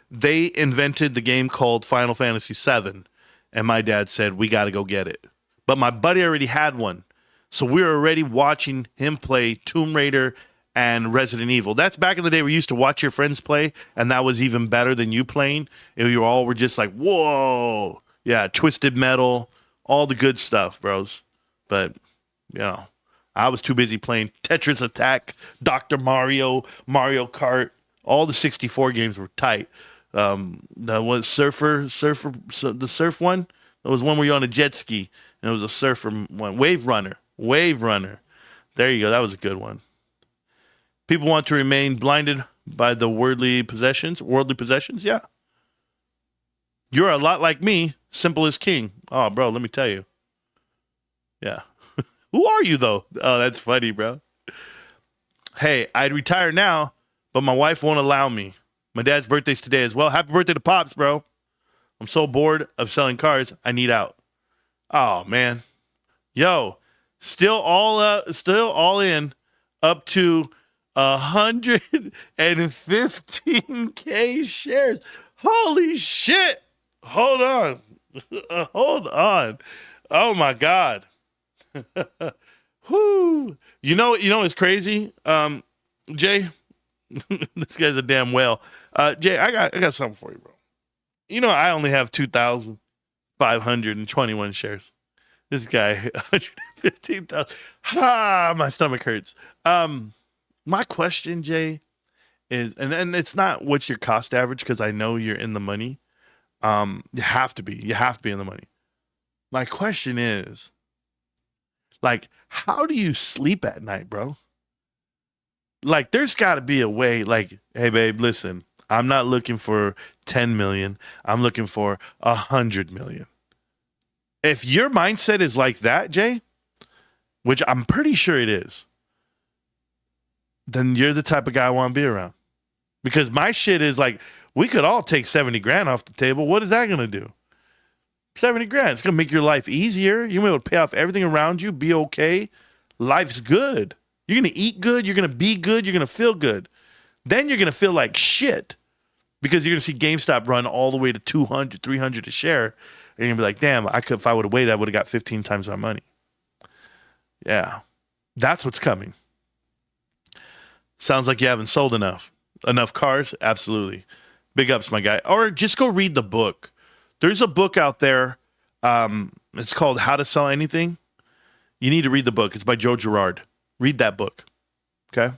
they invented the game called Final Fantasy VII. And my dad said, we got to go get it. But my buddy already had one. So we were already watching him play Tomb Raider and Resident Evil. That's back in the day where you used to watch your friends play, and that was even better than you playing. And you all were just like, whoa. Yeah, Twisted Metal, all the good stuff, bros. But, you know, I was too busy playing Tetris Attack, Dr. Mario, Mario Kart. All the 64 games were tight. That was the surf one. It was one where you're on a jet ski, and it was a surfer one. Wave Runner. There you go. That was a good one. People want to remain blinded by the worldly possessions. Yeah. You're a lot like me. Simple as king. Oh, bro, let me tell you. Yeah. Who are you, though? Oh, that's funny, bro. Hey, I'd retire now, but my wife won't allow me. My dad's birthday's today as well. Happy birthday to Pops, bro. I'm so bored of selling cars. I need out. Oh, man. Yo, still all in up to 115K shares. Holy shit. Hold on. Hold on. Oh, my God. Whoo. You know what's crazy? Jay, this guy's a damn whale. Jay, I got something for you, bro. You know, I only have 2,521 shares. This guy, 115,000. My stomach hurts. My question, Jay, is, and it's not what's your cost average, because I know you're in the money. You have to be in the money. My question is, like, how do you sleep at night, bro? Like, there's got to be a way, like, hey, babe, listen, I'm not looking for 10 million. I'm looking for 100 million. If your mindset is like that, Jay, which I'm pretty sure it is, then you're the type of guy I want to be around. Because my shit is like, we could all take 70 grand off the table. What is that going to do? 70 grand. It's going to make your life easier. You're going to be able to pay off everything around you, be okay. Life's good. You're going to eat good. You're going to be good. You're going to feel good. Then you're going to feel like shit because you're going to see GameStop run all the way to 200, 300 a share. And you're going to be like, damn, if I would have waited, I would have got 15 times my money. Yeah. That's what's coming. Sounds like you haven't sold enough. Enough cars? Absolutely. Big ups, my guy. Or just go read the book. There's a book out there. It's called How to Sell Anything. You need to read the book. It's by Joe Girard. Read that book. Okay?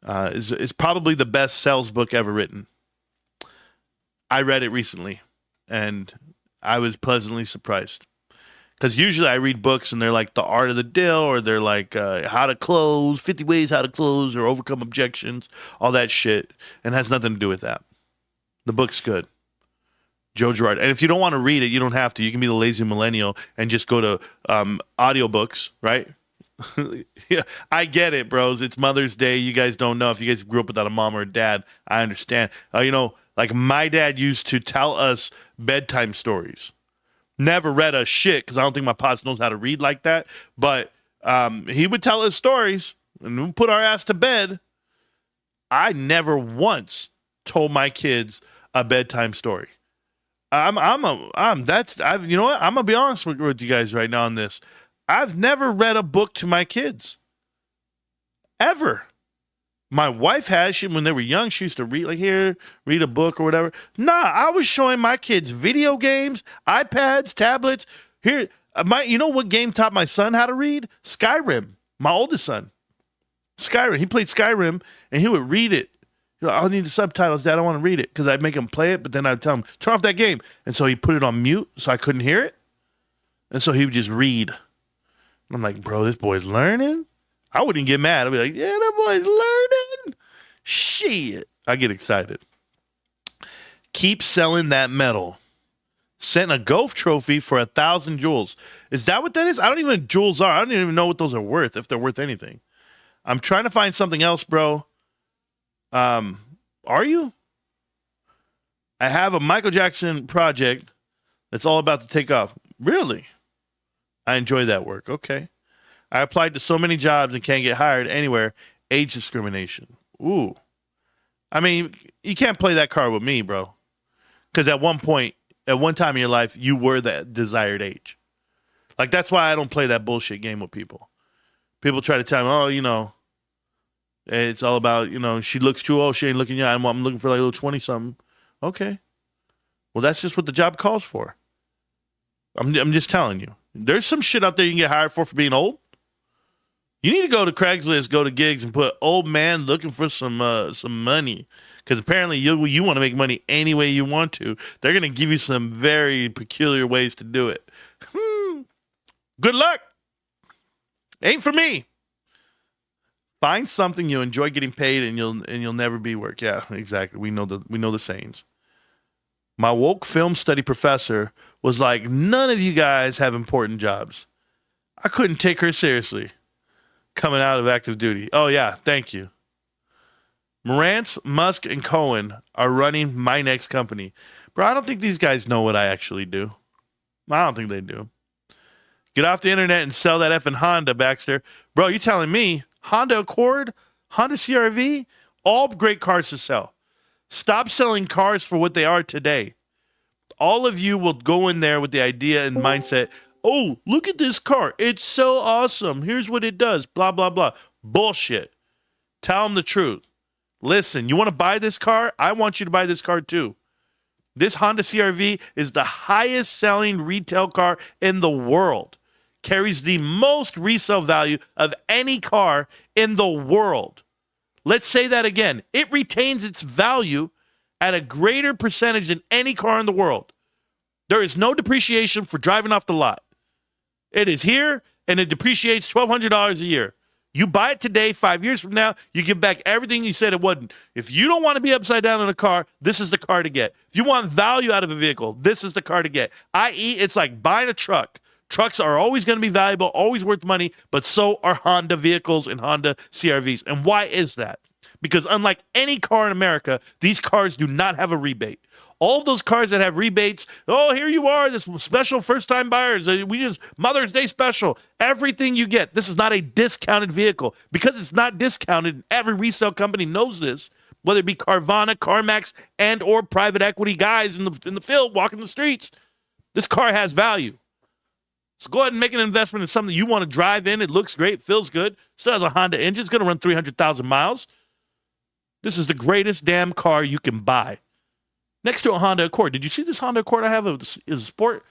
It's probably the best sales book ever written. I read it recently, and I was pleasantly surprised. Because usually I read books and they're like The Art of the Deal, or they're like How to Close, 50 Ways How to Close, or Overcome Objections, all that shit. And it has nothing to do with that. The book's good. Joe Girard. And if you don't want to read it, you don't have to. You can be the lazy millennial and just go to audiobooks, right? Yeah, I get it, bros. It's Mother's Day. You guys don't know. If you guys grew up without a mom or a dad, I understand. Like my dad used to tell us bedtime stories. Never read a shit because I don't think my pops knows how to read like that. But he would tell us stories and we put our ass to bed. I never once told my kids a bedtime story. You know what? I'm gonna be honest with you guys right now on this. I've never read a book to my kids. Ever. My wife has. When they were young, she used to read a book or whatever. Nah, I was showing my kids video games, iPads, tablets. You know what game taught my son how to read? Skyrim. My oldest son. Skyrim. He played Skyrim and he would read it. I need the subtitles, Dad. I want to read it, because I'd make him play it, but then I'd tell him, turn off that game. And so he put it on mute so I couldn't hear it. And so he would just read. And I'm like, bro, this boy's learning. I wouldn't get mad. I'd be like, yeah, that boy's learning. Shit. I get excited. Keep selling that metal. Sent a golf trophy for 1,000 jewels. Is that what that is? I don't even know what jewels are. I don't even know what those are worth, if they're worth anything. I'm trying to find something else, bro. Are you? I have a Michael Jackson project that's all about to take off. Really? I enjoy that work. Okay. I applied to so many jobs and can't get hired anywhere. Age discrimination. Ooh. I mean, you can't play that card with me, bro. Because at one time in your life, you were that desired age. Like, that's why I don't play that bullshit game with people. People try to tell me, it's all about, she looks too old. She ain't looking young. I'm looking for like a little 20-something. Okay. Well, that's just what the job calls for. I'm just telling you. There's some shit out there you can get hired for being old. You need to go to Craigslist, go to gigs, and put old man looking for some money. Because apparently you want to make money any way you want to. They're going to give you some very peculiar ways to do it. Good luck. Ain't for me. Find something you enjoy getting paid, and you'll never be work. Yeah, exactly. We know the sayings. My woke film study professor was like, none of you guys have important jobs. I couldn't take her seriously. Coming out of active duty. Oh yeah, thank you. Marantz, Musk, and Cohen are running my next company. Bro, I don't think these guys know what I actually do. I don't think they do. Get off the internet and sell that effing Honda, Baxter. Bro, you telling me Honda Accord, Honda CR-V, all great cars to sell. Stop selling cars for what they are today. All of you will go in there with the idea and mindset, oh, look at this car. It's so awesome. Here's what it does. Blah, blah, blah. Bullshit. Tell them the truth. Listen, you want to buy this car? I want you to buy this car too. This Honda CR-V is the highest selling retail car in the world. Carries the most resale value of any car in the world. Let's say that again. It retains its value at a greater percentage than any car in the world. There is no depreciation for driving off the lot. It is here, and it depreciates $1,200 a year. You buy it today, 5 years from now, you give back everything you said it wasn't. If you don't want to be upside down in a car, this is the car to get. If you want value out of a vehicle, this is the car to get. I.e., it's like buying a truck. Trucks are always going to be valuable, always worth money, but so are Honda vehicles and Honda CR-Vs. And why is that? Because unlike any car in America, these cars do not have a rebate. All of those cars that have rebates, oh, here you are, this special first-time buyers. We just Mother's Day special. Everything you get. This is not a discounted vehicle. Because it's not discounted, every resale company knows this, whether it be Carvana, CarMax, and or private equity guys in the field walking the streets. This car has value. So go ahead and make an investment in something you want to drive in. It looks great, feels good, still has a Honda engine. It's going to run 300,000 miles. This is the greatest damn car you can buy. Next to a Honda Accord. Did you see this Honda Accord I have? Is a sport?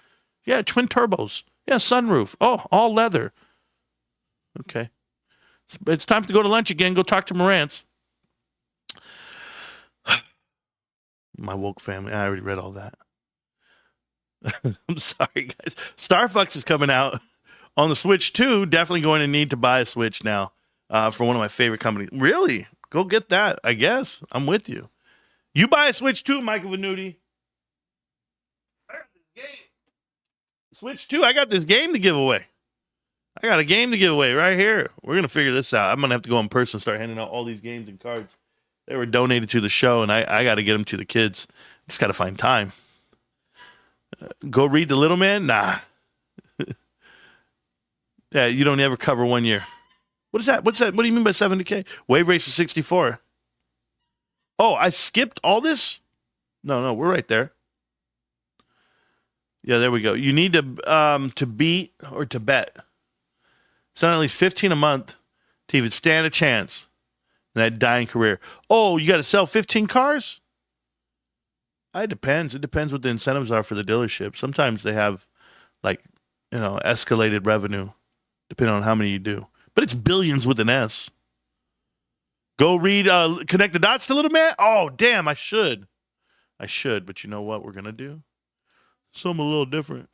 Yeah, twin turbos. Yeah, sunroof. Oh, all leather. Okay. It's time to go to lunch again. Go talk to Marantz. My woke family. I already read all that. I'm sorry, guys. Star Fox is coming out on the Switch too. Definitely going to need to buy a Switch now for one of my favorite companies. Really? Go get that, I guess. I'm with you. You buy a Switch too, Michael Venuti. I got this game. Switch 2, I got this game to give away. I got a game to give away right here. We're going to figure this out. I'm going to have to go in person and start handing out all these games and cards. They were donated to the show, and I got to get them to the kids. Just got to find time. Go read The Little Man? Nah. Yeah, you don't ever cover 1 year. What is that? What's that? What do you mean by 70K? Wave Racer 64. Oh, I skipped all this? No, we're right there. Yeah, there we go. You need to beat or to bet. Spend at least 15 a month to even stand a chance in that dying career. Oh, you got to sell 15 cars? It depends. It depends what the incentives are for the dealership. Sometimes they have, escalated revenue, depending on how many you do. But it's billions with an S. Go read Connect the Dots to Little Man? Oh, damn, I should. But you know what we're going to do? Something a little different.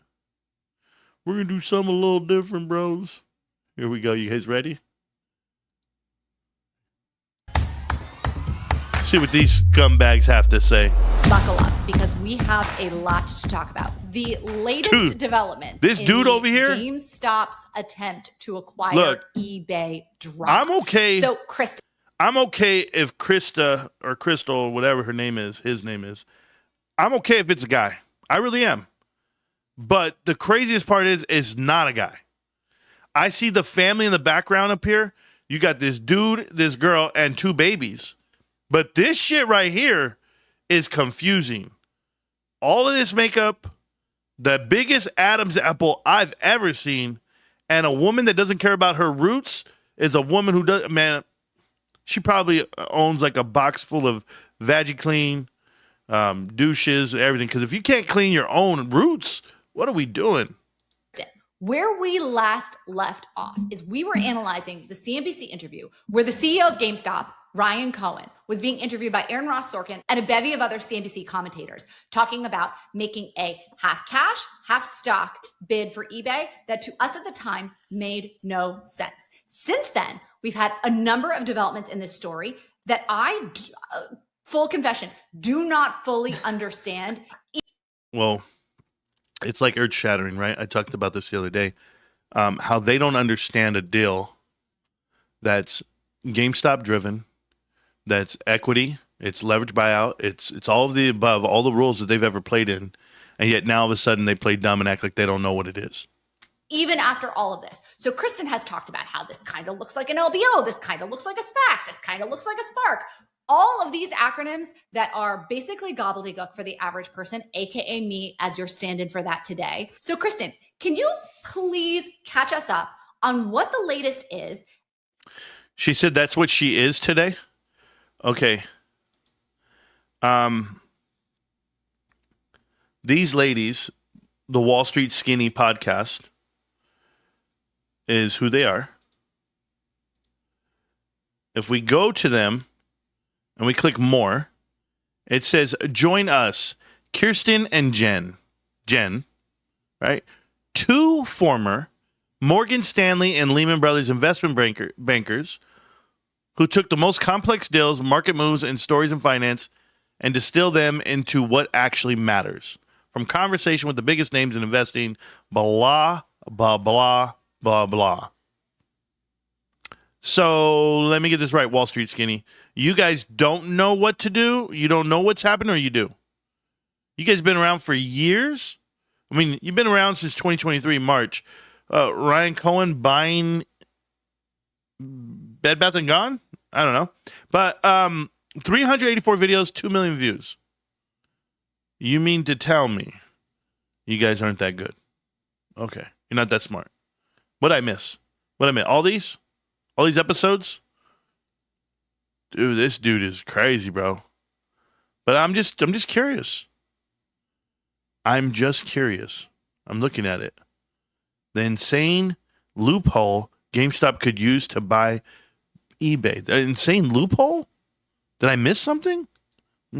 We're going to do something a little different, bros. Here we go. You guys ready? See what these scumbags have to say. Buckle up, because we have a lot to talk about. The latest development. This dude over here? GameStop's attempt to acquire eBay dropped. I'm okay. So, Krista. I'm okay if Krista or Crystal, whatever his name is, I'm okay if it's a guy. I really am. But the craziest part is it's not a guy. I see the family in the background up here. You got this dude, this girl, and 2 babies. But this shit right here is confusing. All of this makeup, the biggest Adam's apple I've ever seen, and a woman that doesn't care about her roots is a woman who does, man, she probably owns like a box full of VagiClean, douches, and everything. Because if you can't clean your own roots, what are we doing? Where we last left off is we were analyzing the CNBC interview where the CEO of GameStop, Ryan Cohen, was being interviewed by Aaron Ross Sorkin and a bevy of other CNBC commentators talking about making a half cash, half stock bid for eBay that to us at the time made no sense. Since then, we've had a number of developments in this story that I, full confession, do not fully understand. Well, it's like earth shattering, right? I talked about this the other day. How they don't understand a deal that's GameStop driven, that's equity, it's leverage buyout, it's all of the above, all the rules that they've ever played in, and yet now all of a sudden they play dumb and act like they don't know what it is. Even after all of this. So Kristen has talked about how this kind of looks like an LBO, this kind of looks like a SPAC, this kind of looks like a Spark. All of these acronyms that are basically gobbledygook for the average person, aka me, as your stand-in for that today. So Kristen, can you please catch us up on what the latest is? She said that's what she is today? Okay. These ladies, the Wall Street Skinny podcast, is who they are. If we go to them and we click more, it says, join us, Kirsten and Jen. Jen, right? 2 former Morgan Stanley and Lehman Brothers investment bankers who took the most complex deals, market moves, and stories in finance and distilled them into what actually matters. From conversation with the biggest names in investing, blah, blah, blah, blah, blah. So let me get this right, Wall Street Skinny. You guys don't know what to do? You don't know what's happening, or you do? You guys been around for years? I mean, you've been around since 2023, March. Ryan Cohen buying Bed Bath & Gone? I don't know. But 384 videos, 2 million views. You mean to tell me you guys aren't that good? Okay. You're not that smart. What'd I miss? All these episodes? Dude, this dude is crazy, bro. But I'm just curious. I'm just curious. I'm looking at it. The insane loophole GameStop could use to buy eBay. The insane loophole? Did I miss something?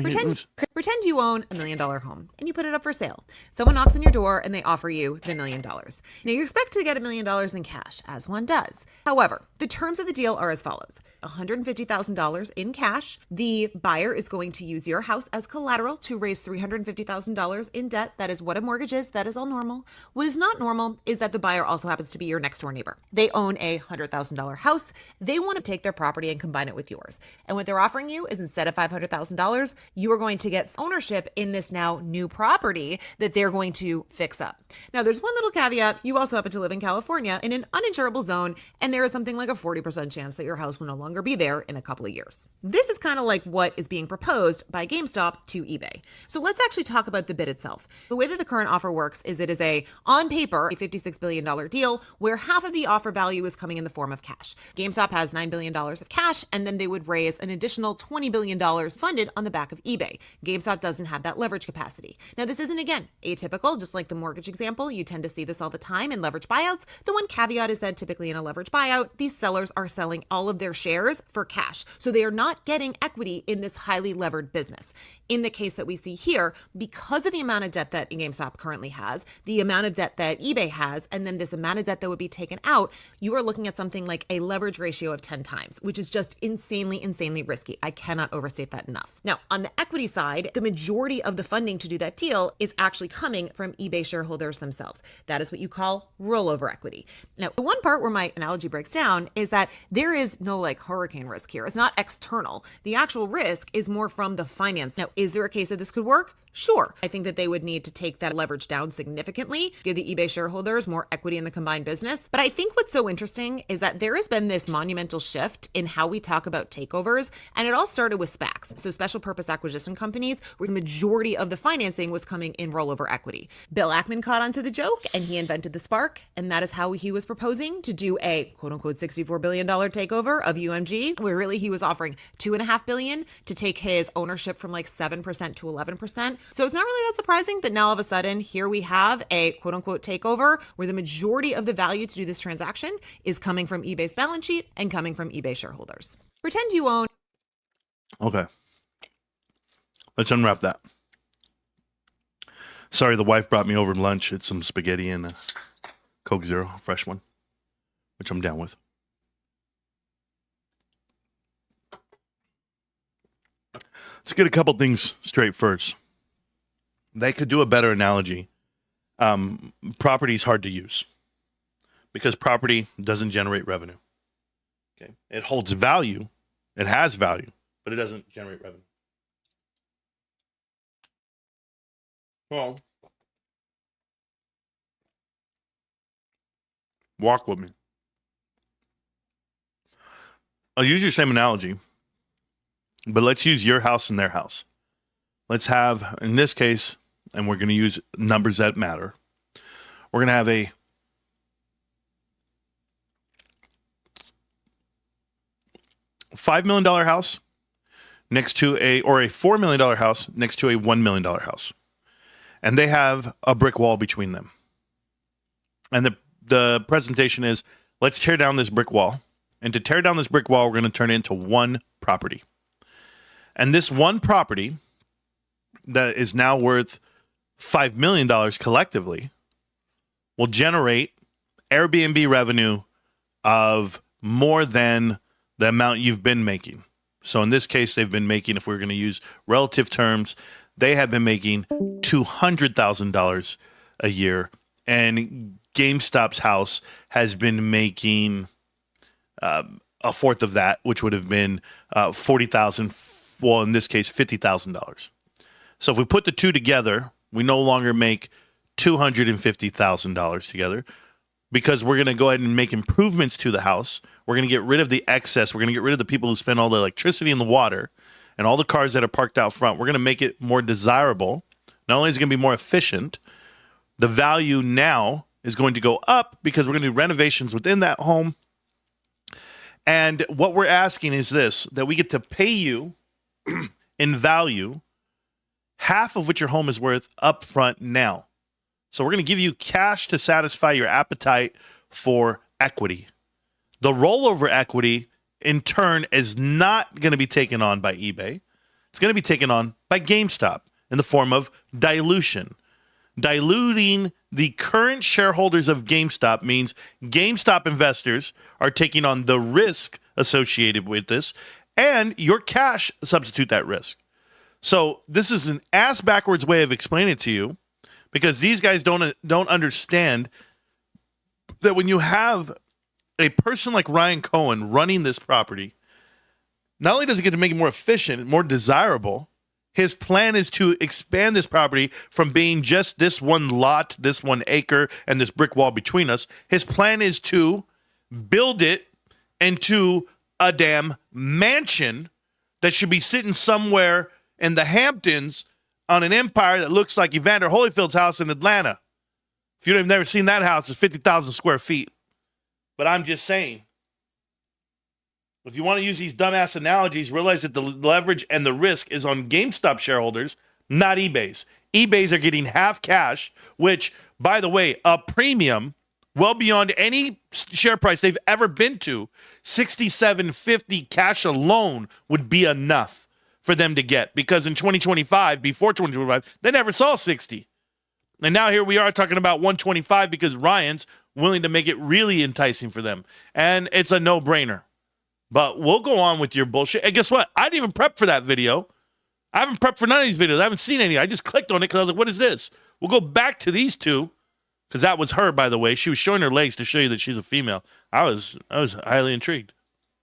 Pretend you own $1 million home and you put it up for sale. Someone knocks on your door and they offer you the $1 million. Now you expect to get $1 million in cash, as one does. However, the terms of the deal are as follows. $150,000 in cash. The buyer is going to use your house as collateral to raise $350,000 in debt. That is what a mortgage is. That is all normal. What is not normal is that the buyer also happens to be your next door neighbor. They own a $100,000 house. They want to take their property and combine it with yours. And what they're offering you is instead of $500,000, you are going to get ownership in this now new property that they're going to fix up. Now, there's one little caveat. You also happen to live in California in an uninsurable zone, and there is something like a 40% chance that your house will no longer be there in a couple of years. This is kind of like what is being proposed by GameStop to eBay. So let's actually talk about the bid itself. The way that the current offer works is it is on paper, a $56 billion deal where half of the offer value is coming in the form of cash. GameStop has $9 billion of cash, and then they would raise an additional $20 billion funded on the back of eBay. GameStop doesn't have that leverage capacity. Now, this isn't, again, atypical, just like the mortgage example. You tend to see this all the time in leverage buyouts. The one caveat is that typically in a leverage buyout, these sellers are selling all of their shares for cash. So they are not getting equity in this highly levered business. In the case that we see here, because of the amount of debt that GameStop currently has, the amount of debt that eBay has, and then this amount of debt that would be taken out, you are looking at something like a leverage ratio of 10 times, which is just insanely risky. I cannot overstate that enough. Now, on the equity side, the majority of the funding to do that deal is actually coming from eBay shareholders themselves. That is what you call rollover equity. Now, the one part where my analogy breaks down is that there is no like hurricane risk here. It's not external. The actual risk is more from the finance. Now, is there a case that this could work? Sure. I think that they would need to take that leverage down significantly, give the eBay shareholders more equity in the combined business. But I think what's so interesting is that there has been this monumental shift in how we talk about takeovers. And it all started with SPACs, so special purpose acquisition companies, where the majority of the financing was coming in rollover equity. Bill Ackman caught onto the joke and he invented the SPARC. And that is how he was proposing to do a quote unquote $64 billion takeover of UMG, where really he was offering $2.5 billion to take his ownership from like 7% to 11%. So it's not really that surprising that now all of a sudden here we have a quote unquote takeover where the majority of the value to do this transaction is coming from eBay's balance sheet and coming from eBay shareholders. Pretend you own. Okay. Let's unwrap that. Sorry, the wife brought me over lunch. It's some spaghetti and a Coke Zero, fresh one, which I'm down with. Let's get a couple things straight first. They could do a better analogy. Property is hard to use because property doesn't generate revenue. Okay, it holds value, it has value, but it doesn't generate revenue. Well, walk with me. I'll use your same analogy, but let's use your house and their house. Let's have, in this case, and we're going to use numbers that matter. We're going to have a $5 million house next to a $4 million house next to a $1 million house. And they have a brick wall between them. And the presentation is, let's tear down this brick wall. And to tear down this brick wall, we're going to turn it into one property. And this one property that is now worth $5 million collectively will generate Airbnb revenue of more than the amount you've been making. So in this case, they've been making, if we're going to use relative terms, they have been making $200,000 a year. And GameStop's house has been making a fourth of that, which would have been $40,000, well, in this case, $50,000. So if we put the two together, we no longer make $250,000 together because we're going to go ahead and make improvements to the house. We're going to get rid of the excess. We're going to get rid of the people who spend all the electricity and the water and all the cars that are parked out front. We're going to make it more desirable. Not only is it going to be more efficient, the value now is going to go up because we're going to do renovations within that home. And what we're asking is this, that we get to pay you in value half of what your home is worth up front now. So we're going to give you cash to satisfy your appetite for equity. The rollover equity, in turn, is not going to be taken on by eBay. It's going to be taken on by by GameStop in the form of dilution. Diluting the current shareholders of GameStop means GameStop investors are taking on the risk associated with this, and your cash substitute that risk. So this is an ass backwards way of explaining it to you, because these guys don't understand that when you have a person like Ryan Cohen running this property, not only does it get to make it more efficient, more desirable, his plan is to expand this property from being just this one lot, this 1 acre, and this brick wall between us. His plan is to build it into a damn mansion that should be sitting somewhere in the Hamptons on an empire that looks like Evander Holyfield's house in Atlanta. If you've never seen that house, it's 50,000 square feet. But I'm just saying, if you want to use these dumbass analogies, realize that the leverage and the risk is on GameStop shareholders, not eBay's. eBay's are getting half cash, which, by the way, a premium well beyond any share price they've ever been to. $67.50 cash alone would be enough for them to get, because in 2025, before 2025, they never saw 60. And now here we are talking about 125 because Ryan's willing to make it really enticing for them. And it's a no-brainer. But we'll go on with your bullshit. And guess what? I didn't even prep for that video. I haven't prepped for none of these videos. I haven't seen any. I just clicked on it because I was like, what is this? We'll go back to these two, because that was her, by the way. She was showing her legs to show you that she's a female. I was highly intrigued.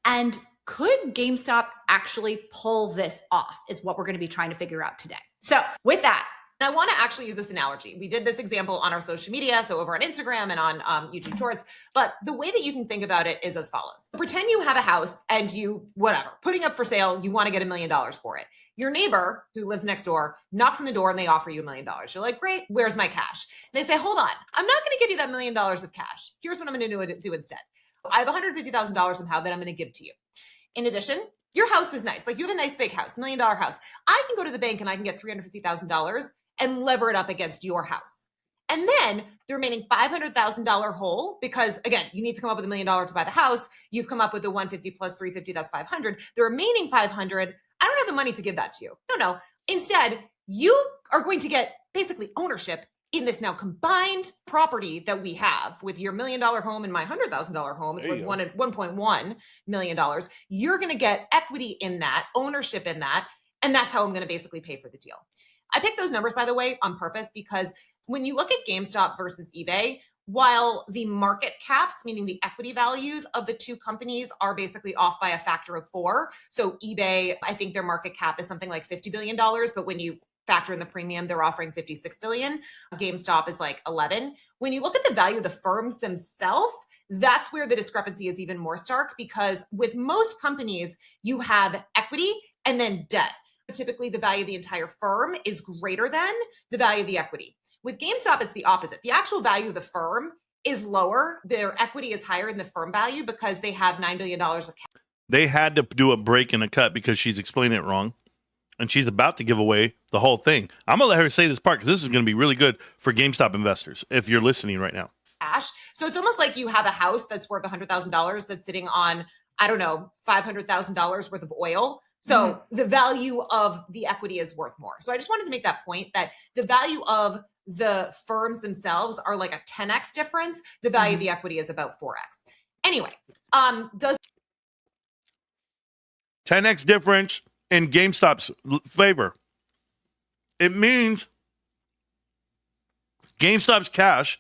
And could GameStop actually pull this off is what we're going to be trying to figure out today. So with that, And I want to actually use this analogy. We did this example on our social media, so over on Instagram and on YouTube Shorts. But the way that you can think about it is as follows. Pretend you have a house and you, putting up for sale, you want to get $1 million for it. Your neighbor who lives next door knocks on the door and they offer you $1 million. You're like, great, where's my cash? And they say, hold on, I'm not going to give you that $1 million of cash. Here's what I'm going to do instead. I have $150,000 somehow that I'm going to give to you. In addition, your house is nice. Like, you have a nice big house, $1 million house. I can go to the bank and I can get $350,000 and lever it up against your house. And then the remaining $500,000 hole, because again, you need to come up with $1 million to buy the house. You've come up with the 150 plus 350, that's 500. The remaining 500, I don't have the money to give that to you. No. Instead, you are going to get basically ownership in this now combined property that we have with your $1 million home and my $100,000 home. It's worth $1.1 million. You're going to get equity in that, ownership in that. And that's how I'm going to basically pay for the deal. I picked those numbers, by the way, on purpose, because when you look at GameStop versus eBay, while the market caps, meaning the equity values of the two companies, are basically off by a factor of 4. So eBay, I think their market cap is something like $50 billion, but when you factor in the premium, they're offering $56 billion. GameStop is like 11. When you look at the value of the firms themselves, that's where the discrepancy is even more stark, because with most companies, you have equity and then debt. Typically, the value of the entire firm is greater than the value of the equity. With GameStop, it's the opposite. The actual value of the firm is lower. Their equity is higher than the firm value because they have $9 billion of cash. They had to do a break and a cut because she's explaining it wrong. And she's about to give away the whole thing. I'm going to let her say this part because this is going to be really good for GameStop investors if you're listening right now. Cash. So it's almost like you have a house that's worth $100,000 that's sitting on, I don't know, $500,000 worth of oil. So the value of the equity is worth more. So I just wanted to make that point, that the value of the firms themselves are like a 10x difference. The value of the equity is about 4x. Anyway, does 10x difference in GameStop's favor. It means GameStop's cash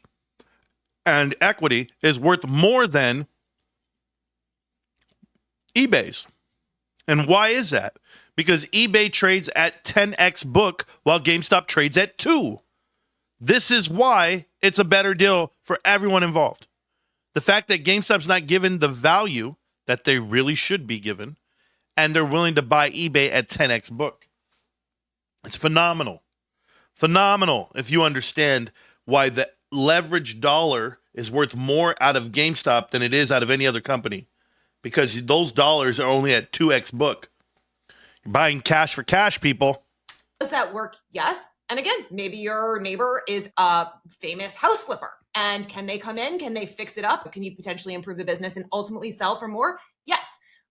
and equity is worth more than eBay's. And why is that? Because eBay trades at 10x book while GameStop trades at 2. This is why it's a better deal for everyone involved. The fact that GameStop's not given the value that they really should be given, and they're willing to buy eBay at 10x book. It's phenomenal. Phenomenal if you understand why the leveraged dollar is worth more out of GameStop than it is out of any other company. Because those dollars are only at 2x book. You're buying cash for cash, people. Does that work? Yes. And again, maybe your neighbor is a famous house flipper. And can they come in? Can they fix it up? Can you potentially improve the business and ultimately sell for more? Yes.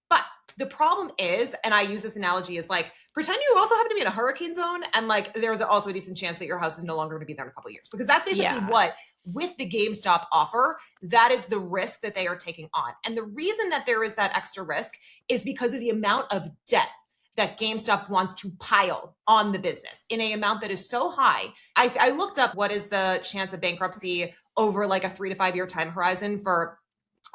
But the problem is, and I use this analogy, is like pretend you also happen to be in a hurricane zone, and like there's also a decent chance that your house is no longer going to be there in a couple of years, because that's basically what, with the GameStop offer, that is the risk that they are taking on. And the reason that there is that extra risk is because of the amount of debt that GameStop wants to pile on the business in an amount that is so high. I looked up what is the chance of bankruptcy over like a 3 to 5 year time horizon for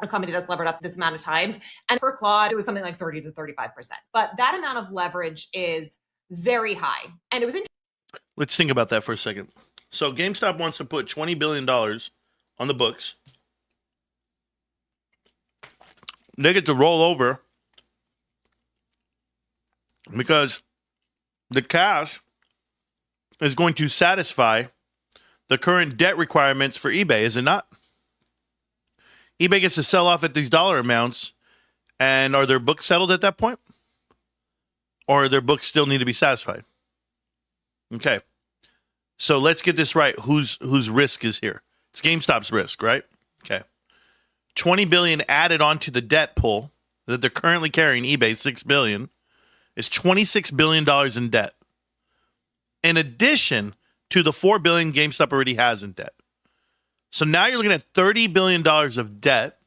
a company that's levered up this amount of times. And for Claude, it was something like 30 to 35%. But that amount of leverage is very high. And it was interesting. Let's think about that for a second. So GameStop wants to put $20 billion on the books. They get to roll over because the cash is going to satisfy the current debt requirements for eBay, is it not? eBay gets to sell off at these dollar amounts, and are their books settled at that point? Or their books still need to be satisfied? Okay. So let's get this right. Whose risk is here? It's GameStop's risk, right? Okay. $20 billion added onto the debt pool that they're currently carrying, eBay, $6 billion, is $26 billion in debt. In addition to the $4 billion GameStop already has in debt. So now you're looking at $30 billion of debt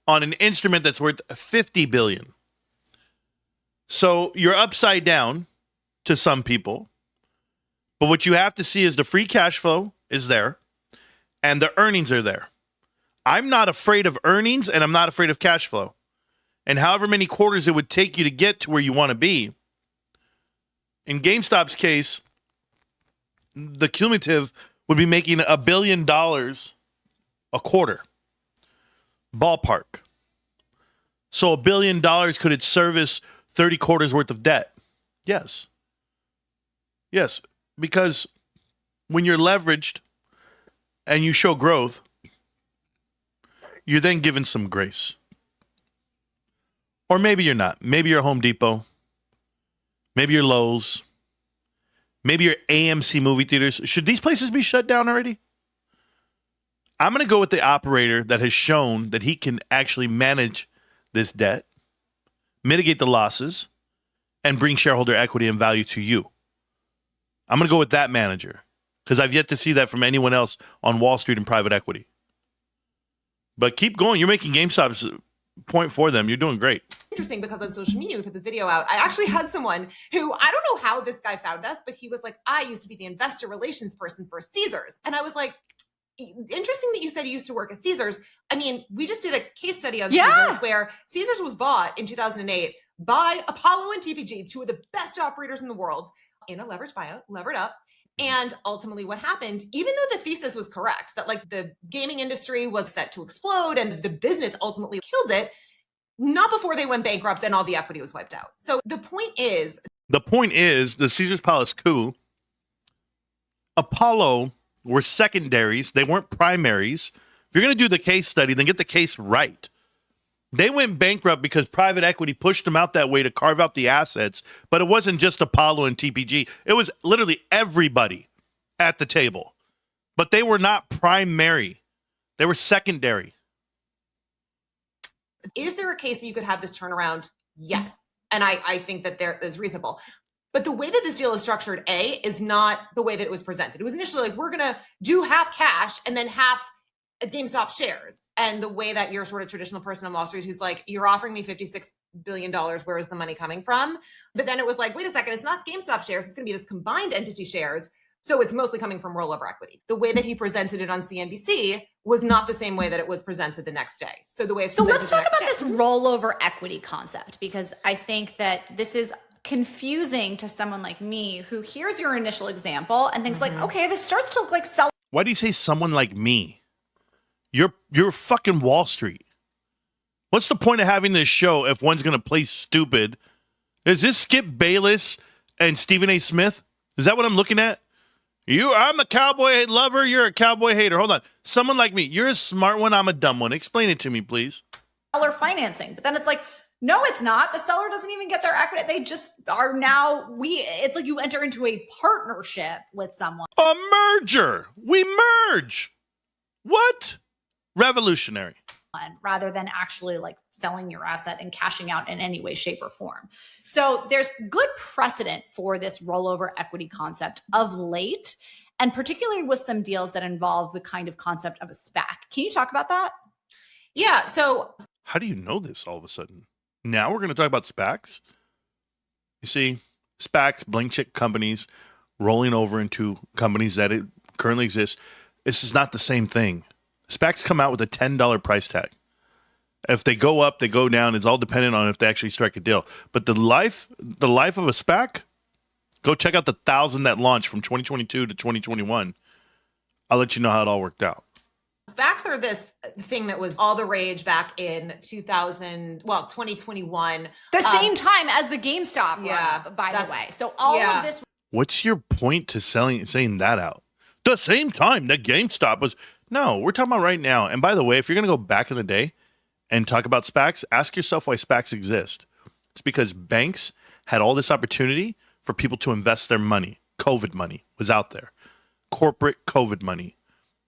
on an instrument that's worth $50 billion. So you're upside down to some people. But what you have to see is the free cash flow is there and the earnings are there. I'm not afraid of earnings and I'm not afraid of cash flow. And however many quarters it would take you to get to where you want to be. In GameStop's case, the cumulative would be making $1 billion a quarter. Ballpark. So $1 billion, could it service 30 quarters worth of debt? Yes. Yes. Because when you're leveraged and you show growth, you're then given some grace. Or maybe you're not. Maybe you're Home Depot. Maybe you're Lowe's. Maybe you're AMC movie theaters. Should these places be shut down already? I'm going to go with the operator that has shown that he can actually manage this debt, mitigate the losses, and bring shareholder equity and value to you. I'm going to go with that manager because I've yet to see that from anyone else on Wall Street and private equity. But keep going. You're making GameStop's point for them. You're doing great. Interesting, because on social media, we put this video out. I actually had someone who, I don't know how this guy found us, but he was like, I used to be the investor relations person for Caesars. And I was like, interesting that you said you used to work at Caesars. I mean, we just did a case study on Caesars where Caesars was bought in 2008 by Apollo and TPG, two of the best operators in the world, in a leveraged buyout, levered up. And ultimately what happened, even though the thesis was correct, that like the gaming industry was set to explode and the business ultimately killed it, not before they went bankrupt and all the equity was wiped out. So the point is the Caesars Palace coup, Apollo were secondaries. They weren't primaries. If you're going to do the case study, then get the case right. They went bankrupt because private equity pushed them out that way to carve out the assets. But it wasn't just Apollo and TPG. It was literally everybody at the table. But they were not primary. They were secondary. Is there a case that you could have this turnaround? Yes. And I think that there is reasonable. But the way that this deal is structured, is not the way that it was presented. It was initially like, we're going to do half cash and then half GameStop shares. And the way that you're sort of traditional person on Wall Street who's like, you're offering me $56 billion, where is the money coming from? But then it was like, wait a second, it's not GameStop shares, it's going to be this combined entity shares. So it's mostly coming from rollover equity. The way that he presented it on CNBC was not the same way that it was presented the next day. So the way it's let's talk about this rollover equity concept, because I think that this is confusing to someone like me who hears your initial example and thinks like, okay, this starts to look like sell. Why do you say someone like me? You're fucking Wall Street. What's the point of having this show if one's going to play stupid? Is this Skip Bayless and Stephen A. Smith? Is that what I'm looking at? I'm a cowboy lover. You're a cowboy hater. Hold on. Someone like me. You're a smart one. I'm a dumb one. Explain it to me, please. Seller financing. But then it's like, no, it's not. The seller doesn't even get their equity. They just are now, it's like you enter into a partnership with someone. A merger. We merge. What? Revolutionary. Rather than actually like selling your asset and cashing out in any way, shape, or form. So there's good precedent for this rollover equity concept of late, and particularly with some deals that involve the kind of concept of a SPAC. Can you talk about that? Yeah. So How do you know this all of a sudden? Now we're going to talk about SPACs? You see, SPACs, blank check companies rolling over into companies that it currently exist. This is not the same thing. SPACs come out with a $10 price tag. If they go up, they go down. It's all dependent on if they actually strike a deal. But the life of a SPAC, go check out the 1,000 that launched from 2022 to 2021. I'll let you know how it all worked out. SPACs are this thing that was all the rage back in 2021. The same time as the GameStop run-up, by the way. So all of this. What's your point to saying that out? The same time that GameStop was. No, we're talking about right now. And by the way, if you're going to go back in the day and talk about SPACs, ask yourself why SPACs exist. It's because banks had all this opportunity for people to invest their money. COVID money was out there. Corporate COVID money.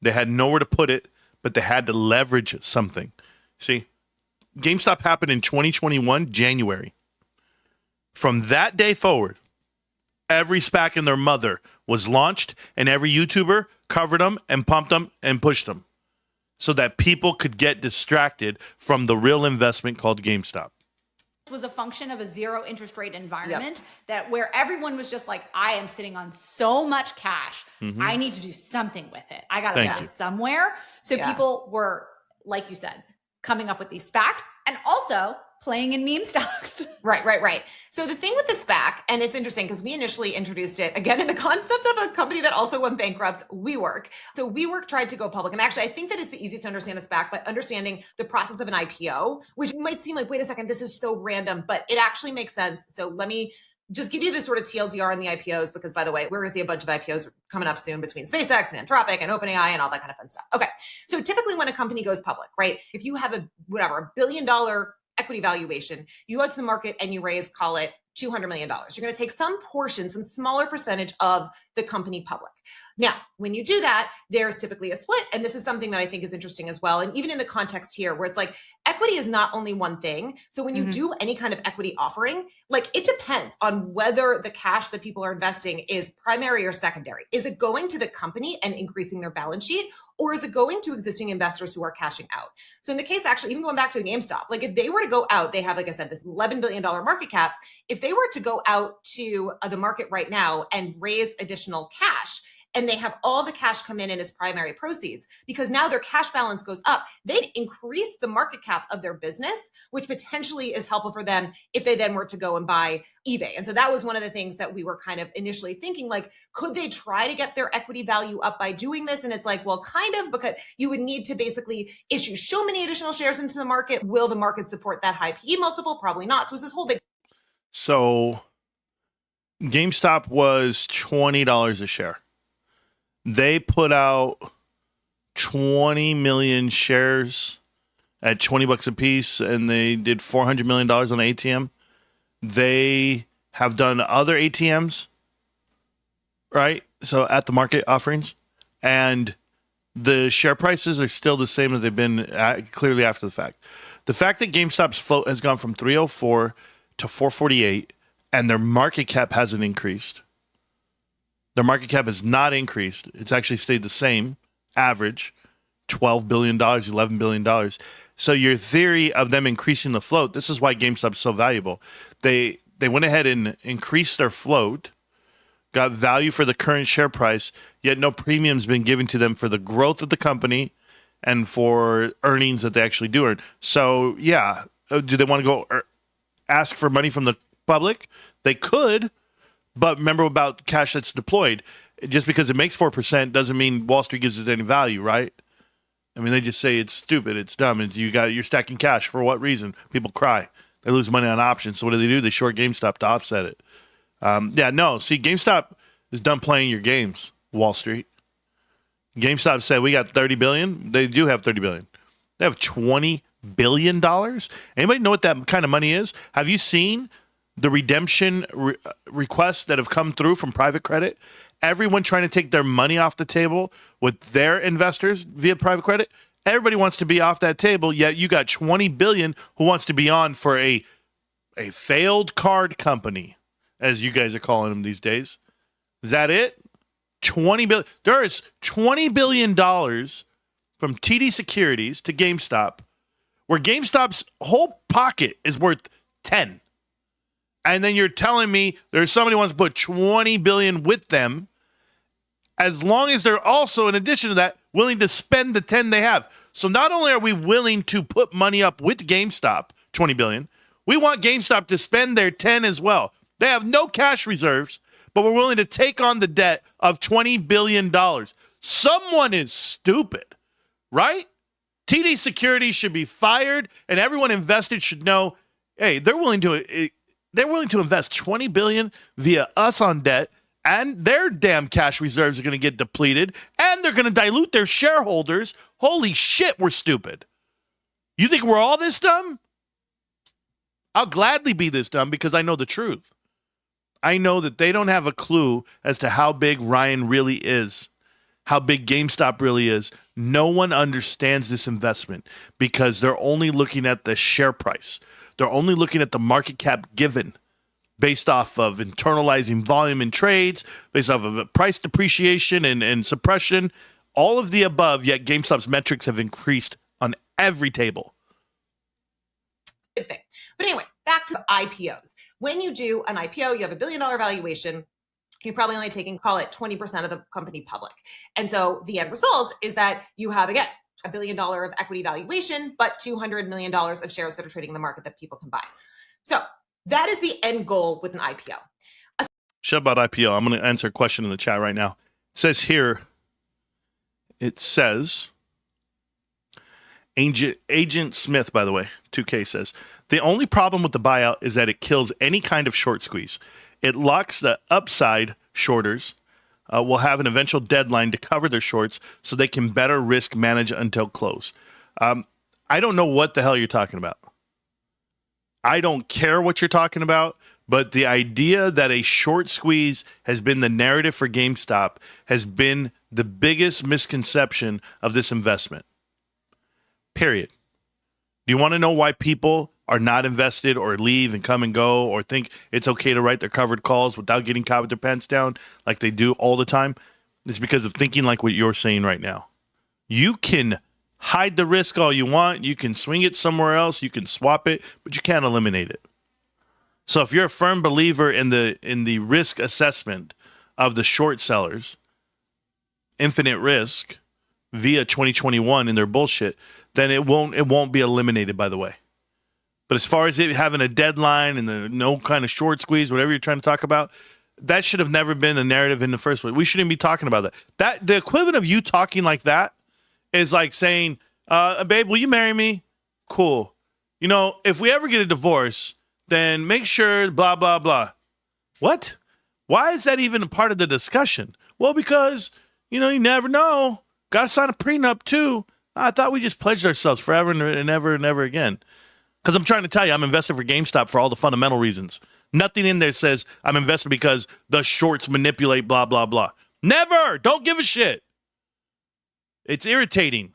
They had nowhere to put it, but they had to leverage something. See, GameStop happened in 2021, January. From that day forward, every SPAC and their mother was launched, and every YouTuber covered them and pumped them and pushed them so that people could get distracted from the real investment called GameStop. Was a function of a zero interest rate environment that where everyone was just like, I am sitting on so much cash. I need to do something with it. I got to put it somewhere. So people were, like you said, coming up with these SPACs and also playing in meme stocks. Right. So the thing with the SPAC, and it's interesting because we initially introduced it again in the concept of a company that also went bankrupt, WeWork. So WeWork tried to go public. And actually, I think that it's the easiest to understand a SPAC by understanding the process of an IPO, which might seem like, wait a second, this is so random, but it actually makes sense. So let me just give you this sort of TLDR on the IPOs, because by the way, we're going to see a bunch of IPOs coming up soon between SpaceX and Anthropic and OpenAI and all that kind of fun stuff. Okay. So typically when a company goes public, right, if you have a $1 billion equity valuation, you go to the market and you raise, call it $200 million. You're going to take some portion, some smaller percentage of the company public. Now, when you do that, there's typically a split. And this is something that I think is interesting as well. And even in the context here where it's like equity is not only one thing. So when you do any kind of equity offering, like it depends on whether the cash that people are investing is primary or secondary. Is it going to the company and increasing their balance sheet? Or is it going to existing investors who are cashing out? So in the case, actually, even going back to GameStop, like if they were to go out, they have, like I said, this $11 billion market cap. If they were to go out to the market right now and raise additional cash, and they have all the cash come in as primary proceeds, because now their cash balance goes up, they'd increase the market cap of their business, which potentially is helpful for them if they then were to go and buy eBay. And so that was one of the things that we were kind of initially thinking, like, could they try to get their equity value up by doing this? And it's like, well, kind of, because you would need to basically issue so many additional shares into the market. Will the market support that high PE multiple? Probably not. So it's this whole big. So GameStop was $20 a share. They put out 20 million shares at $20 a piece, and they did $400 million on the ATM. They have done other ATMs, right? So at the market offerings, and the share prices are still the same that they've been clearly after the fact. The fact that GameStop's float has gone from 304 to 448, and their market cap hasn't increased. Their market cap has not increased. It's actually stayed the same, average, $12 billion, $11 billion. So your theory of them increasing the float, this is why GameStop's so valuable. They went ahead and increased their float, got value for the current share price, yet no premium's been given to them for the growth of the company and for earnings that they actually do earn. So, yeah, do they want to go ask for money from the public? They could. But remember about cash that's deployed. Just because it makes 4% doesn't mean Wall Street gives it any value, right? I mean, they just say it's stupid, it's dumb, and you're stacking cash for what reason? People cry. They lose money on options. So what do? They short GameStop to offset it. See, GameStop is done playing your games, Wall Street. GameStop said we got $30 billion. They do have $30 billion. They have $20 billion. Anybody know what that kind of money is? Have you seen the redemption requests that have come through from private credit? Everyone trying to take their money off the table with their investors via private credit. Everybody wants to be off that table, yet you got 20 billion who wants to be on for a failed card company, as you guys are calling them these days. Is that it? 20 billion. There is $20 billion from TD Securities to GameStop, where GameStop's whole pocket is worth 10. And then you're telling me there's somebody who wants to put 20 billion with them, as long as they're also, in addition to that, willing to spend the 10 they have. So not only are we willing to put money up with GameStop, 20 billion, we want GameStop to spend their 10 as well. They have no cash reserves, but we're willing to take on the debt of $20 billion. Someone is stupid, right? TD Securities should be fired, and everyone invested should know, hey, they're willing to invest $20 billion via us on debt, and their damn cash reserves are going to get depleted, and they're going to dilute their shareholders. Holy shit, we're stupid. You think we're all this dumb? I'll gladly be this dumb because I know the truth. I know that they don't have a clue as to how big Ryan really is, how big GameStop really is. No one understands this investment because they're only looking at the share price. They're only looking at the market cap given based off of internalizing volume in trades, based off of price depreciation and suppression, all of the above, yet GameStop's metrics have increased on every table. Good thing. But anyway, back to IPOs. When you do an IPO, you have $1 billion valuation. You're probably only taking, call it 20% of the company public. And so the end result is that you have, again, $1 billion of equity valuation, but $200 million of shares that are trading in the market that people can buy. So that is the end goal with an IPO. Shut about IPO. I'm going to answer a question in the chat right now. It says here, Agent Smith, by the way, 2K says, the only problem with the buyout is that it kills any kind of short squeeze. It locks the upside shorters will have an eventual deadline to cover their shorts so they can better risk manage until close. I don't know what the hell you're talking about. I don't care what you're talking about, but the idea that a short squeeze has been the narrative for GameStop has been the biggest misconception of this investment. Period. Do you want to know why people are not invested or leave and come and go or think it's okay to write their covered calls without getting caught with their pants down like they do all the time? It's because of thinking like what you're saying right now. You can hide the risk all you want. You can swing it somewhere else. You can swap it, but you can't eliminate it. So if you're a firm believer in the risk assessment of the short sellers, infinite risk via 2021 in their bullshit, then it won't be eliminated, by the way. But as far as it having a deadline and no kind of short squeeze, whatever you're trying to talk about, that should have never been a narrative in the first place. We shouldn't be talking about that. The equivalent of you talking like that is like saying, babe, will you marry me? Cool. You know, if we ever get a divorce, then make sure blah, blah, blah. What? Why is that even a part of the discussion? Well, because, you never know. Got to sign a prenup too. I thought we just pledged ourselves forever and ever and ever again. Because I'm trying to tell you, I'm invested for GameStop for all the fundamental reasons. Nothing in there says I'm invested because the shorts manipulate blah, blah, blah. Never. Don't give a shit. It's irritating.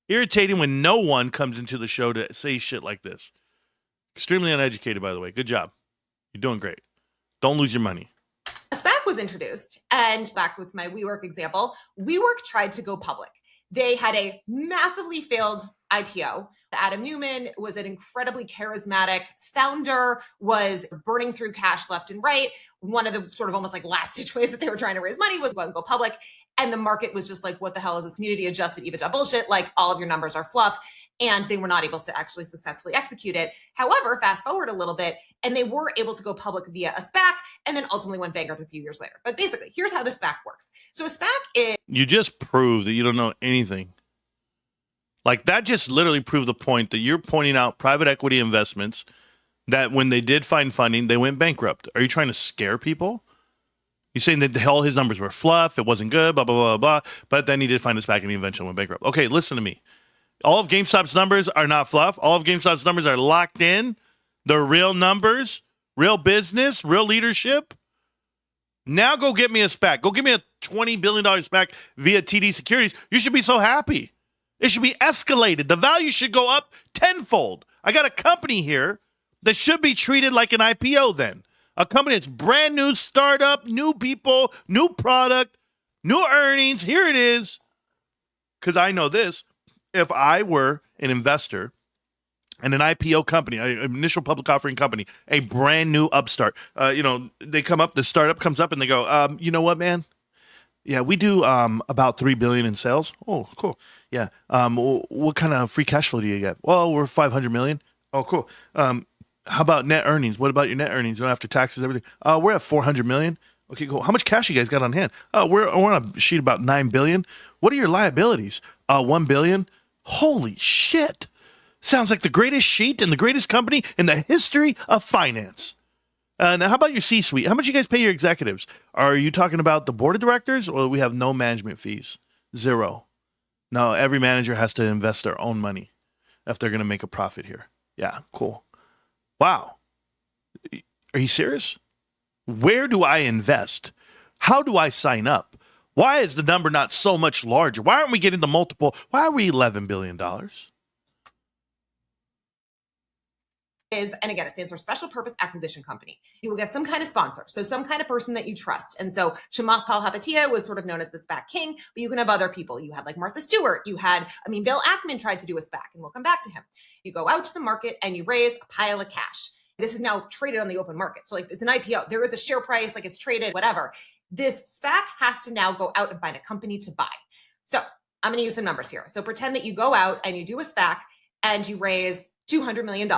Irritating when no one comes into the show to say shit like this. Extremely uneducated, by the way. Good job. You're doing great. Don't lose your money. A SPAC was introduced, and back with my WeWork example, WeWork tried to go public. They had a massively failed IPO. Adam Newman was an incredibly charismatic founder, was burning through cash left and right. One of the sort of almost like last ditch ways that they were trying to raise money was go public. And the market was just like, what the hell is this community adjusted EBITDA bullshit? Like all of your numbers are fluff. And they were not able to actually successfully execute it. However, fast forward a little bit, and they were able to go public via a SPAC and then ultimately went bankrupt a few years later. But basically, here's how the SPAC works. So a SPAC is... You just proved that you don't know anything. Like that just literally proved the point that you're pointing out private equity investments that when they did find funding, they went bankrupt. Are you trying to scare people? You're saying that all his numbers were fluff, it wasn't good, blah, blah, blah, blah, but then he did find us back and he eventually went bankrupt. Okay, listen to me. All of GameStop's numbers are not fluff. All of GameStop's numbers are locked in. They're real numbers, real business, real leadership. Now go get me a SPAC. Go get me a $20 billion SPAC via TD Securities. You should be so happy. It should be escalated. The value should go up tenfold. I got a company here that should be treated like an IPO then. A company that's brand new, startup, new people, new product, new earnings. Here it is. Because I know this. If I were an investor and an IPO company, an initial public offering company, a brand new upstart, they come up, the startup comes up and they go, you know what, man? Yeah, we do about $3 billion in sales. Oh, cool. Yeah. What kind of free cash flow do you get? Well, we're $500 million. Oh, cool. How about net earnings? What about your net earnings after taxes, everything? We're at $400 million. Okay, cool. How much cash you guys got on hand? We're on a sheet about $9 billion. What are your liabilities? $1 billion. Holy shit. Sounds like the greatest sheet and the greatest company in the history of finance. Now, how about your C-suite? How much you guys pay your executives? Are you talking about the board of directors, or we have no management fees? Zero. No, every manager has to invest their own money if they're going to make a profit here. Yeah, cool. Wow. Are you serious? Where do I invest? How do I sign up? Why is the number not so much larger? Why aren't we getting the multiple? Why are we $11 billion? And again, it stands for Special Purpose Acquisition Company. You will get some kind of sponsor, so some kind of person that you trust. And so Chamath Palihapitiya was sort of known as the SPAC king, but you can have other people. You had like Martha Stewart. Bill Ackman tried to do a SPAC, and we'll come back to him. You go out to the market and you raise a pile of cash. This is now traded on the open market. So like it's an IPO, there is a share price, like it's traded, whatever. This SPAC has to now go out and find a company to buy. So I'm going to use some numbers here. So pretend that you go out and you do a SPAC and you raise $200 million.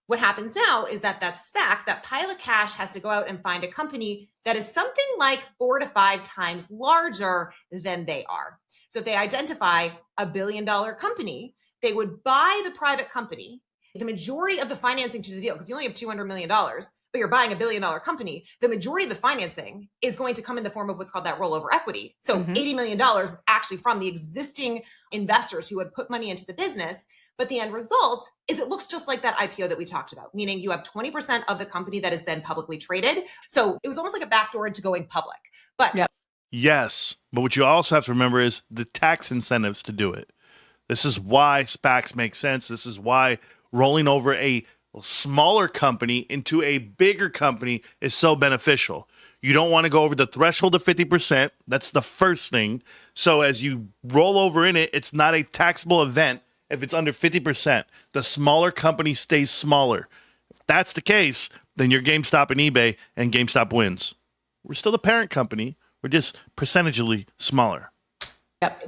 What happens now is that SPAC, that pile of cash, has to go out and find a company that is something like 4 to 5 times larger than they are. So if they identify a $1 billion company, they would buy the private company. The majority of the financing to the deal, because you only have $200 million, but you're buying a $1 billion company, the majority of the financing is going to come in the form of what's called that rollover equity. So $80 million is actually from the existing investors who had put money into the business. But the end result is it looks just like that IPO that we talked about, meaning you have 20% of the company that is then publicly traded. So it was almost like a backdoor into going public. But yes, but what you also have to remember is the tax incentives to do it. This is why SPACs make sense. This is why rolling over a smaller company into a bigger company is so beneficial. You don't want to go over the threshold of 50%. That's the first thing. So as you roll over in it, it's not a taxable event. If it's under 50%, the smaller company stays smaller. If that's the case, then you're GameStop and eBay, and GameStop wins. We're still the parent company. We're just percentagely smaller.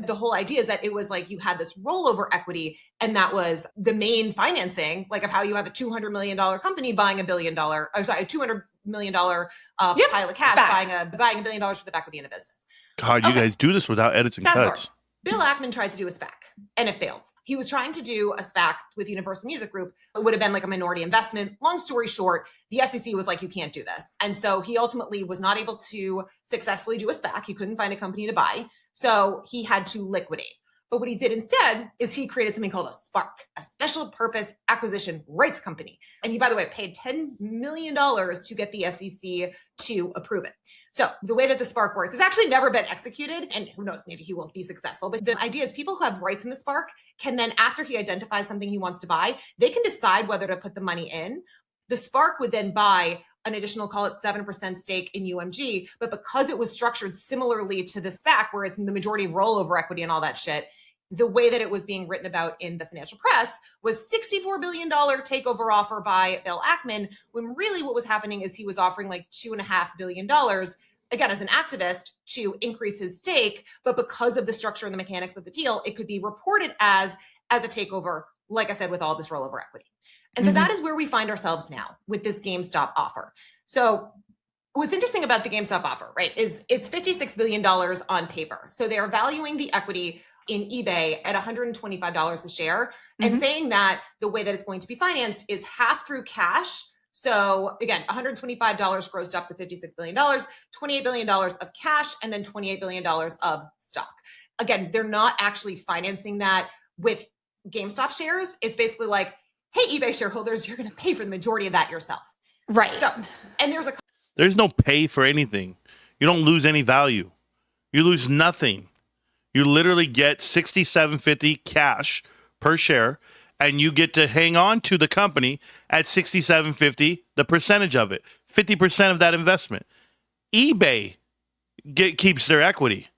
The whole idea is that it was like you had this rollover equity, and that was the main financing, like of how you have a $200 million company buying a $200 million pile of cash, buying $1 billion worth of equity in a business. God, you guys do this without edits and cuts. Bill Ackman tried to do a SPAC, and it failed. He was trying to do a SPAC with Universal Music Group. It would have been like a minority investment. Long story short, the SEC was like, you can't do this. And so he ultimately was not able to successfully do a SPAC. He couldn't find a company to buy. So he had to liquidate. But what he did instead is he created something called a SPARC, a Special Purpose Acquisition Rights Company. And he, by the way, paid $10 million to get the SEC to approve it. So the way that the SPARC works, it's actually never been executed, and who knows, maybe he won't be successful. But the idea is people who have rights in the SPARC can then, after he identifies something he wants to buy, they can decide whether to put the money in. The SPARC would then buy an additional, call it 7% stake in UMG. But because it was structured similarly to the SPAC, where it's the majority of rollover equity and all that shit, the way that it was being written about in the financial press was $64 billion takeover offer by Bill Ackman, when really what was happening is he was offering like $2.5 billion, again, as an activist, to increase his stake. But because of the structure and the mechanics of the deal, it could be reported as a takeover, like I said, with all this rollover equity. And so that is where we find ourselves now with this GameStop offer. So what's interesting about the GameStop offer, right, is it's $56 billion on paper. So they are valuing the equity in eBay at $125 a share, and saying that the way that it's going to be financed is half through cash. So again, $125 grossed up to $56 billion, $28 billion of cash, and then $28 billion of stock. Again, they're not actually financing that with GameStop shares. It's basically like, hey, eBay shareholders, you're going to pay for the majority of that yourself. Right. So, and there's no pay for anything. You don't lose any value. You lose nothing. You literally get $67.50 cash per share, and you get to hang on to the company at $67.50, the percentage of it, 50% of that investment. eBay keeps their equity.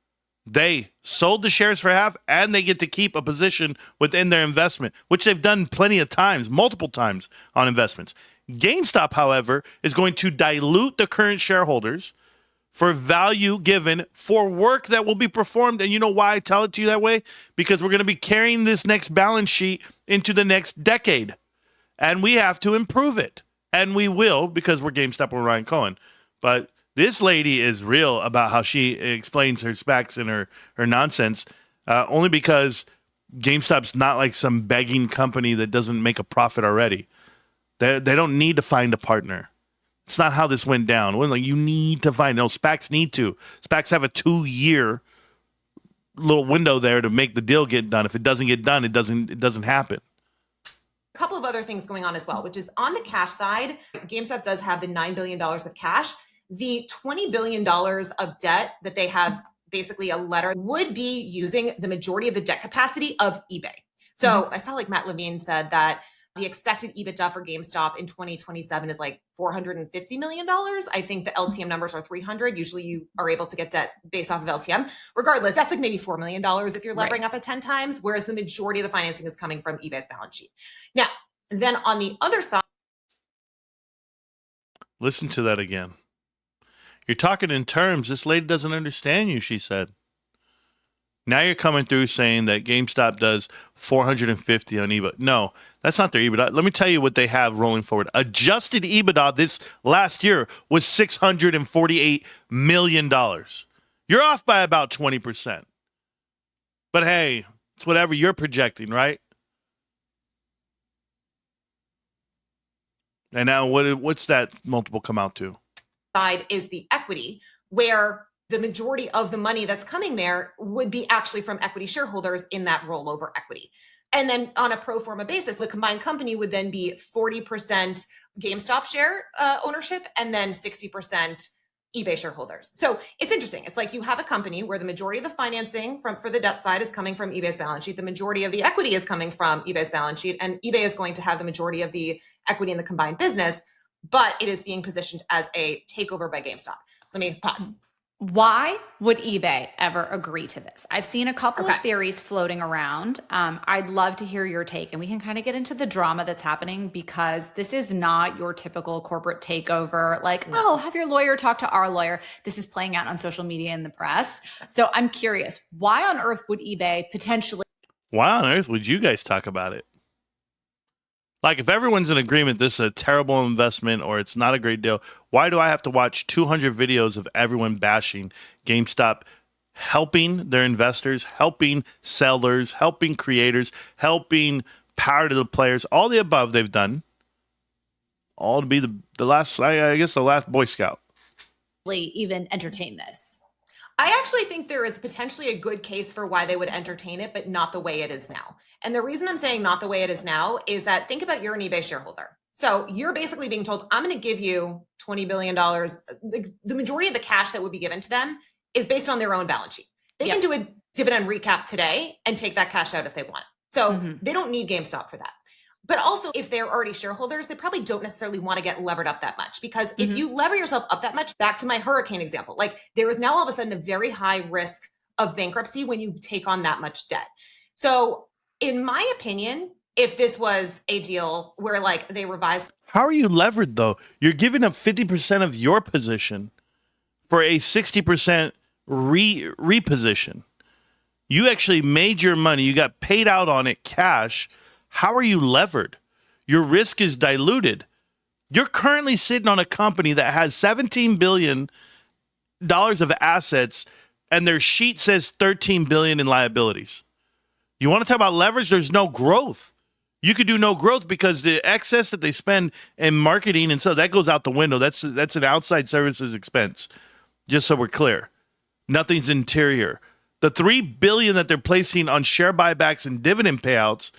They sold the shares for half, and they get to keep a position within their investment, which they've done plenty of times, multiple times on investments. GameStop, however, is going to dilute the current shareholders for value given for work that will be performed. And you know why I tell it to you that way? Because we're going to be carrying this next balance sheet into the next decade. And we have to improve it. And we will, because we're GameStop with Ryan Cohen. But this lady is real about how she explains her specs and her nonsense, only because GameStop's not like some begging company that doesn't make a profit already. They don't need to find a partner. It's not how this went down. It wasn't like you need to find. No, SPACs need to. SPACs have a 2-year little window there to make the deal get done. If it doesn't get done, it doesn't happen. A couple of other things going on as well, which is on the cash side, GameStop does have the $9 billion of cash. The $20 billion of debt that they have, basically a letter, would be using the majority of the debt capacity of eBay. So I saw like Matt Levine said that the expected EBITDA for GameStop in 2027 is like $450 million. I think the LTM numbers are 300. Usually you are able to get debt based off of LTM. Regardless, that's like maybe $4 million if you're levering up at 10 times, whereas the majority of the financing is coming from eBay's balance sheet. Now, then on the other side. Listen to that again. You're talking in terms. This lady doesn't understand you, she said. Now you're coming through saying that GameStop does 450 on EBITDA. No, that's not their EBITDA. Let me tell you what they have rolling forward. Adjusted EBITDA this last year was $648 million. You're off by about 20%. But hey, it's whatever you're projecting, right? And now what's that multiple come out to? Side is the equity, where the majority of the money that's coming there would be actually from equity shareholders in that rollover equity. And then on a pro forma basis, the combined company would then be 40% GameStop share ownership and then 60% eBay shareholders. So it's interesting. It's like you have a company where the majority of the financing for the debt side is coming from eBay's balance sheet. The majority of the equity is coming from eBay's balance sheet, and eBay is going to have the majority of the equity in the combined business, but it is being positioned as a takeover by GameStop. Let me pause. Why would eBay ever agree to this? I've seen a couple of theories floating around. I'd love to hear your take, and we can kind of get into the drama that's happening, because this is not your typical corporate takeover. Like, oh, have your lawyer talk to our lawyer. This is playing out on social media and the press. So I'm curious, why on earth would eBay potentially? Why on earth would you guys talk about it? Like, if everyone's in agreement this is a terrible investment or it's not a great deal, why do I have to watch 200 videos of everyone bashing GameStop, helping their investors, helping sellers, helping creators, helping power to the players, all the above they've done, all to be the last, I guess, the last Boy Scout. Even entertain this? I actually think there is potentially a good case for why they would entertain it, but not the way it is now. And the reason I'm saying not the way it is now is that think about you're an eBay shareholder. So you're basically being told, I'm going to give you $20 billion. The majority of the cash that would be given to them is based on their own balance sheet. They can do a dividend recap today and take that cash out if they want. So they don't need GameStop for that. But also, if they're already shareholders, they probably don't necessarily want to get levered up that much, because if you lever yourself up that much, back to my hurricane example, like there is now all of a sudden a very high risk of bankruptcy when you take on that much debt. So in my opinion, if this was a deal where like they revised. How are you levered though? You're giving up 50% of your position for a 60% reposition. You actually made your money. You got paid out on it cash. How are you levered? Your risk is diluted. You're currently sitting on a company that has $17 billion of assets, and their sheet says $13 billion in liabilities. You want to talk about leverage? There's no growth. You could do no growth because the excess that they spend in marketing and so that goes out the window. That's an outside services expense. Just so we're clear, nothing's interior. The $3 billion that they're placing on share buybacks and dividend payouts.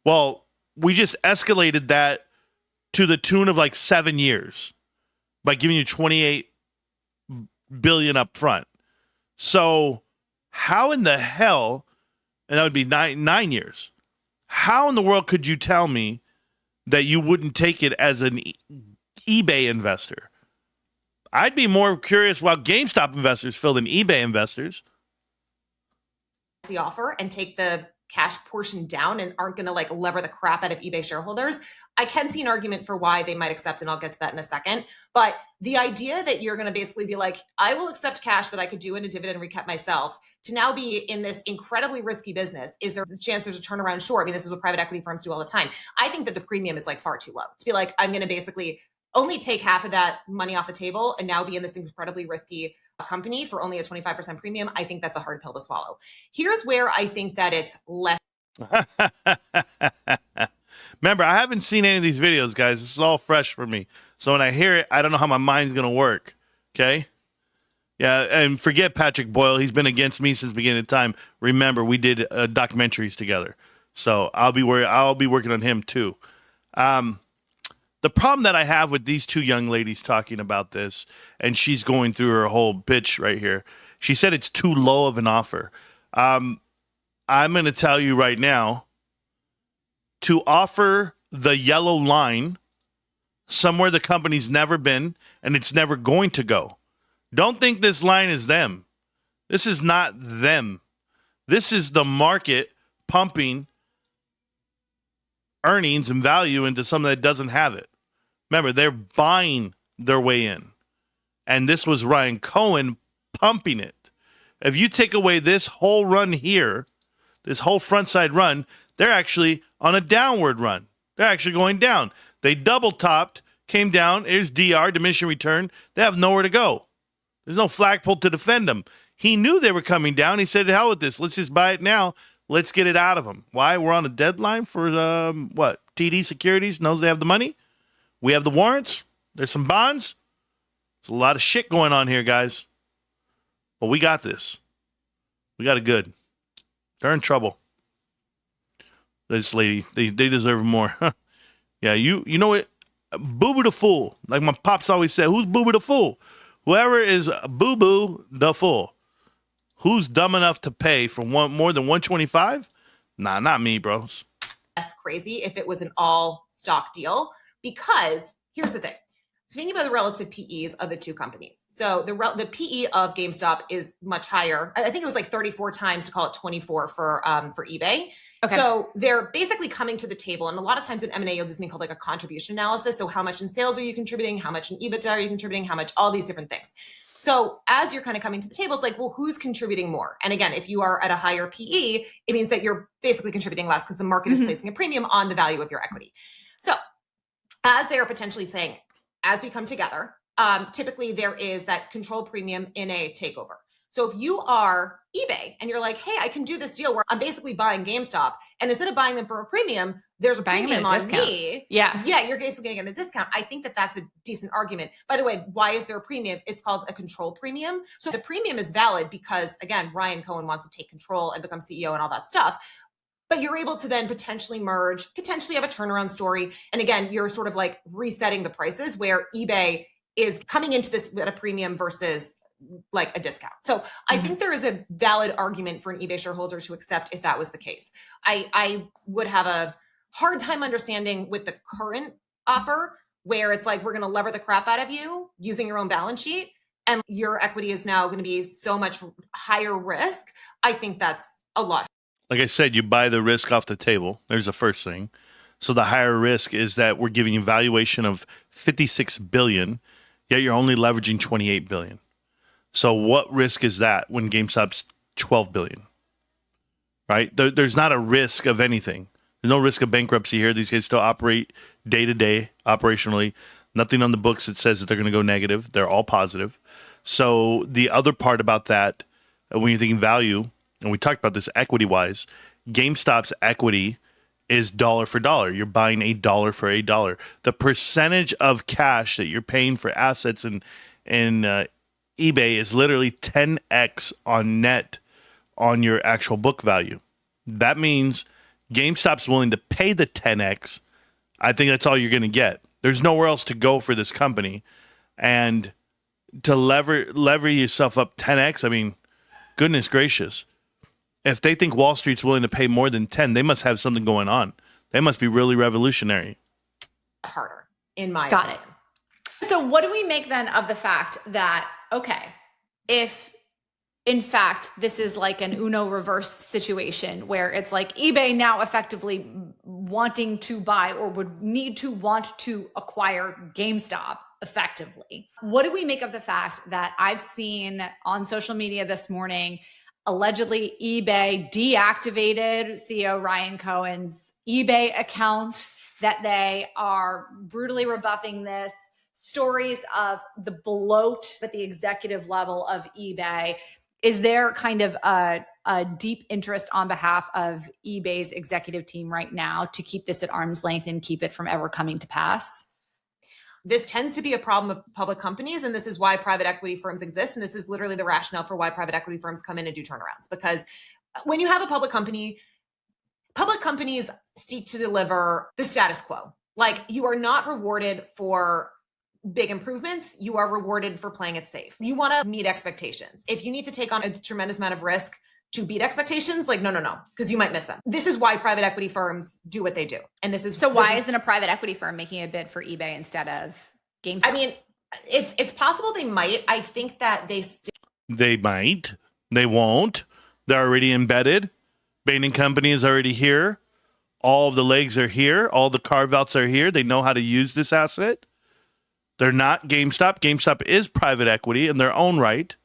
Well, we just escalated that to the tune of like 7 years by giving you $28 billion up front. So How in the hell, and that would be 9 years, how in the world could you tell me that you wouldn't take it as an eBay investor? I'd be more curious why GameStop investors feel than eBay investors. The offer and take the cash portion down and aren't going to like lever the crap out of eBay shareholders. I can see an argument for why they might accept, and I'll get to that in a second. But the idea that you're going to basically be like, I will accept cash that I could do in a dividend recap myself, to now be in this incredibly risky business, is there a chance there's a turnaround? Sure. I mean, this is what private equity firms do all the time. I think that the premium is like far too low to be like, I'm going to basically only take half of that money off the table and now be in this incredibly risky company for only a 25% premium. I think that's a hard pill to swallow. Here's where I think that it's less. Remember, I haven't seen any of these videos, guys. This is all fresh for me. So when I hear it, I don't know how my mind's going to work. Okay? Yeah, and forget Patrick Boyle. He's been against me since the beginning of time. Remember, we did documentaries together. So I'll be working on him too. The problem that I have with these two young ladies talking about this, and she's going through her whole pitch right here. She said it's too low of an offer. I'm going to tell you right now, to offer the yellow line somewhere the company's never been and it's never going to go. Don't think this line is them. This is not them. This is the market pumping earnings and value into something that doesn't have it. Remember, they're buying their way in. And this was Ryan Cohen pumping it. If you take away this whole run here, this whole front side run, they're actually on a downward run. They're actually going down. They double topped, came down. Here's DR, diminishing return. They have nowhere to go. There's no flagpole to defend them. He knew they were coming down. He said, hell with this. Let's just buy it now. Let's get it out of them. Why? We're on a deadline for, TD Securities knows they have the money. We have the warrants. There's some bonds. There's a lot of shit going on here, guys. But we got this. We got it good. They're in trouble. This lady, they deserve more. Yeah, you know what? Boo-boo the fool. Like my pops always said, who's boo-boo the fool? Whoever is boo-boo the fool. Who's dumb enough to pay for more than 125? Nah, not me, bros. That's crazy if it was an all stock deal, because here's the thing. Thinking about the relative PEs of the two companies. So the PE of GameStop is much higher. I think it was like 34 times to call it 24 for eBay. Okay. So they're basically coming to the table. And a lot of times in M&A, you'll do something called like a contribution analysis. So how much in sales are you contributing? How much in EBITDA are you contributing? How much, all these different things. So as you're kind of coming to the table, it's like, well, who's contributing more? And again, if you are at a higher PE, it means that you're basically contributing less because the market is placing a premium on the value of your equity. So as they are potentially saying, as we come together, typically there is that control premium in a takeover. So if you are eBay and you're like, hey, I can do this deal where I'm basically buying GameStop, and instead of buying them for a premium, there's a premium on me. Yeah, you're basically getting a discount. I think that that's a decent argument. By the way, why is there a premium? It's called a control premium. So the premium is valid because, again, Ryan Cohen wants to take control and become CEO and all that stuff. But you're able to then potentially merge, potentially have a turnaround story. And again, you're sort of like resetting the prices where eBay is coming into this at a premium versus like a discount. So I think there is a valid argument for an eBay shareholder to accept if that was the case. I would have a hard time understanding with the current offer where it's like, we're going to lever the crap out of you using your own balance sheet, and your equity is now going to be so much higher risk. I think that's a lot. Like I said, you buy the risk off the table. There's the first thing. So the higher risk is that we're giving you a valuation of $56 billion, yet you're only leveraging $28 billion. So what risk is that when GameStop's $12 billion, right? There's not a risk of anything. There's no risk of bankruptcy here. These guys still operate day to day operationally. Nothing on the books that says that they're going to go negative. They're all positive. So the other part about that, when you're thinking value, and we talked about this equity-wise, GameStop's equity is dollar for dollar. You're buying a dollar for a dollar. The percentage of cash that you're paying for assets in eBay is literally 10x on net on your actual book value. That means GameStop's willing to pay the 10x. I think that's all you're going to get. There's nowhere else to go for this company. And to lever yourself up 10x, I mean, Goodness gracious. If they think Wall Street's willing to pay more than 10, they must have something going on. They must be really revolutionary. Harder, in my Got opinion. it. So what do we make then of the fact that, okay, if in fact this is like an Uno reverse situation where it's like eBay now effectively wanting to buy or would need to want to acquire GameStop effectively. What do we make of the fact that I've seen on social media this morning, allegedly eBay deactivated CEO Ryan Cohen's eBay account, that they are brutally rebuffing this, stories of the bloat at the executive level of eBay. Is there kind of a deep interest on behalf of eBay's executive team right now to keep this at arm's length and keep it from ever coming to pass? This tends to be a problem of public companies, and this is why private equity firms exist. And this is literally the rationale for why private equity firms come in and do turnarounds. Because when you have a public companies seek to deliver the status quo. Like, you are not rewarded for big improvements. You are rewarded for playing it safe. You want to meet expectations. If you need to take on a tremendous amount of risk to beat expectations, like, no, because you might miss them. This is why private equity firms do what they do. And this is So why isn't a private equity firm making a bid for eBay instead of GameStop? I mean, it's possible they might. I think that They might. They won't. They're already embedded. Bain & Company is already here. All of the legs are here. All the carve-outs are here. They know how to use this asset. They're not GameStop. GameStop is private equity in their own right.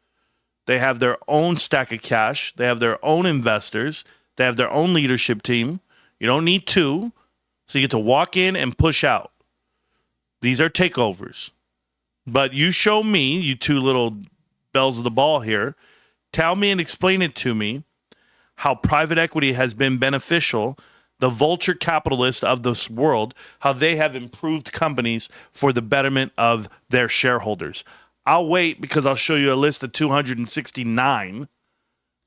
They have their own stack of cash. They have their own investors. They have their own leadership team. You don't need two. So you get to walk in and push out. These are takeovers. But you show me, you two little bells of the ball here, tell me and explain it to me how private equity has been beneficial, the vulture capitalists of this world, how they have improved companies for the betterment of their shareholders. I'll wait because I'll show you a list of 269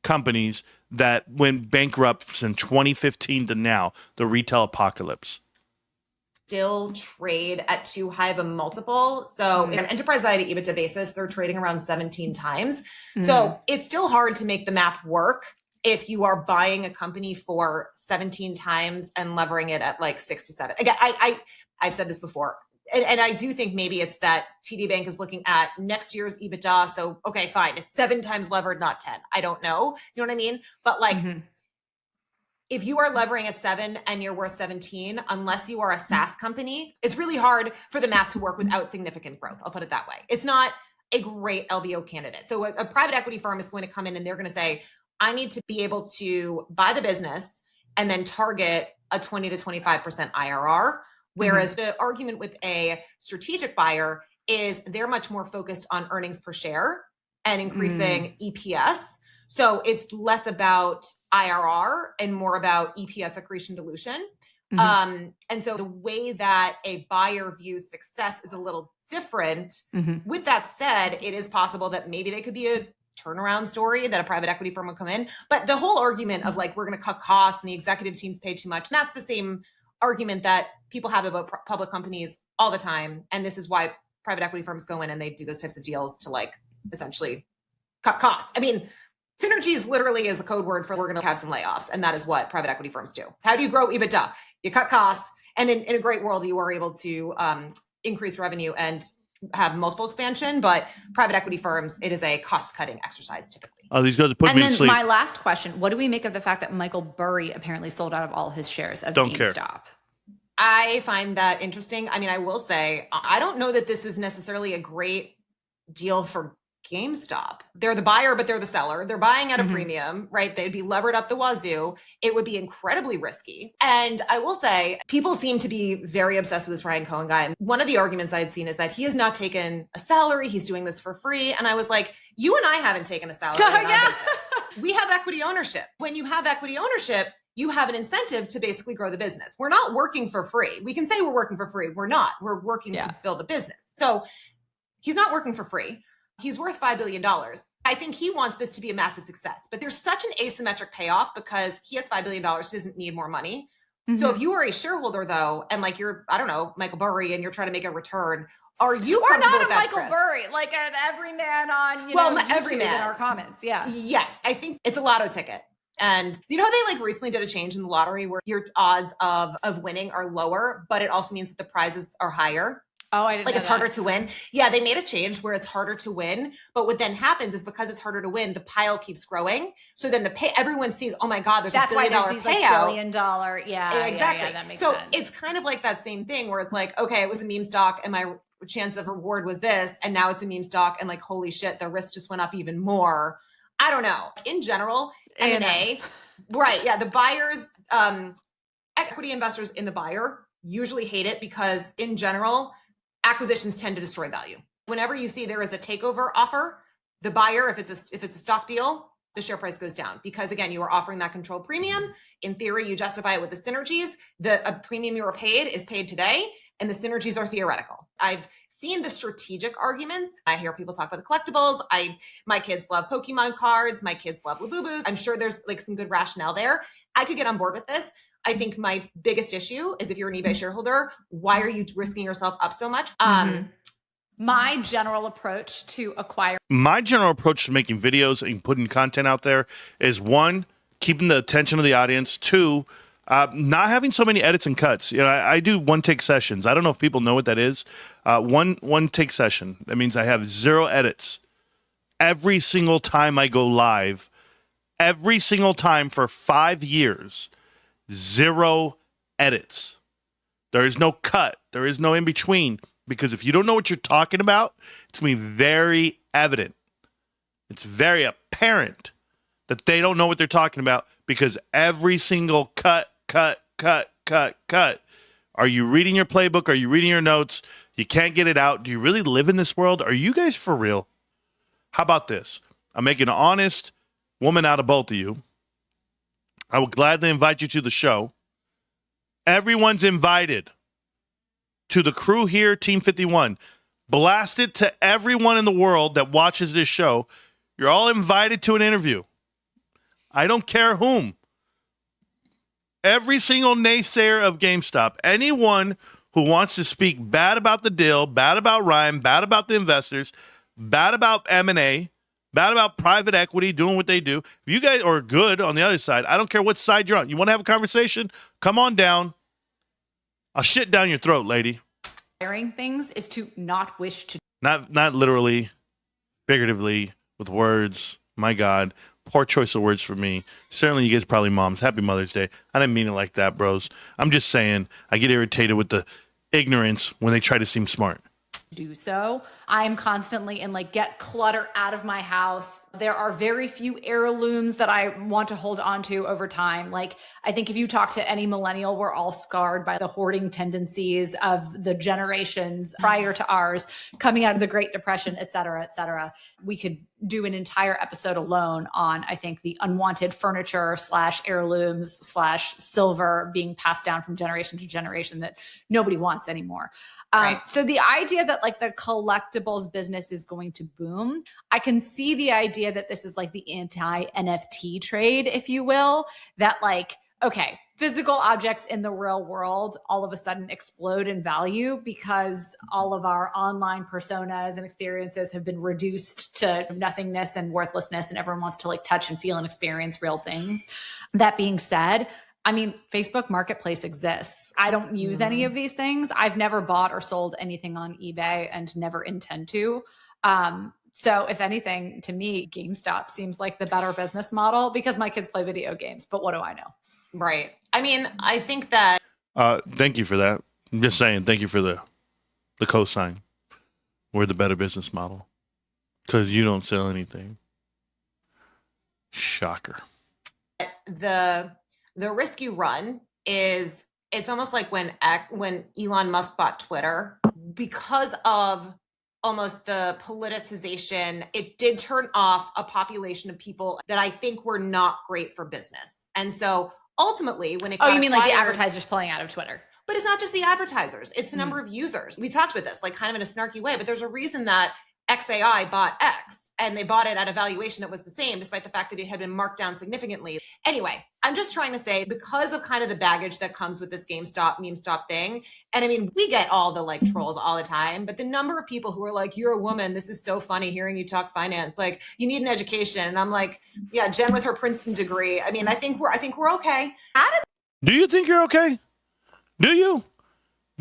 companies that went bankrupt from 2015 to now, the retail apocalypse. still trade at too high of a multiple. So in an enterprise value to EBITDA basis, they're trading around 17 times. So it's still hard to make the math work if you are buying a company for 17 times and levering it at like 6 to 7. Again, I've said this before. And I do think maybe it's that TD Bank is looking at next year's EBITDA. So, okay, fine. It's 7 times levered, not 10. I don't know. Do you know what I mean? But like, if you are levering at 7 and you're worth 17, unless you are a SaaS company, it's really hard for the math to work without significant growth. I'll put it that way. It's not a great LBO candidate. So a private equity firm is going to come in and they're going to say, I need to be able to buy the business and then target a 20 to 25% IRR. Whereas the argument with a strategic buyer is they're much more focused on earnings per share and increasing EPS. So it's less about IRR and more about EPS accretion dilution. And so the way that a buyer views success is a little different. With that said, it is possible that maybe they could be a turnaround story that a private equity firm would come in. But the whole argument of like, we're going to cut costs and the executive teams pay too much. And that's the same argument that people have about public companies all the time. And this is why private equity firms go in and they do those types of deals to like essentially cut costs. I mean, synergies literally is a code word for we're going to have some layoffs. And that is what private equity firms do. How do you grow EBITDA? You cut costs. And in a great world, you are able to increase revenue and have multiple expansion. But private equity firms, it is a cost-cutting exercise typically. Oh, these guys put me to sleep. And then my last question, what do we make of the fact that Michael Burry apparently sold out of all his shares of GameStop? I find that interesting. I mean, I will say, I don't know that this is necessarily a great deal for GameStop. They're the buyer, but they're the seller. They're buying at a premium, right? They'd be levered up the wazoo. It would be incredibly risky. And I will say, people seem to be very obsessed with this Ryan Cohen guy. And one of the arguments I had seen is that he has not taken a salary. He's doing this for free. And I was like, you and I haven't taken a salary in our business. We have equity ownership. When you have equity ownership, you have an incentive to basically grow the business. We're not working for free. We can say we're working for free. We're not. We're working to build the business. So he's not working for free. He's worth $5 billion. I think he wants this to be a massive success, but there's such an asymmetric payoff because he has $5 billion. He doesn't need more money. So if you are a shareholder though, and like you're, I don't know, Michael Burry, and you're trying to make a return, are you Or comfortable not with a that, Michael Chris? Burry, like an everyman on, YouTube everyman in our comments. Yeah. Yes, I think it's a lotto ticket. And you know, they like recently did a change in the lottery where your odds of winning are lower, but it also means that the prizes are higher. Oh, I didn't like know it's that. harder to win. Yeah, they made a change where it's harder to win. But what then happens is because it's harder to win, the pile keeps growing. So then everyone sees, oh my God, there's That's a $1 why billion there's these payout. like $1 billion. Yeah, exactly. Yeah, that makes so sense. it's kind of like that same thing where it's like, okay, it was a meme stock and my chance of reward was this, and now it's a meme stock, and like, holy shit, the risk just went up even more. I don't know. In general, M&A, right? Yeah, the buyers, equity investors in the buyer usually hate it because in general, acquisitions tend to destroy value. Whenever you see there is a takeover offer, the buyer, if it's a stock deal, the share price goes down because again, you are offering that control premium. In theory, you justify it with the synergies. A premium you were paid is paid today, and the synergies are theoretical. I've seen the strategic arguments. I hear people talk about the collectibles. My kids love Pokemon cards. My kids love Labubus. I'm sure there's like some good rationale there. I could get on board with this. I think my biggest issue is if you're an eBay shareholder, why are you risking yourself up so much? My general approach to acquire. My general approach to making videos and putting content out there is one, keeping the attention of the audience. Two, not having so many edits and cuts. You know, I do one take sessions. I don't know if people know what that is. One take session. That means I have 0 edits every single time I go live. Every single time for 5 years. 0 edits. There is no cut. There is no in between. Because if you don't know what you're talking about, it's going to be very evident. It's very apparent that they don't know what they're talking about because every single cut. Are you reading your playbook? Are you reading your notes? You can't get it out. Do you really live in this world? Are you guys for real? How about this? I'm making an honest woman out of both of you. I will gladly invite you to the show. Everyone's invited. To the crew here, Team 51. Blast it to everyone in the world that watches this show. You're all invited to an interview. I don't care whom. Every single naysayer of GameStop, anyone who wants to speak bad about the deal, bad about Ryan, bad about the investors, bad about M&A, bad about private equity doing what they do. If you guys are good on the other side, I don't care what side you're on. You want to have a conversation? Come on down. I'll shit down your throat, lady. Acquiring things is to not wish to. Not literally, figuratively, with words. My God, poor choice of words for me. Certainly, you guys are probably moms. Happy Mother's Day. I didn't mean it like that, bros. I'm just saying, I get irritated with the ignorance when they try to seem smart. Do so. I am constantly in like get clutter out of my house. There are very few heirlooms that I want to hold on to over time. Like I think if you talk to any millennial, we're all scarred by the hoarding tendencies of the generations prior to ours coming out of the Great Depression, et cetera, et cetera. We could do an entire episode alone on, I think, the unwanted furniture / heirlooms / silver being passed down from generation to generation that nobody wants anymore. Right. So the idea that like the collectibles business is going to boom, I can see the idea that this is like the anti-NFT trade, if you will, that like, okay, physical objects in the real world all of a sudden explode in value because all of our online personas and experiences have been reduced to nothingness and worthlessness, and everyone wants to like touch and feel and experience real things. That being said, I mean, Facebook Marketplace exists. I don't use any of these things. I've never bought or sold anything on eBay and never intend to. So if anything, to me, GameStop seems like the better business model because my kids play video games, but what do I know? Right. I mean, I think that. Thank you for that. I'm just saying, thank you for the cosign. We're the better business model because you don't sell anything. Shocker. The risk you run is it's almost like when Elon Musk bought Twitter, because of almost the politicization, it did turn off a population of people that I think were not great for business. And so ultimately when it got you mean like the advertisers pulling out of Twitter? But it's not just the advertisers, it's the number of users. We talked about this like kind of in a snarky way, but there's a reason that XAI bought X. and they bought it at a valuation that was the same, despite the fact that it had been marked down significantly. Anyway, I'm just trying to say, because of kind of the baggage that comes with this GameStop, meme stop thing, and I mean, we get all the like trolls all the time, but the number of people who are like, you're a woman, this is so funny hearing you talk finance, like you need an education. And I'm like, yeah, Jen with her Princeton degree. I mean, I think we're okay. Do you think you're okay? Do you?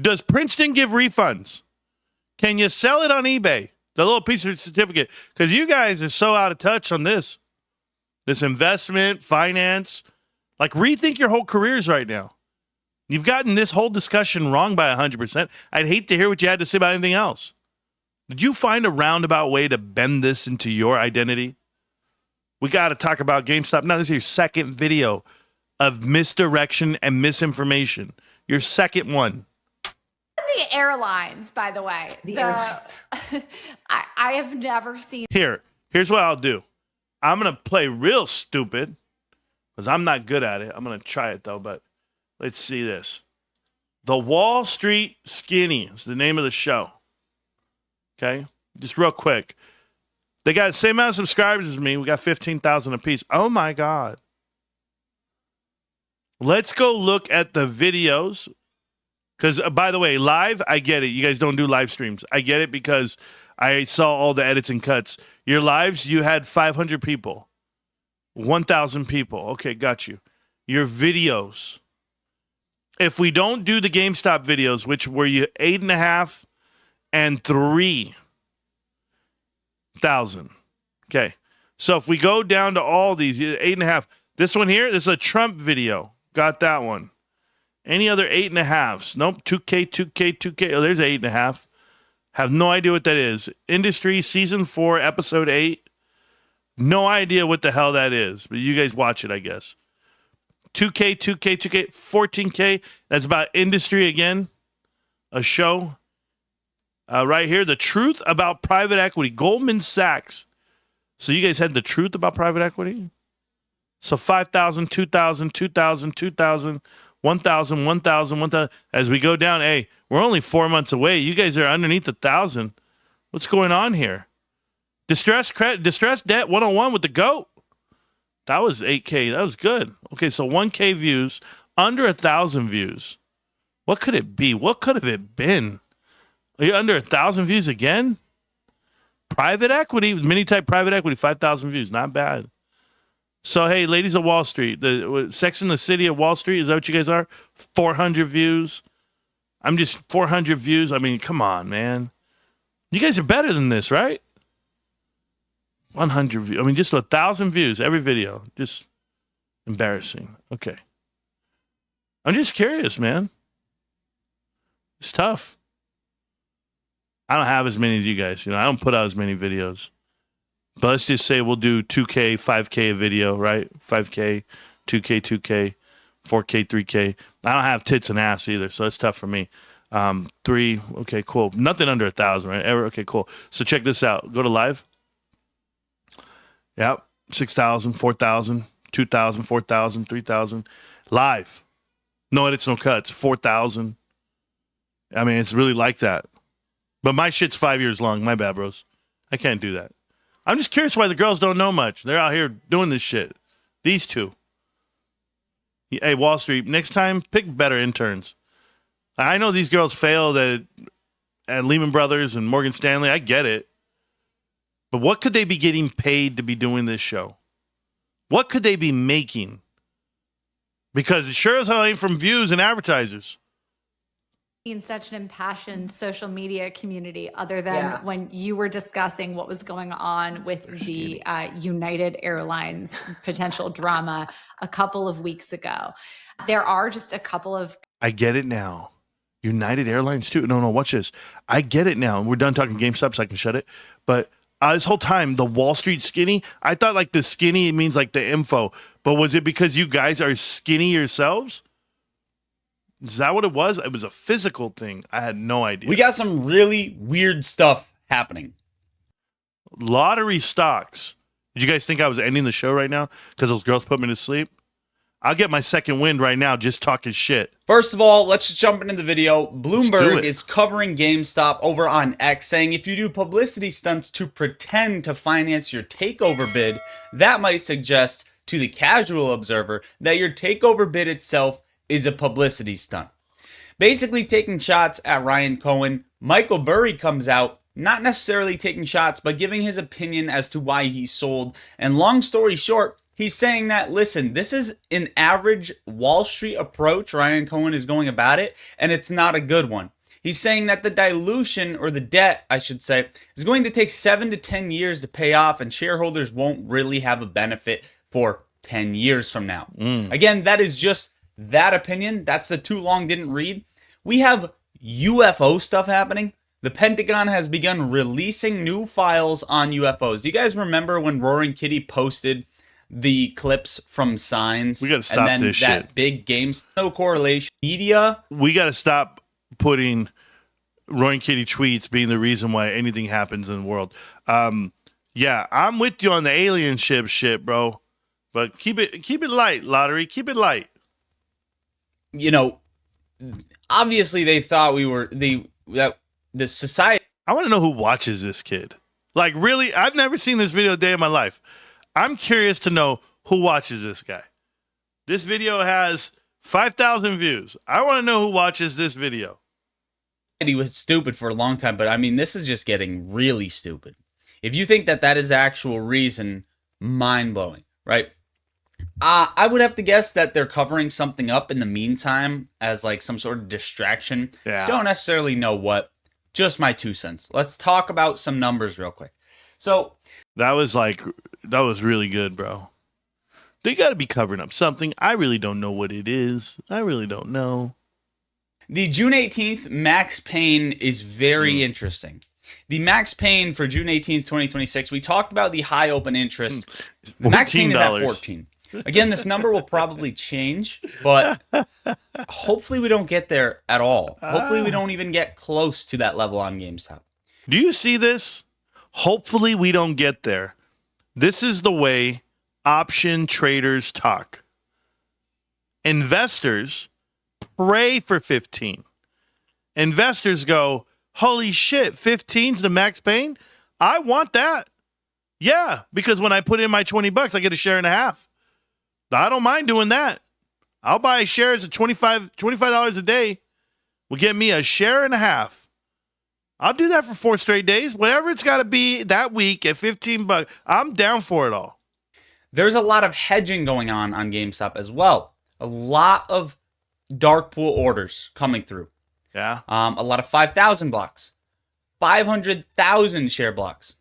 Does Princeton give refunds? Can you sell it on eBay? The little piece of certificate? Because you guys are so out of touch on this investment, finance. Like, rethink your whole careers right now. You've gotten this whole discussion wrong by 100%. I'd hate to hear what you had to say about anything else. Did you find a roundabout way to bend this into your identity? We got to talk about GameStop. Now, this is your second video of misdirection and misinformation. Your second one. The airlines, by the way. The airlines. I have never seen. Here's what I'll do. I'm going to play real stupid because I'm not good at it. I'm going to try it, though, but let's see this. The Wall Street Skinny is the name of the show. Okay? Just real quick. They got the same amount of subscribers as me. We got 15,000 apiece. Oh, my God. Let's go look at the videos. Because, by the way, live, I get it. You guys don't do live streams. I get it because I saw all the edits and cuts. Your lives, you had 500 people. 1,000 people. Okay, got you. Your videos. If we don't do the GameStop videos, which were you 8.5 and 3,000. Okay. So if we go down to all these, 8.5. This one here, this is a Trump video. Got that one. Any other 8.5s? Nope. 2K. Oh, there's 8.5. Have no idea what that is. Industry Season 4, Episode 8. No idea what the hell that is. But you guys watch it, I guess. 2K, 14K. That's about industry again. A show. Right here, The Truth About Private Equity. Goldman Sachs. So you guys had The Truth About Private Equity? So 5,000, 2,000, 2,000, 2,000. 1,000, 1,000, 1,000. As we go down, hey, we're only 4 months away. You guys are underneath 1,000. What's going on here? Distressed debt 101 with the GOAT. That was 8K. That was good. Okay, so 1K views, under 1,000 views. What could it be? What could have it been? Are you under 1,000 views again? Private equity, mini type private equity, 5,000 views. Not bad. So, hey, ladies of Wall Street, the Sex in the City of Wall Street, is that what you guys are? 400 views. I'm just 400 views. I mean, come on, man. You guys are better than this, right? 100 views. I mean, just 1,000 views every video. Just embarrassing. Okay. I'm just curious, man. It's tough. I don't have as many as you guys. I don't put out as many videos. But let's just say we'll do 2K, 5K a video, right? 5K, 2K, 2K, 4K, 3K. I don't have tits and ass either, so it's tough for me. 3, okay, cool. Nothing under 1,000, right? Okay, cool. So check this out. Go to live. Yep, 6,000, 4,000, 2,000, 4,000, 3,000. Live. No edits, no cuts. 4,000. I mean, it's really like that. But my shit's 5 years long. My bad, bros. I can't do that. I'm just curious why the girls don't know much. They're out here doing this shit. These two. Hey, Wall Street, next time, pick better interns. I know these girls failed at Lehman Brothers and Morgan Stanley. I get it. But what could they be getting paid to be doing this show? What could they be making? Because it sure as hell ain't from views and advertisers. In such an impassioned social media community, other than when you were discussing what was going on with the United Airlines potential drama a couple of weeks ago. There are just a couple of... I get it now. United Airlines too? No, watch this. I get it now. We're done talking GameStop so I can shut it. But this whole time, the Wall Street Skinny, I thought like the skinny means like the info. But was it because you guys are skinny yourselves? Is that what it was? It was a physical thing. I had no idea. We got some really weird stuff happening. Lottery stocks. Did you guys think I was ending the show right now because those girls put me to sleep? I'll get my second wind right now just talking shit. First of all, let's just jump into the video. do Bloomberg it. is covering GameStop over on X, saying if you do publicity stunts to pretend to finance your takeover bid, that might suggest to the casual observer that your takeover bid itself is a publicity stunt. Basically taking shots at Ryan Cohen. Michael Burry comes out, not necessarily taking shots, but giving his opinion as to why he sold. And long story short, he's saying that, listen, this is an average Wall Street approach Ryan Cohen is going about it, and it's not a good one. He's saying that the dilution, or the debt, I should say, is going to take 7 to 10 years to pay off, and shareholders won't really have a benefit for 10 years from now. Again, that is just that opinion. That's the too long didn't read. We have UFO stuff happening. The Pentagon has begun releasing new files on UFOs. Do you guys remember when Roaring Kitty posted the clips from Signs? We gotta stop and then this that shit. big game, no correlation. Media. We got to stop putting Roaring Kitty tweets being the reason why anything happens in the world. Yeah, I'm with you on the alien shit, bro. But keep it light, Lottery. Keep it light. You know, obviously they thought we were that the society. I want to know who watches this kid. Like, really? I've never seen this video a day in my life. I'm curious to know who watches this guy. This video has 5,000 views. I want to know who watches this video. He was stupid for a long time, but I mean, this is just getting really stupid. If you think that that is the actual reason, mind-blowing, right? I would have to guess that they're covering something up in the meantime as like some sort of distraction. Yeah. Don't necessarily know what. Just my 2 cents. Let's talk about some numbers real quick. So That was really good, bro. They got to be covering up something. I really don't know what it is. I really don't know. the June 18th max pain is very interesting. The max pain for June 18th, 2026, we talked about the high open interest. Max pain is at 14. Again, this number will probably change, but hopefully we don't get there at all. Hopefully we don't even get close to that level on GameStop. Do you see this? Hopefully we don't get there. This is the way option traders talk. Investors pray for 15. Investors go, holy shit, 15's the max pain? I want that. Yeah, because when I put in my $20, I get a share and a half. I don't mind doing that. I'll buy shares at $25 a day. Will get me a share and a half. I'll do that for 4 straight days. Whatever it's got to be that week at $15, I'm down for it all. There's a lot of hedging going on GameStop as well. A lot of dark pool orders coming through. Yeah. A lot of 5,000 blocks, 500,000 share blocks,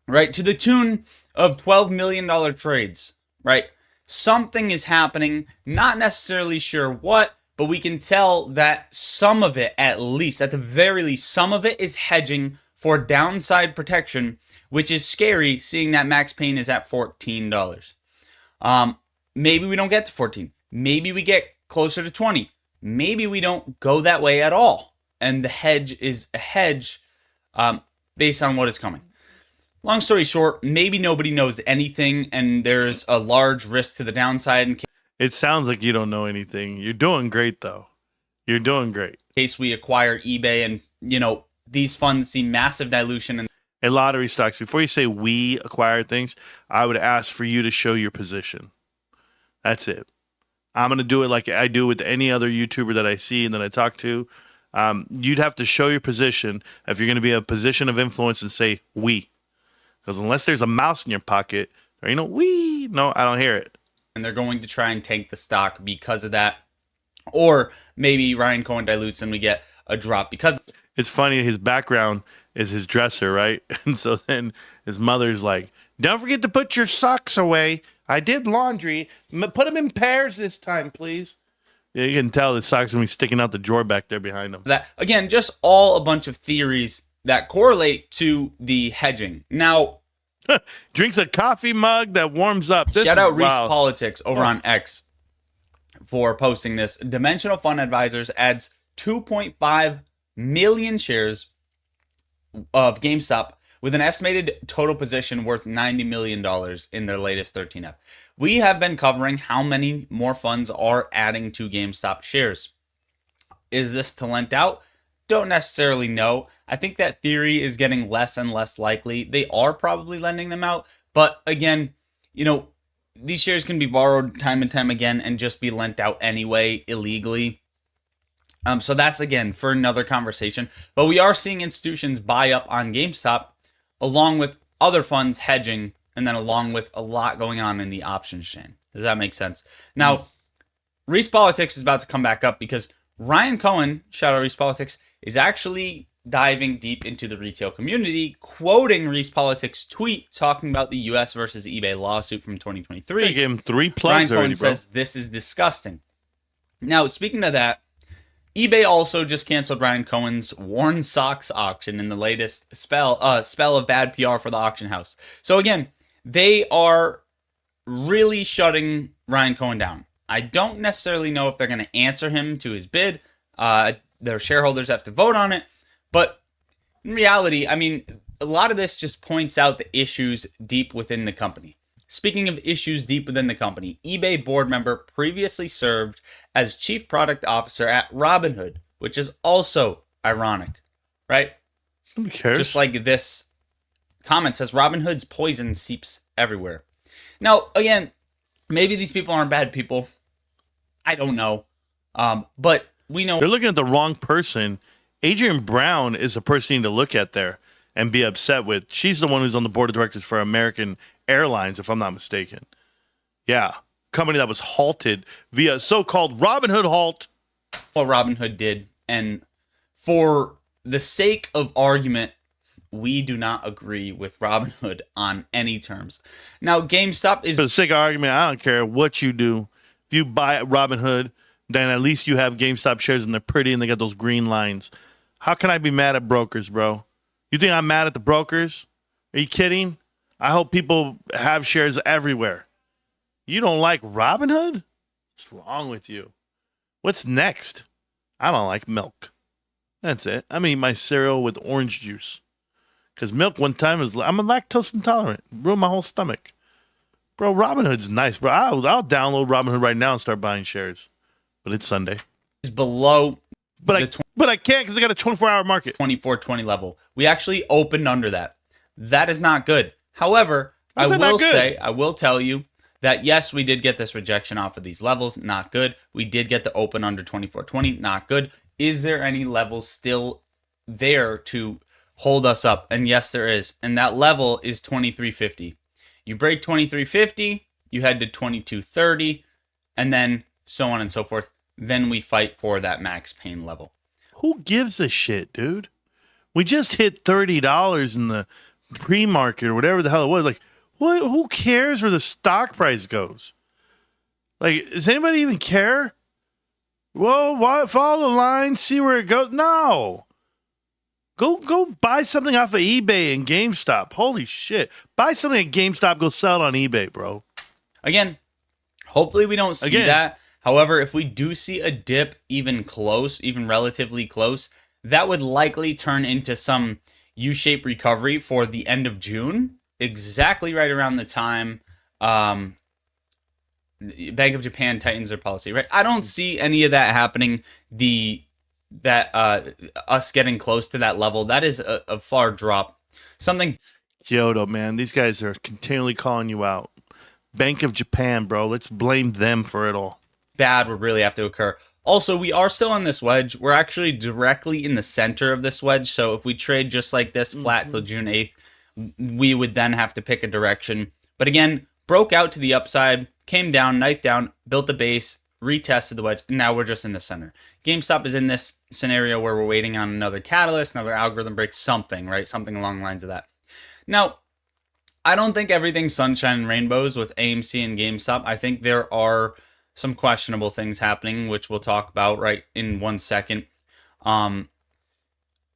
right? To the tune of $12 million trades, right? Something is happening, not necessarily sure what, but we can tell that some of it, at least, at the very least, some of it is hedging for downside protection, which is scary, seeing that max pain is at $14. Maybe we don't get to 14. Maybe we get closer to 20. Maybe we don't go that way at all. And the hedge is a hedge based on what is coming. Long story short, maybe nobody knows anything and there's a large risk to the downside in It sounds like you don't know anything. You're doing great, though. You're doing great. case we acquire eBay and, you know, these funds see massive dilution. And Hey, lottery stocks, before you say we acquire things, I would ask for you to show your position. That's it. I'm going to do it like I do with any other YouTuber that I see and that I talk to. You'd have to show your position if you're going to be in a position of influence and say we. Because unless there's a mouse in your pocket, there ain't no we. No, I don't hear it. and they're going to try and tank the stock because of that. Or maybe Ryan Cohen dilutes and we get a drop because It's funny, his background is his dresser, right? And so then his mother's like, don't forget to put your socks away. I did laundry. Put them in pairs this time, please. Yeah, you can tell the socks going to be sticking out the drawer back there behind him. that, again, just all a bunch of theories that correlate to the hedging. Now, Drinks a coffee mug that warms up. This shout is out Reese wild. Politics over on X for posting this. Dimensional Fund Advisors adds 2.5 million shares of GameStop with an estimated total position worth $90 million in their latest 13F. we have been covering how many more funds are adding to GameStop shares. Is this to lent out? Don't necessarily know. I think that theory is getting less and less likely. They are probably lending them out, but again, you know, these shares can be borrowed time and time again and just be lent out anyway illegally. So that's again for another conversation. But we are seeing institutions buy up on GameStop along with other funds hedging, and then along with a lot going on in the options chain. Does that make sense? Now, Reese Politics is about to come back up because Ryan Cohen, shout out Reese Politics, is actually diving deep into the retail community, quoting Reese Politics' tweet talking about the US versus eBay lawsuit from 2023. I gave him 3 Ryan plugs Cohen already, bro. says this is disgusting. Now, speaking of that, eBay also just canceled Ryan Cohen's worn socks auction in the latest spell of bad PR for the auction house. So again, they are really shutting Ryan Cohen down. I don't necessarily know if they're going to answer him to his bid. Their shareholders have to vote on it. But in reality, I mean, a lot of this just points out the issues deep within the company. Speaking of issues deep within the company, eBay board member previously served as chief product officer at Robinhood, which is also ironic, right? Who cares? Just like this comment says, Robinhood's poison seeps everywhere. Now, again, maybe these people aren't bad people. I don't know. But we know they're looking at the wrong person. Adrienne Brown is the person you need to look at there and be upset with. She's the one who's on the board of directors for American Airlines, if I'm not mistaken. Yeah. Company that was halted via so-called Robinhood halt. what Robinhood did. And for the sake of argument, we do not agree with Robinhood on any terms. Now, GameStop is... For the sake of argument, I don't care what you do. If you buy at Robinhood, then at least you have GameStop shares and they're pretty and they got those green lines. How can I be mad at brokers, bro? You think I'm mad at the brokers? Are you kidding? I hope people have shares everywhere. You don't like Robinhood? What's wrong with you? What's next? I don't like milk. That's it. I'm going to eat my cereal with orange juice. Because milk one time is... I'm a lactose intolerant. Ruined my whole stomach. Bro, Robinhood's nice, bro. I'll download Robinhood right now and start buying shares. But it's Sunday. Is below... But I can't because I got a 24-hour market. 24.20 level. We actually opened under that. That is not good. However, I will tell you that yes, we did get this rejection off of these levels. Not good. We did get the open under 24.20. Not good. Is there any levels still there to hold us up? And yes, there is. And that level is 23.50. You break 23.50, you head to 22.30, and then so on and so forth. Then we fight for that max pain level. Who gives a shit, dude? We just hit $30 in the pre-market or whatever the hell it was. Like, what? Who cares where the stock price goes? Like, does anybody even care? Well, why, follow the line, see where it goes. No. Go buy something off of eBay and GameStop. Holy shit. Buy something at GameStop, go sell it on eBay, bro. Again, hopefully we don't see that. However, if we do see a dip even close, even relatively close, that would likely turn into some U-shaped recovery for the end of June, exactly right around the time Bank of Japan tightens their policy, right? I don't see any of that happening. Us getting close to that level, that is a far drop. Kyoto, man, these guys are continually calling you out. Bank of Japan, bro. Let's blame them for it all. Bad would really have to occur. Also, we are still on this wedge. We're actually directly in the center of this wedge. So if we trade just like this flat till June 8th, we would then have to pick a direction. But again, broke out to the upside, came down, knife down, built the base, retested the wedge, and now we're just in the center. GameStop is in this scenario where we're waiting on another catalyst, another algorithm break, something, right? Something along the lines of that. Now, I don't think everything's sunshine and rainbows with AMC and GameStop. I think there are some questionable things happening, which we'll talk about right in 1 second. What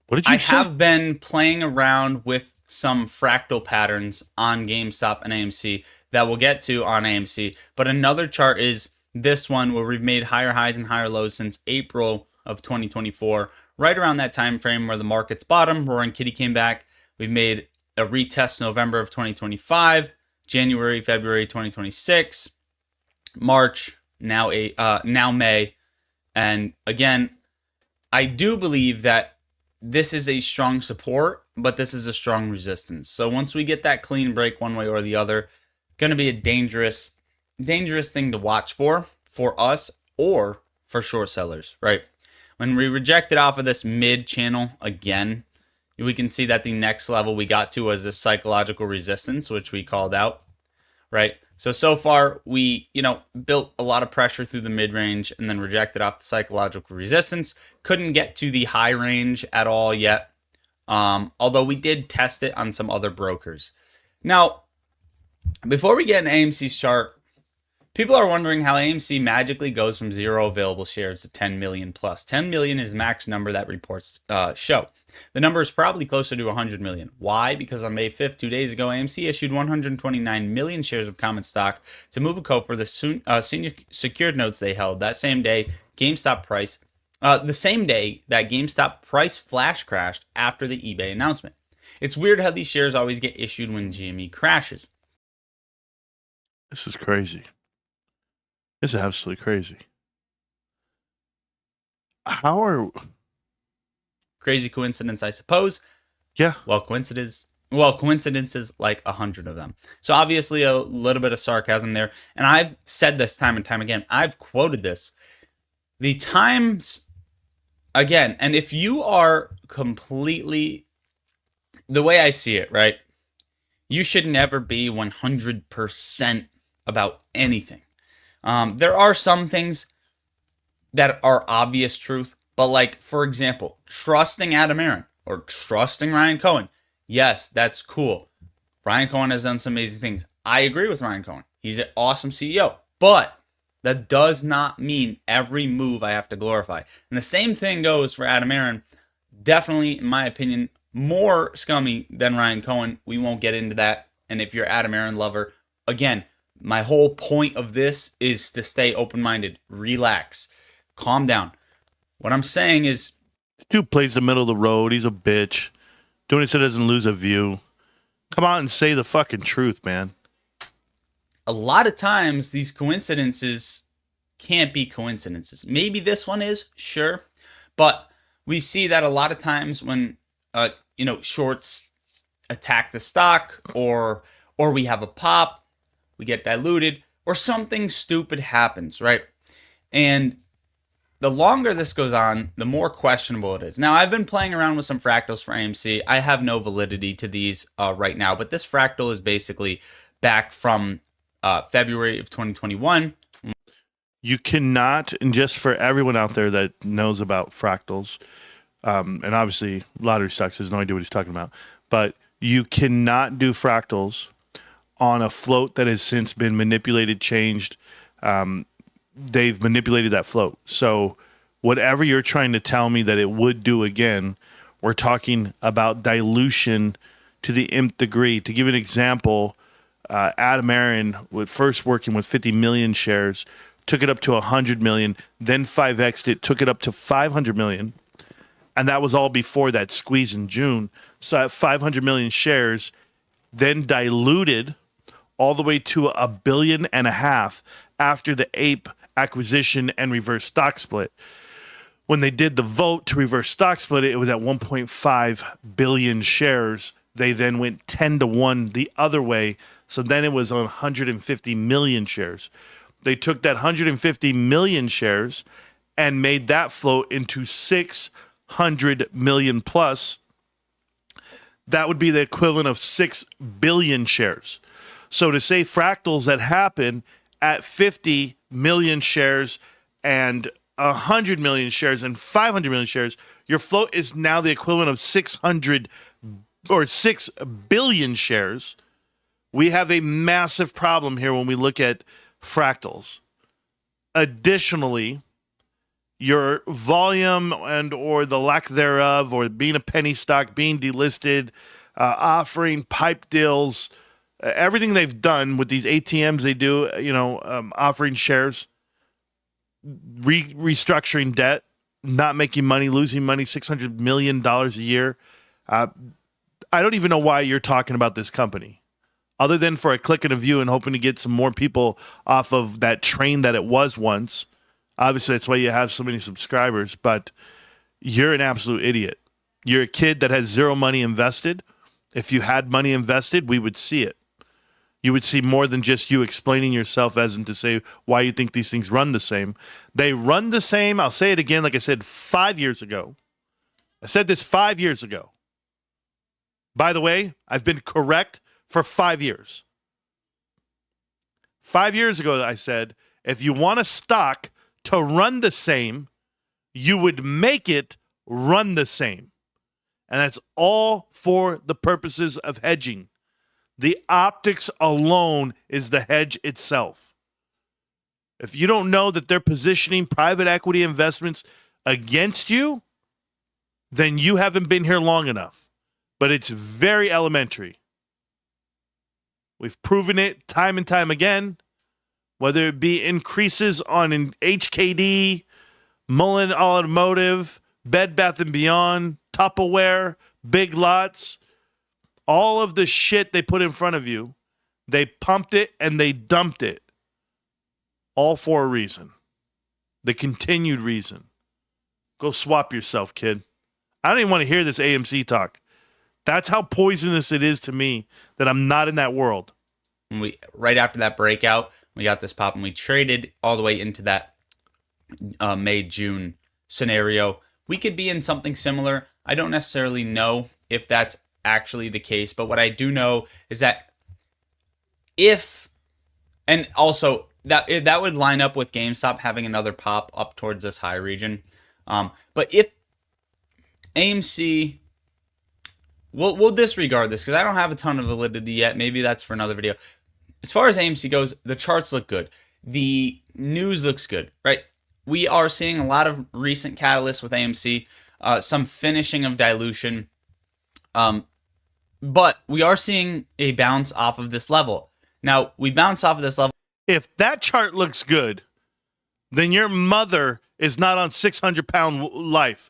did you say? I have been playing around with some fractal patterns on GameStop and AMC that we'll get to on AMC. But another chart is this one where we've made higher highs and higher lows since April of 2024, right around that time frame where the market's bottom. Roaring Kitty came back. We've made a retest November of 2025, January, February 2026. March, now May. And again, I do believe that this is a strong support, but this is a strong resistance. So once we get that clean break one way or the other, it's going to be a dangerous thing to watch for us or for short sellers, right? When we rejected off of this mid channel again, we can see that the next level we got to was this psychological resistance, which we called out, right? So far we, built a lot of pressure through the mid range and then rejected off the psychological resistance. Couldn't get to the high range at all yet. Although we did test it on some other brokers. Now, before we get an AMC's chart, people are wondering how AMC magically goes from 0 available shares to 10 million plus. 10 million is max number that reports show. The number is probably closer to 100 million. Why? Because on May 5th, 2 days ago, AMC issued 129 million shares of common stock to move a coat for the senior secured notes they held. That same day, GameStop price, the same day that GameStop price flash crashed after the eBay announcement. It's weird how these shares always get issued when GME crashes. This is crazy. It's absolutely crazy. How are... Crazy coincidence, I suppose. Yeah. Well, coincidences like 100 of them. So obviously a little bit of sarcasm there. And I've said this time and time again. I've quoted this. The times, again, and if you are completely, the way I see it, right? You should never be 100% about anything. There are some things that are obvious truth, but like, for example, trusting Adam Aron or trusting Ryan Cohen. Yes, that's cool. Ryan Cohen has done some amazing things. I agree with Ryan Cohen. He's an awesome CEO, but that does not mean every move I have to glorify. And the same thing goes for Adam Aron. Definitely, in my opinion, more scummy than Ryan Cohen. We won't get into that. And if you're Adam Aron lover, again, my whole point of this is to stay open-minded, relax, calm down. What I'm saying is, dude plays the middle of the road. He's a bitch. Doing it so he doesn't lose a view. Come on and say the fucking truth, man. a lot of times these coincidences can't be coincidences. Maybe this one is, sure, but we see that a lot of times when shorts attack the stock, or we have a pop, we get diluted, or something stupid happens, right? And the longer this goes on, the more questionable it is. Now, I've been playing around with some fractals for AMC. I have no validity to these right now, but this fractal is basically back from February of 2021. You cannot, and just for everyone out there that knows about fractals, and obviously lottery stocks has no idea what he's talking about, but you cannot do fractals on a float that has since been manipulated, changed. They've manipulated that float. So whatever you're trying to tell me that it would do again, we're talking about dilution to the nth degree. To give you an example, Adam Aron, first working with 50 million shares, took it up to 100 million, then 5x'd it, took it up to 500 million. And that was all before that squeeze in June. So at 500 million shares, then diluted all the way to $1.5 billion after the Ape acquisition and reverse stock split. When they did the vote to reverse stock split, it was at 1.5 billion shares. They then went 10-1 the other way. So then it was on 150 million shares. They took that 150 million shares and made that float into 600 million plus. That would be the equivalent of 6 billion shares. So to say fractals that happen at 50 million shares and 100 million shares and 500 million shares, your float is now the equivalent of 600 or 6 billion shares. We have a massive problem here when we look at fractals. Additionally, your volume and or the lack thereof, or being a penny stock, being delisted, offering pipe deals, everything they've done with these ATMs they do, offering shares, restructuring debt, not making money, losing money, $600 million a year. I don't even know why you're talking about this company. other than for a click and a view and hoping to get some more people off of that train that it was once. Obviously, that's why you have so many subscribers, but you're an absolute idiot. You're a kid that has zero money invested. If you had money invested, we would see it. You would see more than just you explaining yourself as in to say why you think these things run the same. They run the same. I'll say it again, like I said 5 years ago. I said this 5 years ago. By the way, I've been correct for 5 years. 5 years ago, I said, if you want a stock to run the same, you would make it run the same. And that's all for the purposes of hedging. The optics alone is the hedge itself. If you don't know that they're positioning private equity investments against you, then you haven't been here long enough. But it's very elementary. We've proven it time and time again, whether it be increases on an HKD, Mullen Automotive, Bed Bath & Beyond, Tupperware, Big Lots, all of the shit they put in front of you, they pumped it and they dumped it. All for a reason. The continued reason. Go swap yourself, kid. I don't even want to hear this AMC talk. That's how poisonous it is to me that I'm not in that world. Right after that breakout, we got this pop and we traded all the way into that May-June scenario. We could be in something similar. I don't necessarily know if that's actually the case, but what I do know is that and also that would line up with GameStop having another pop up towards this high region. But if AMC, we'll disregard this because I don't have a ton of validity yet. Maybe that's for another video. As far as AMC goes, the charts look good. The news looks good, right? We are seeing a lot of recent catalysts with AMC, some finishing of dilution. But we are seeing a bounce off of this level. Now, we bounce off of this level. If that chart looks good, then your mother is not on 600-pound life.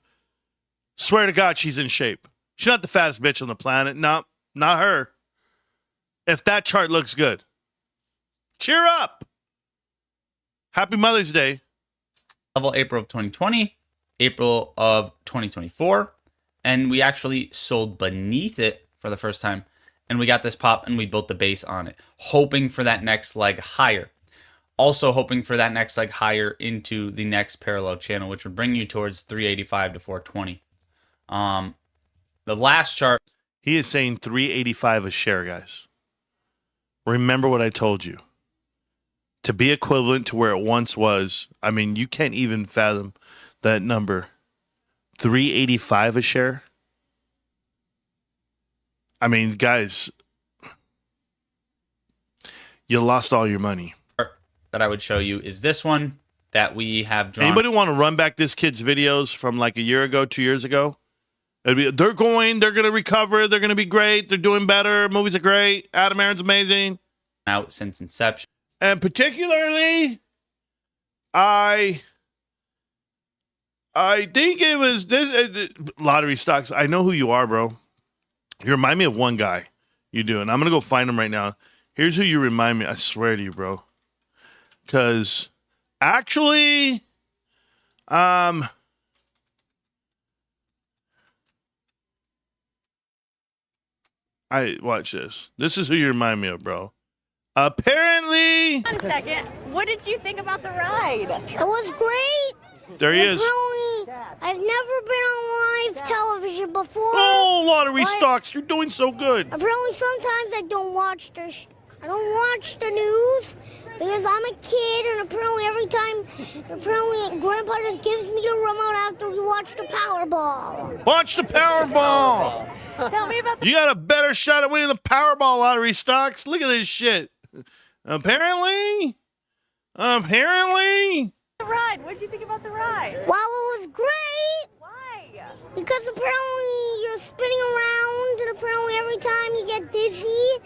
Swear to God, she's in shape. She's not the fattest bitch on the planet. No, not her. If that chart looks good. Cheer up. Happy Mother's Day. Level April of 2020, April of 2024, and we actually sold beneath it for the first time, and we got this pop and we built the base on it, hoping for that next leg higher. Also hoping for that next leg higher into the next parallel channel, which would bring you towards 385 to 420. The last chart. He is saying 385 a share, guys. Remember what I told you. To be equivalent to where it once was, I mean, you can't even fathom that number. 385 a share? I mean, guys, you lost all your money. That I would show you is this one that we have drawn. Anybody want to run back this kid's videos from like a year ago, 2 years ago? They're going to recover, they're going to be great, they're doing better, movies are great, Adam Aaron's amazing. Out since inception. And particularly, I think it was this lottery stocks. I know who you are, bro. You remind me of one guy. You do, and I'm gonna go find him right now. Here's who you remind me. I swear to you, bro. Because actually, I watch this. This is who you remind me of, bro. Apparently. Wait a second. What did you think about the ride? It was great. There he is. I've never been on live television before. Oh, lottery stocks! You're doing so good. Apparently, sometimes I don't watch I don't watch the news because I'm a kid, and apparently Grandpa just gives me a remote after we watch the Powerball. Watch the Powerball. Tell me about You got a better shot at winning the Powerball lottery stocks. Look at this shit. Apparently. the ride. What did you think about the ride? Well, it was great. Why? Because apparently you're spinning around, and apparently every time you get dizzy.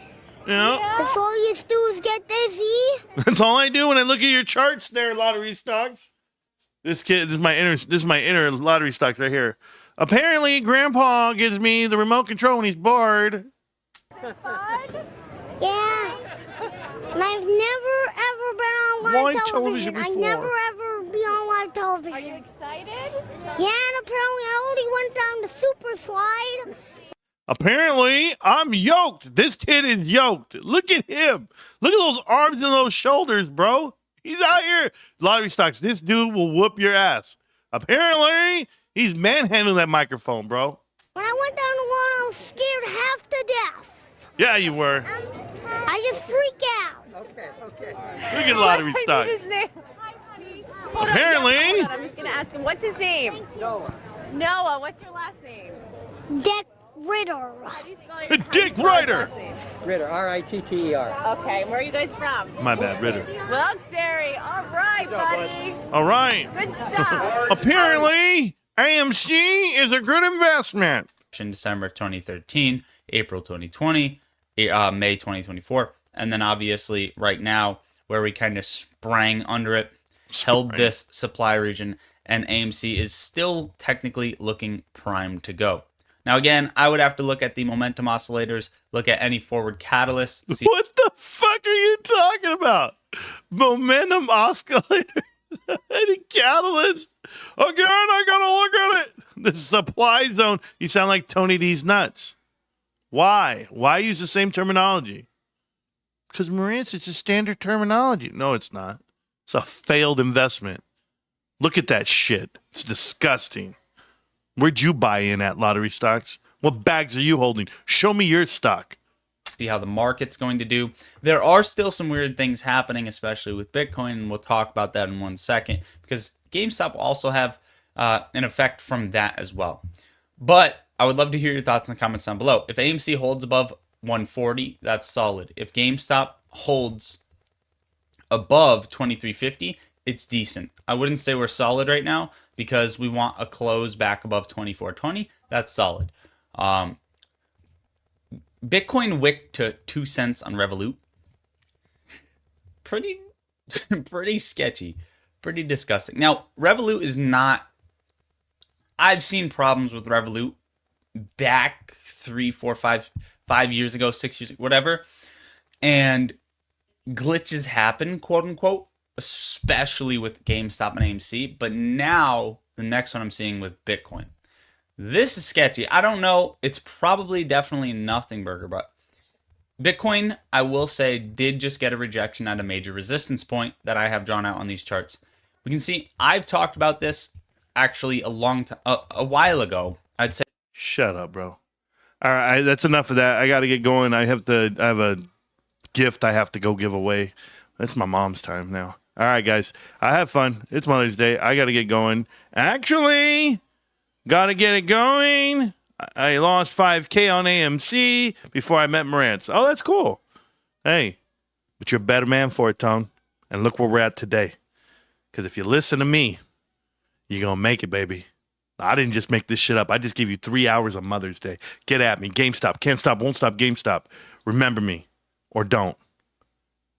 Yeah. That's all you do is get dizzy. That's all I do when I look at your charts there, lottery stocks. This is my inner lottery stocks right here. Apparently, Grandpa gives me the remote control when he's bored. Fun? Yeah. And I've never, ever been on live Live television. television I before. never, ever be on live television. Are you excited? Yeah, and apparently I already went down the super slide. Apparently, I'm yoked. This kid is yoked. Look at him. Look at those arms and those shoulders, bro. He's out here. Lottery stocks. This dude will whoop your ass. Apparently, he's manhandling that microphone, bro. When I went down the lawn, I was scared half to death. Yeah, you were. I just freak out. Look at lottery I need stocks. his name. Hold on, Apparently. hold on, I'm just gonna ask him. What's his name? Noah. What's your last name? Dick Ritter. How do you spell your- how do you Dick spell his Ritter. last name? Ritter, R-I-T-T-E-R. Okay, and where are you guys from? My bad, Ritter. Wilkes-Barre. All right, buddy. All right. Good stuff. Apparently, AMC is a good investment. In December 2013, April 2020, May 2024, and then obviously right now where we kind of sprang under it, held this supply region, and AMC is still technically looking primed to go. Now again, I would have to look at the momentum oscillators, look at any forward catalysts. See What the fuck are you talking about? Momentum oscillator? Any catalyst? Again, I gotta look at it. The supply zone. You sound like Tony D's nuts. Why? Why use the same terminology? Because Marantz, it's a standard terminology. No, it's not. It's a failed investment. Look at that shit. It's disgusting. Where'd you buy in at lottery stocks? What bags are you holding? Show me your stock. see how the market's going to do. There are still some weird things happening, especially with Bitcoin, and we'll talk about that in 1 second, because GameStop will also have an effect from that as well. But I would love to hear your thoughts in the comments down below. If AMC holds above 140, that's solid. If GameStop holds above 2350, it's decent. I wouldn't say we're solid right now because we want a close back above 2420. That's solid. Bitcoin wicked to 2 cents on Revolut. Pretty sketchy, pretty disgusting. Now, Revolut is not, I've seen problems with Revolut back 3, 4, 5 years ago, 6 years, whatever. And glitches happen, quote unquote, especially with GameStop and AMC. But now the next one I'm seeing with Bitcoin. This is sketchy. I don't know. It's probably definitely nothing burger, but Bitcoin, I will say, did just get a rejection at a major resistance point that I have drawn out on these charts. We can see I've talked about this actually a while ago. I'd say. Shut up, bro. All right, that's enough of that. I got to get going. I have a gift I have to go give away. That's my mom's time now. All right, guys. I have fun. It's Mother's Day. I got to get going. Actually, got to get it going. I lost 5K on AMC before I met Marantz. Oh, that's cool. Hey, but you're a better man for it, Tone. And look where we're at today. Because if you listen to me, you're going to make it, baby. I didn't just make this shit up. I just gave you 3 hours on Mother's Day. Get at me. GameStop. Can't stop, won't stop, GameStop. Remember me. Or don't.